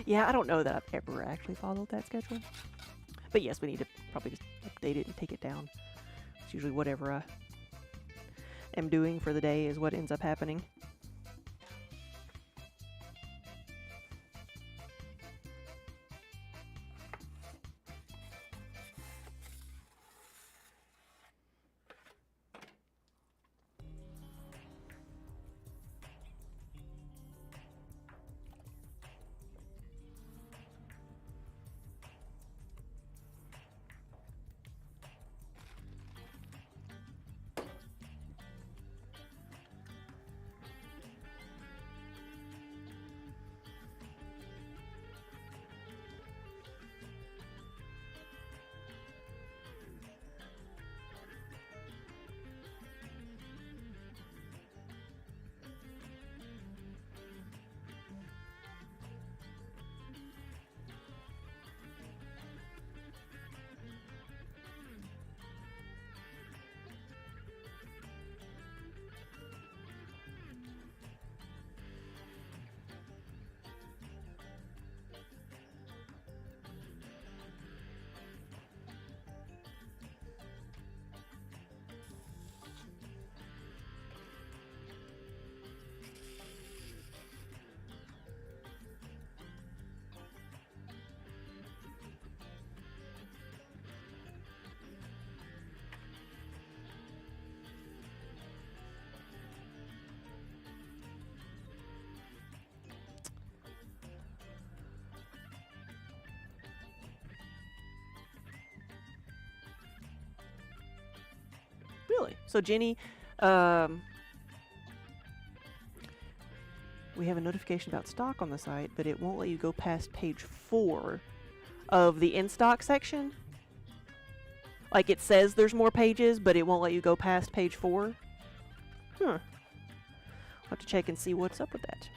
Yeah, I don't know that I've ever actually followed that schedule. But yes, we need to probably just update it and take it down. usually whatever I am doing for the day is what ends up happening. Really? So Jenny, we have a notification about stock on the site, but it won't let you go past page 4 of the in-stock section. Like, it says there's more pages, but it won't let you go past page 4. I'll have to check and see what's up with that.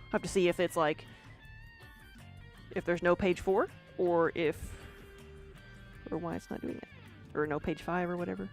I'll have to see if it's like, if there's no page 4, or why it's not doing it. Or no page 5 or whatever.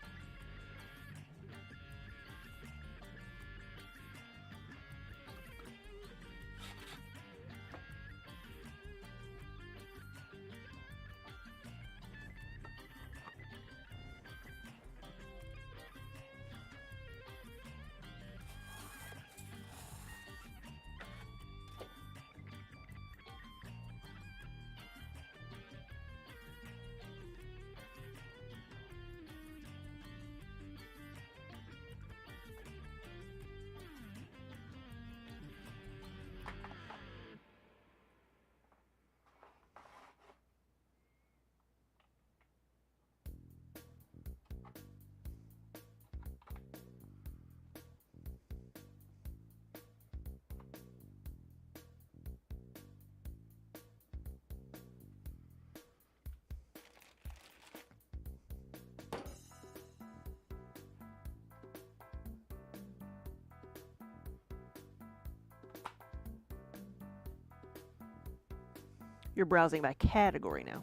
You're browsing by category now.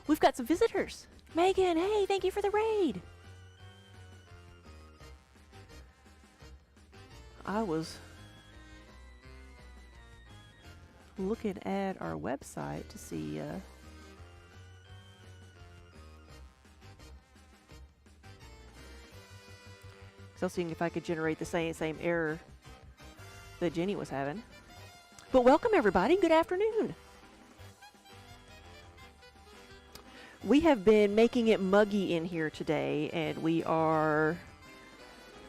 We've got some visitors. Megan, hey, thank you for the raid. I was looking at our website to see so I was seeing if I could generate the same error that Jenny was having. But welcome everybody, good afternoon. We have been making it muggy in here today, and we are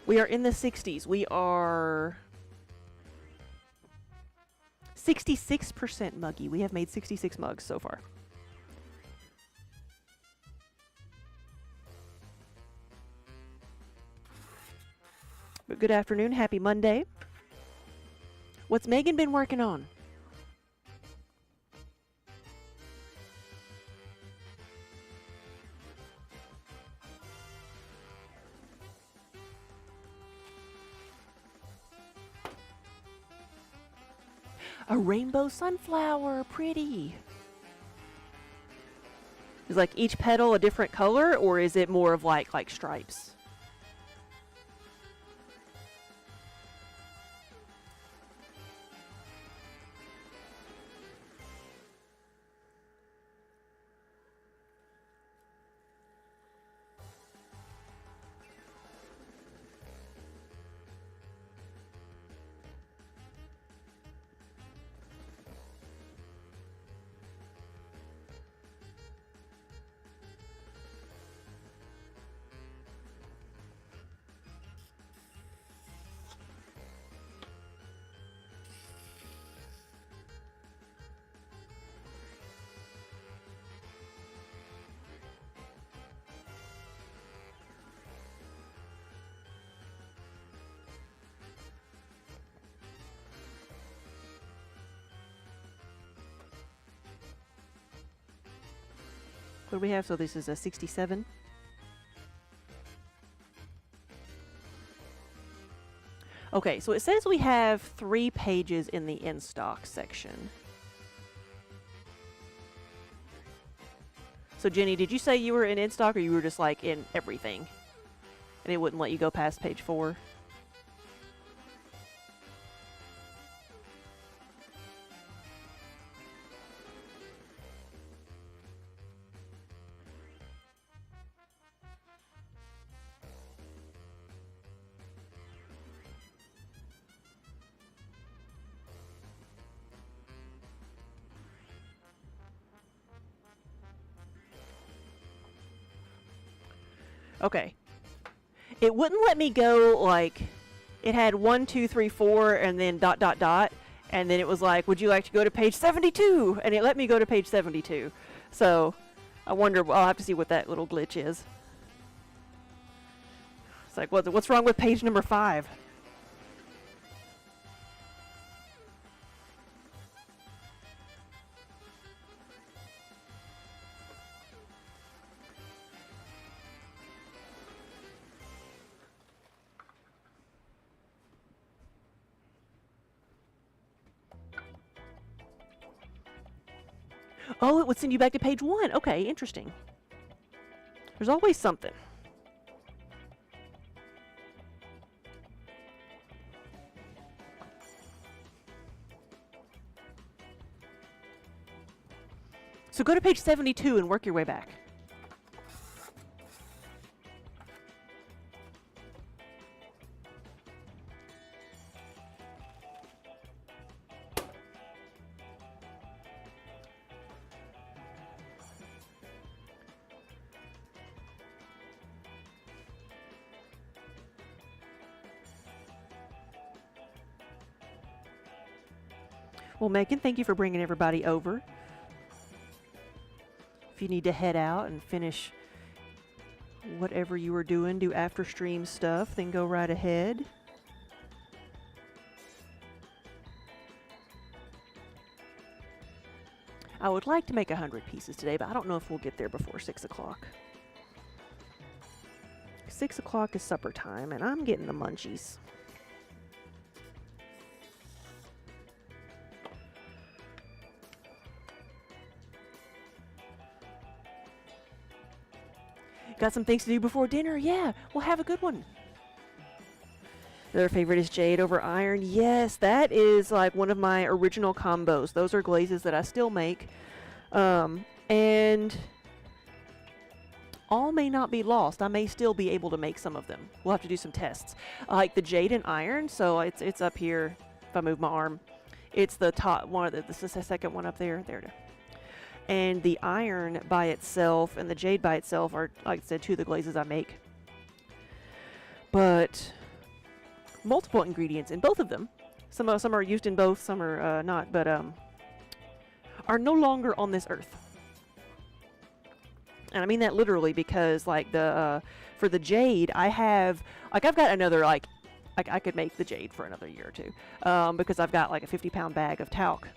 in the 60s. We are 66% muggy. We have made 66 mugs so far. But good afternoon, happy Monday. What's Megan been working on? A rainbow sunflower, pretty. Is like each petal a different color, or is it more of like stripes? What do we have? So this is a 67. Okay, so it says we have 3 pages in the in-stock section. So Jenny, did you say you were in in-stock, or you were just like in everything? And it wouldn't let you go past page 4? Okay. It wouldn't let me go, like, it had 1, 2, 3, 4, and then ... and then it was like, would you like to go to page 72? And it let me go to page 72. So, I wonder, I'll have to see what that little glitch is. It's like, what's wrong with page number 5? Oh, it would send you back to page 1. Okay, interesting. There's always something. So go to page 72 and work your way back. Well, Megan, thank you for bringing everybody over. If you need to head out and finish whatever you were doing, do after stream stuff, then go right ahead. I would like to make 100 pieces today, but I don't know if we'll get there before 6 o'clock. 6 o'clock is supper time, and I'm getting the munchies. Got some things to do before dinner? Yeah, we'll have a good one. Their favorite is jade over iron. Yes, that is like one of my original combos. Those are glazes that I still make. And all may not be lost. I may still be able to make some of them. We'll have to do some tests. Like the jade and iron, so it's up here if I move my arm. It's the top one, the second one up there. There. And the iron by itself and the jade by itself are, like I said, two of the glazes I make. But multiple ingredients in both of them. Some are used in both, some are not, but are no longer on this earth. And I mean that literally, because like the for the jade, I've got another I could make the jade for another year or two, because I've got like a 50-pound bag of talc,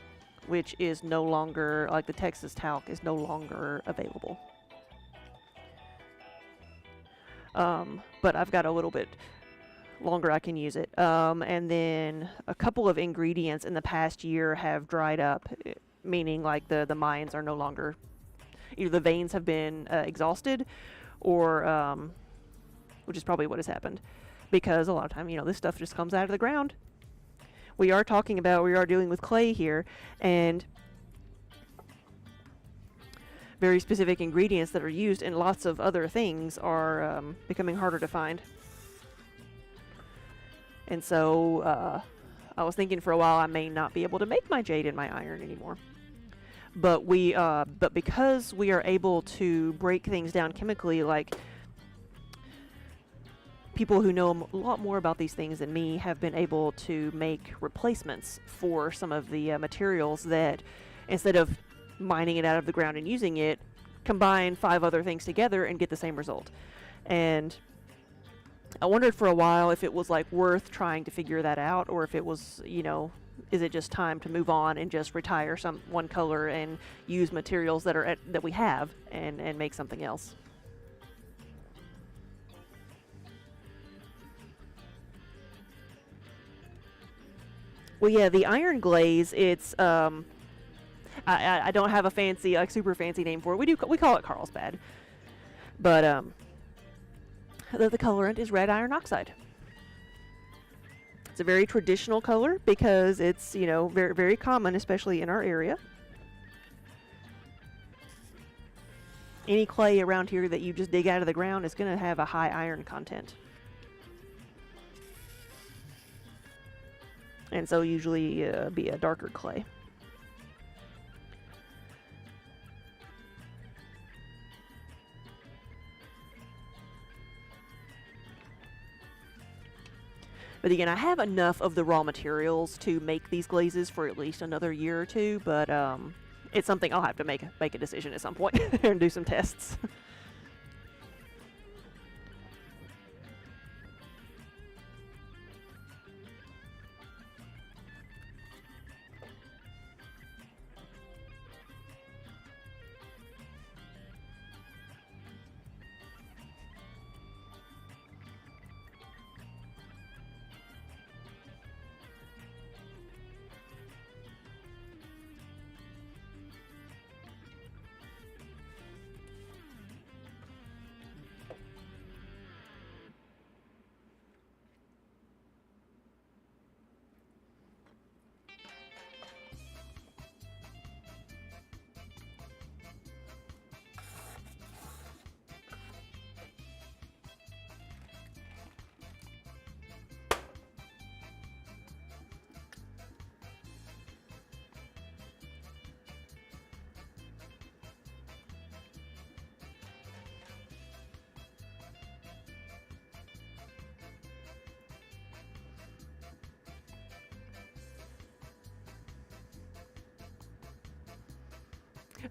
which is no longer, like the Texas talc is no longer available. But I've got a little bit longer I can use it. And then a couple of ingredients in the past year have dried up, meaning like the mines are no longer, either the veins have been exhausted, or which is probably what has happened, because a lot of time, this stuff just comes out of the ground. We are dealing with clay here, and very specific ingredients that are used in lots of other things are becoming harder to find. And so I was thinking for a while I may not be able to make my jade and my iron anymore. But because we are able to break things down chemically, like people who know a lot more about these things than me have been able to make replacements for some of the materials that, instead of mining it out of the ground and using it, combine 5 other things together and get the same result. And I wondered for a while if it was like worth trying to figure that out, or if it was, is it just time to move on and just retire one color and use materials that we have and make something else. Well, yeah, the iron glaze, it's I don't have a fancy, like super fancy name for it. We call it Carlsbad, but the colorant is red iron oxide. It's a very traditional color because it's, very, very common, especially in our area. Any clay around here that you just dig out of the ground is going to have a high iron content. And so usually be a darker clay. But again, I have enough of the raw materials to make these glazes for at least another year or two, but it's something I'll have to make a decision at some point and do some tests.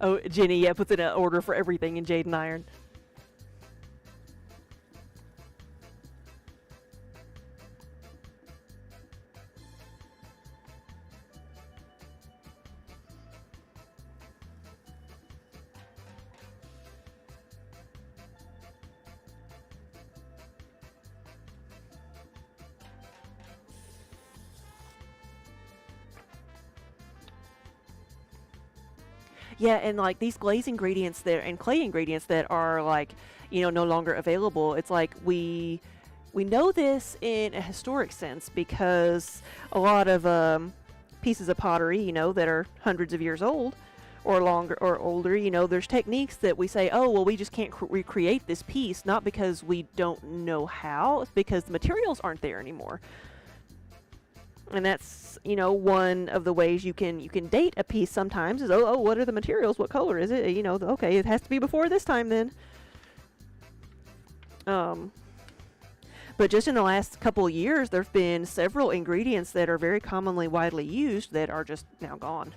Oh, Jenny, puts in an order for everything in jade and iron. Yeah, and like these glaze ingredients and clay ingredients that are like, no longer available. It's like we know this in a historic sense because a lot of pieces of pottery, that are hundreds of years old or longer or older, there's techniques that we say, oh, well, we just can't recreate this piece, not because we don't know how, it's because the materials aren't there anymore. And that's, one of the ways you can date a piece sometimes is, oh, what are the materials? What color is it? Okay, it has to be before this time then. But just in the last couple of years, there have been several ingredients that are very commonly widely used that are just now gone.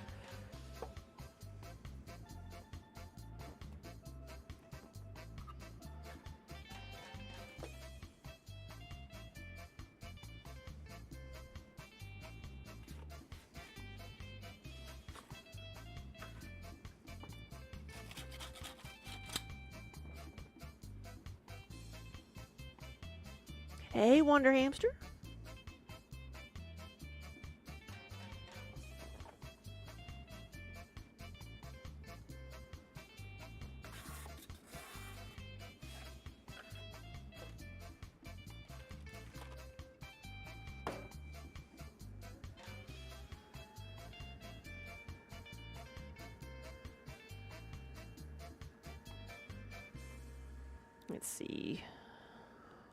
Hey, Wonder Hamster. Let's see.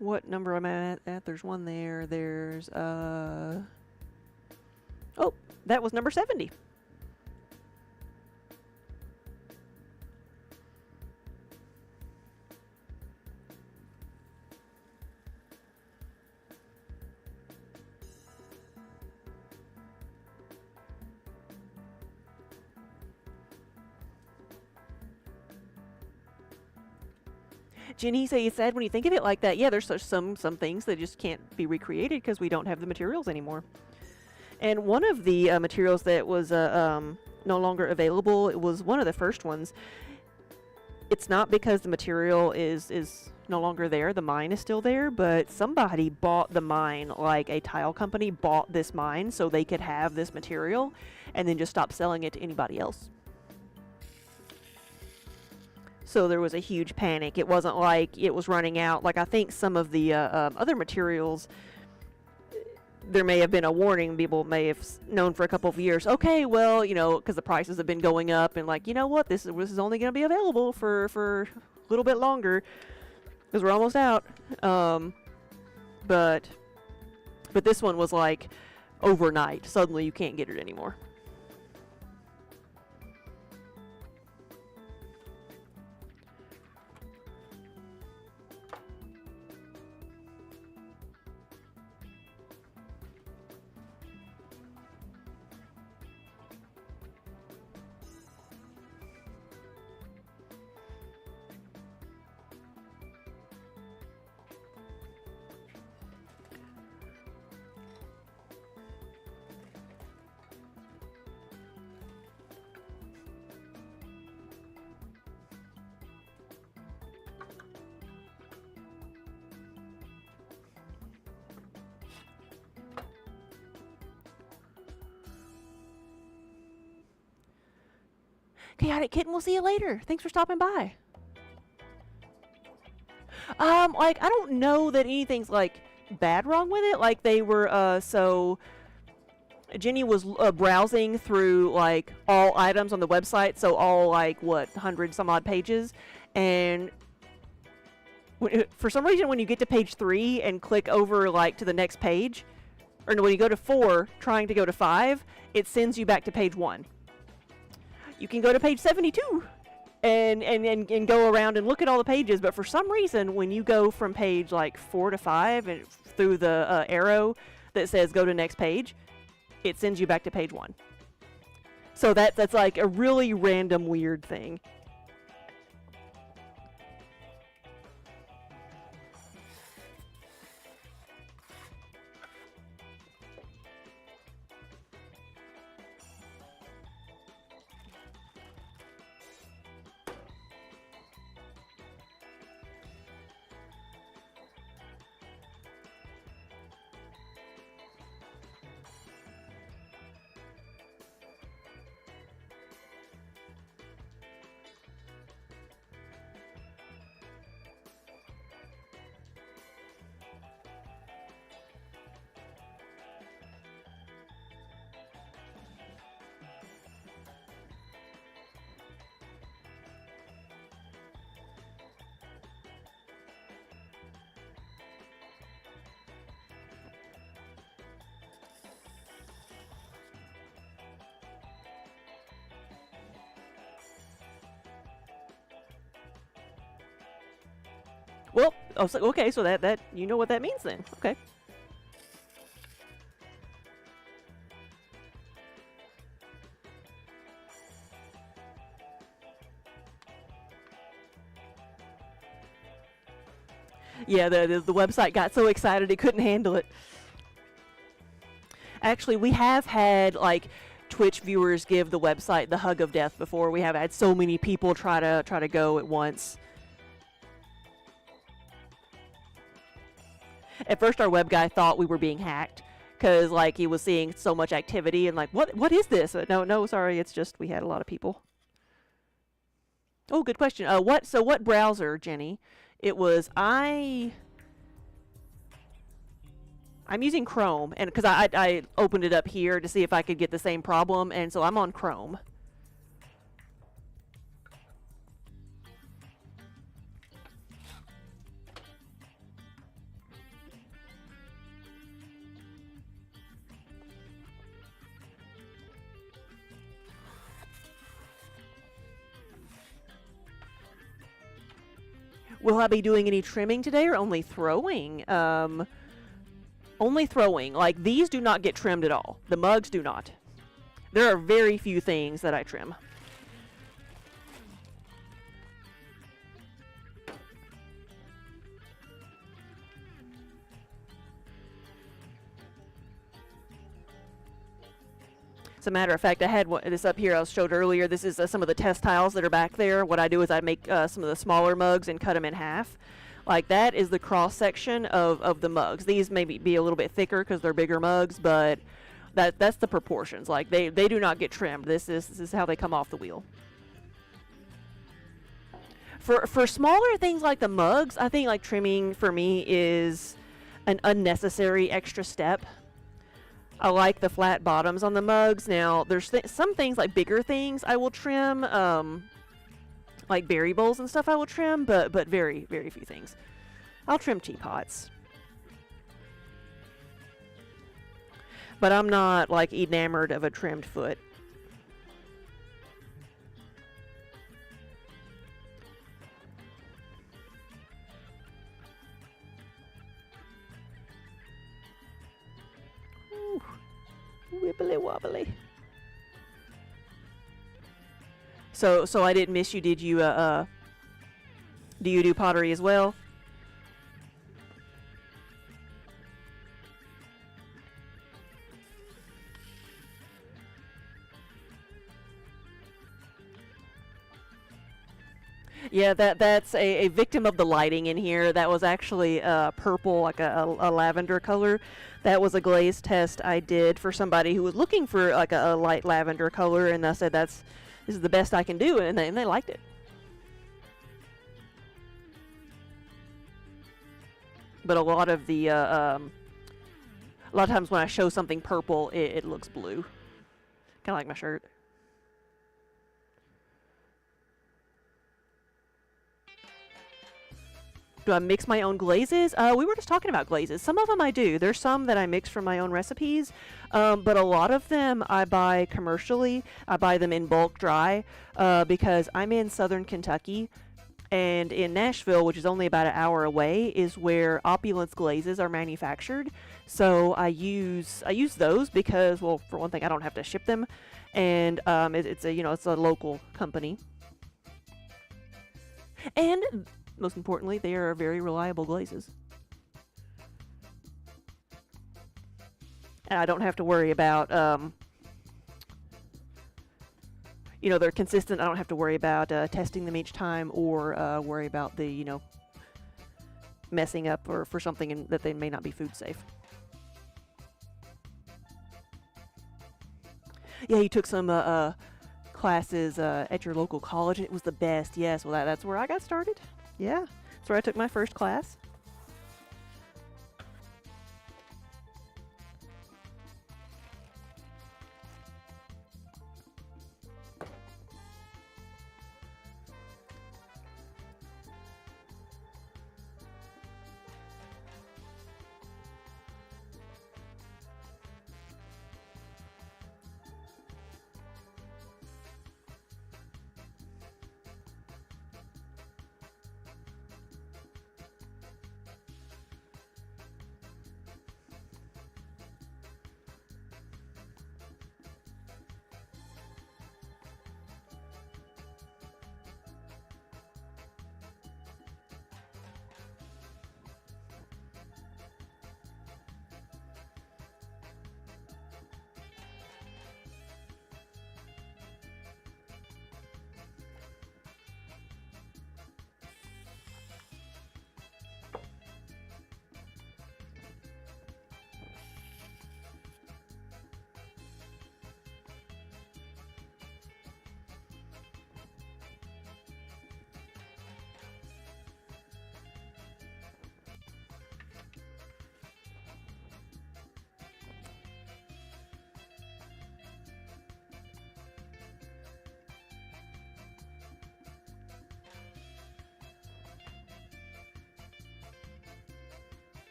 What number am I at? There's one there. There's, oh, that was number 70. Jenny say it's sad when you think of it like that. Yeah, there's some things that just can't be recreated because we don't have the materials anymore. And one of the materials that was no longer available, it was one of the first ones. It's not because the material is no longer there. The mine is still there, but somebody bought the mine, like a tile company bought this mine so they could have this material and then just stop selling it to anybody else. So there was a huge panic. It wasn't like it was running out. Like I think some of the other materials, there may have been a warning. People may have known for a couple of years. Okay, well, because the prices have been going up, and like, you know what, this is only going to be available for a little bit longer because we're almost out. But this one was like overnight. Suddenly, you can't get it anymore. Chaotic Kitten, we'll see you later. Thanks for stopping by. Like, I don't know that anything's, like, bad wrong with it. Like, they were, so Jenny was browsing through, like, all items on the website, so all, like, 100 some odd pages, and for some reason when you get to page 3 and click over, like, to the next page, or no, when you go to 4, trying to go to 5, it sends you back to page 1. You can go to page 72 and go around and look at all the pages, but for some reason, when you go from page like 4 to 5 and through the arrow that says go to next page, it sends you back to page 1. So that's like a really random weird thing. Well, oh, so, okay, so that you know what that means then. Okay. Yeah, the website got so excited it couldn't handle it. Actually, we have had like Twitch viewers give the website the hug of death before. We have had so many people try to go at once. At first, our web guy thought we were being hacked because like he was seeing so much activity and like what is this? No, sorry, it's just we had a lot of people. Oh, good question. What browser, Jenny? It was I'm using Chrome, and because I opened it up here to see if I could get the same problem, and so I'm on Chrome. Will I be doing any trimming today or only throwing? Only throwing. Like, these do not get trimmed at all. The mugs do not. There are very few things that I trim. As a matter of fact, I had this up here I showed earlier. This is some of the test tiles that are back there. What I do is I make some of the smaller mugs and cut them in half. Like that is the cross section of the mugs. These may be a little bit thicker because they're bigger mugs, but that's the proportions. Like they do not get trimmed. This is how they come off the wheel. For smaller things like the mugs, I think like trimming for me is an unnecessary extra step. I like the flat bottoms on the mugs. Now, there's some things like bigger things I will trim, like berry bowls and stuff I will trim, but very, very few things. I'll trim teapots. But I'm not like enamored of a trimmed foot. Wibbly wobbly. So I didn't miss you. Did you do you do pottery as well? Yeah, that's a victim of the lighting in here. That was actually purple, like a lavender color. That was a glaze test I did for somebody who was looking for like a light lavender color, and I said this is the best I can do, and they liked it. But a lot of the a lot of times when I show something purple, it looks blue, kind of like my shirt. Do I mix my own glazes? We were just talking about glazes. Some of them I do. There's some that I mix from my own recipes, but a lot of them I buy commercially. I buy them in bulk dry because I'm in southern Kentucky, and in Nashville, which is only about an hour away, is where Opulence glazes are manufactured. So I use those because, well, for one thing, I don't have to ship them, and it's a local company. And most importantly, they are very reliable glazes. And I don't have to worry about, they're consistent. I don't have to worry about testing them each time or worry about the, messing up or for something that they may not be food safe. Yeah, you took some classes at your local college, and it was the best. Yes, well, that's where I got started. Yeah, that's where I took my first class.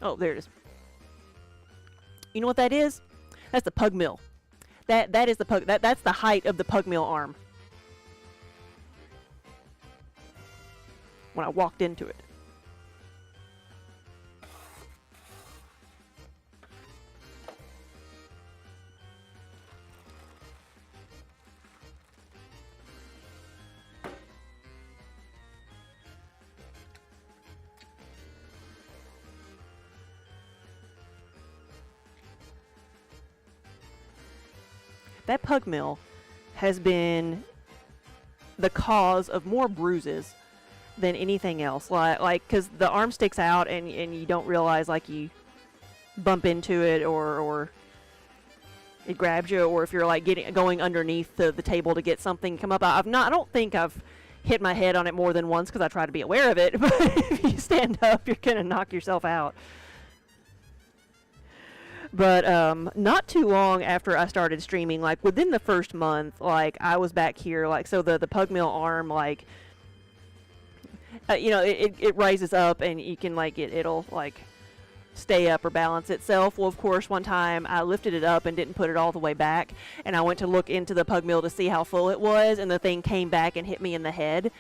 Oh, there it is. You know what that is? That's the pug mill. That is the pug. That's the height of the pug mill arm. When I walked into it. That pug mill has been the cause of more bruises than anything else. Like, because the arm sticks out and you don't realize, like, you bump into it or it grabs you, or if you're like going underneath the table to get something come up. I don't think I've hit my head on it more than once because I try to be aware of it. But if you stand up, you're gonna knock yourself out. But not too long after I started streaming, like within the first month, like I was back here, like, so the pug mill arm, like, you know, it rises up and you can, like, it'll like stay up or balance itself. Well, of course, one time I lifted it up and didn't put it all the way back, and I went to look into the pug mill to see how full it was, and the thing came back and hit me in the head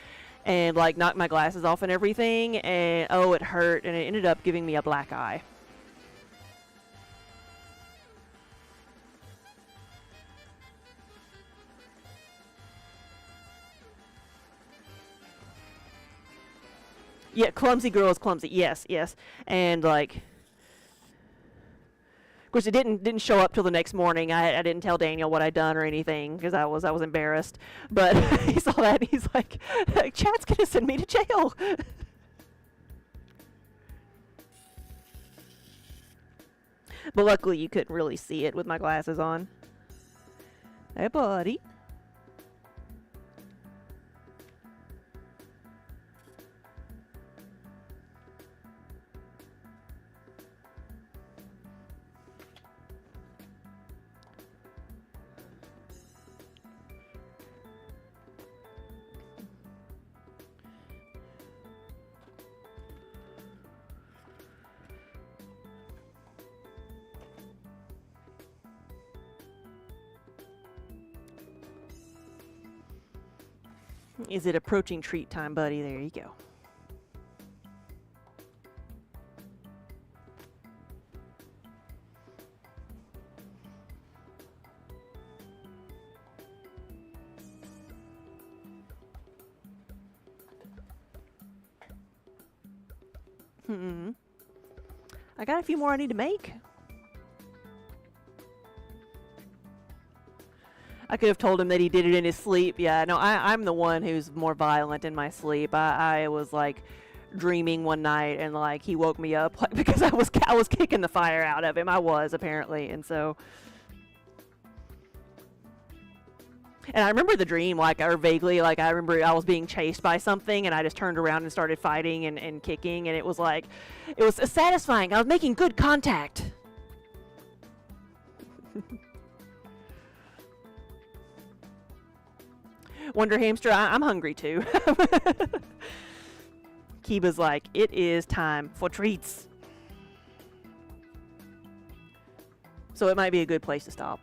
and like knocked my glasses off and everything, and oh, it hurt, and it ended up giving me a black eye. Yeah, clumsy girl is clumsy. Yes, yes. And like, of course, it didn't show up till the next morning. I didn't tell Daniel what I'd done or anything because I was embarrassed. But he saw that and he's like, "Chat's gonna send me to jail." But luckily, you couldn't really see it with my glasses on. Hey, buddy. Is it approaching treat time, buddy? There you go. I got a few more I need to make. I could have told him that he did it in his sleep. Yeah, no, I'm the one who's more violent in my sleep. I was like dreaming one night and like he woke me up like, because I was kicking the fire out of him. I was apparently, and so. And I remember the dream, like, or vaguely, like, I remember I was being chased by something, and I just turned around and started fighting and kicking, and it was like, it was satisfying. I was making good contact. Wonder Hamster, I'm hungry too. Kiba's like, it is time for treats. So it might be a good place to stop.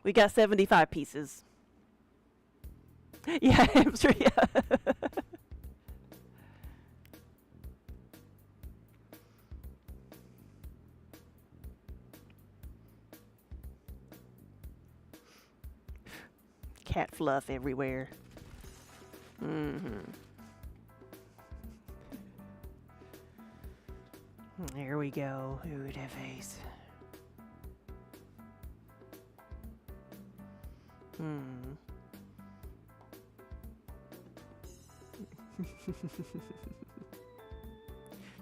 We got 75 pieces. Yeah, hamster, yeah. Cat fluff everywhere. There we go. Ooh, that face.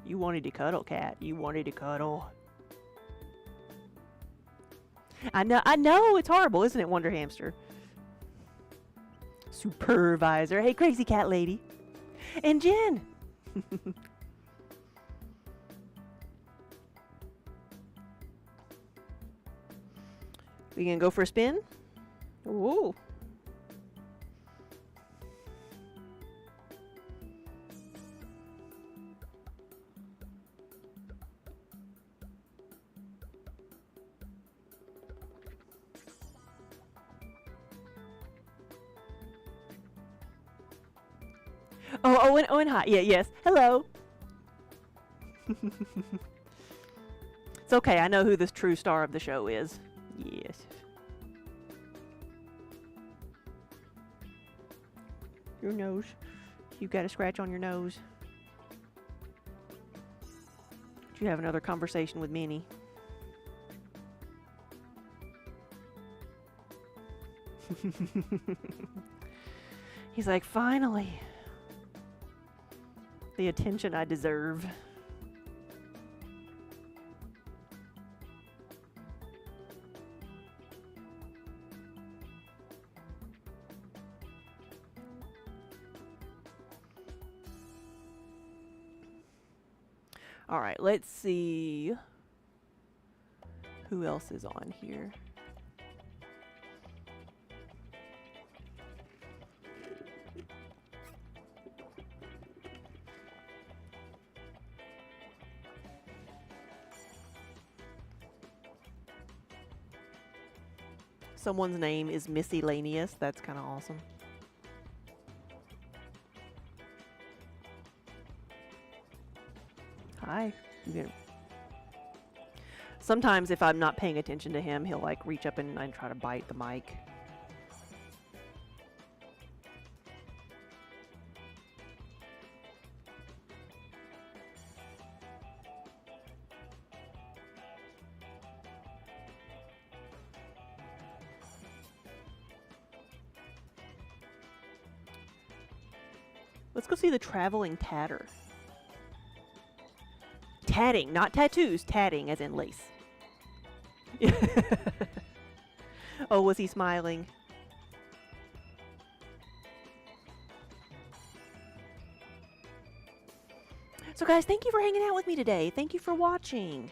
You wanted to cuddle, cat. You wanted to cuddle. I know, it's horrible, isn't it, Wonder Hamster? Supervisor. Hey, crazy cat lady. And Jen. We gonna go for a spin? Ooh. And hi. Yeah, yes. Hello. It's okay. I know who the true star of the show is. Yes. Your nose. You got a scratch on your nose. Did you have another conversation with Minnie? He's like, finally. The attention I deserve. All right, let's see who else is on here. Someone's name is Miscellaneous. That's kind of awesome. Hi. Sometimes if I'm not paying attention to him, he'll like reach up and try to bite the mic. Let's go see the traveling tatter. Tatting, not tattoos. Tatting, as in lace. Oh, was he smiling? So guys, thank you for hanging out with me today. Thank you for watching.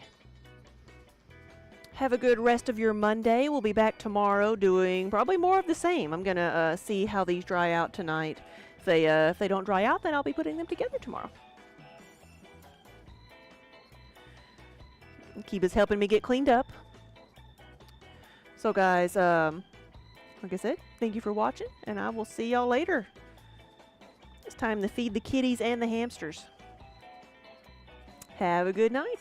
Have a good rest of your Monday. We'll be back tomorrow doing probably more of the same. I'm gonna see how these dry out tonight. If they don't dry out, then I'll be putting them together tomorrow. Kiba's helping me get cleaned up. So guys, like I said, thank you for watching, and I will see y'all later. It's time to feed the kitties and the hamsters. Have a good night.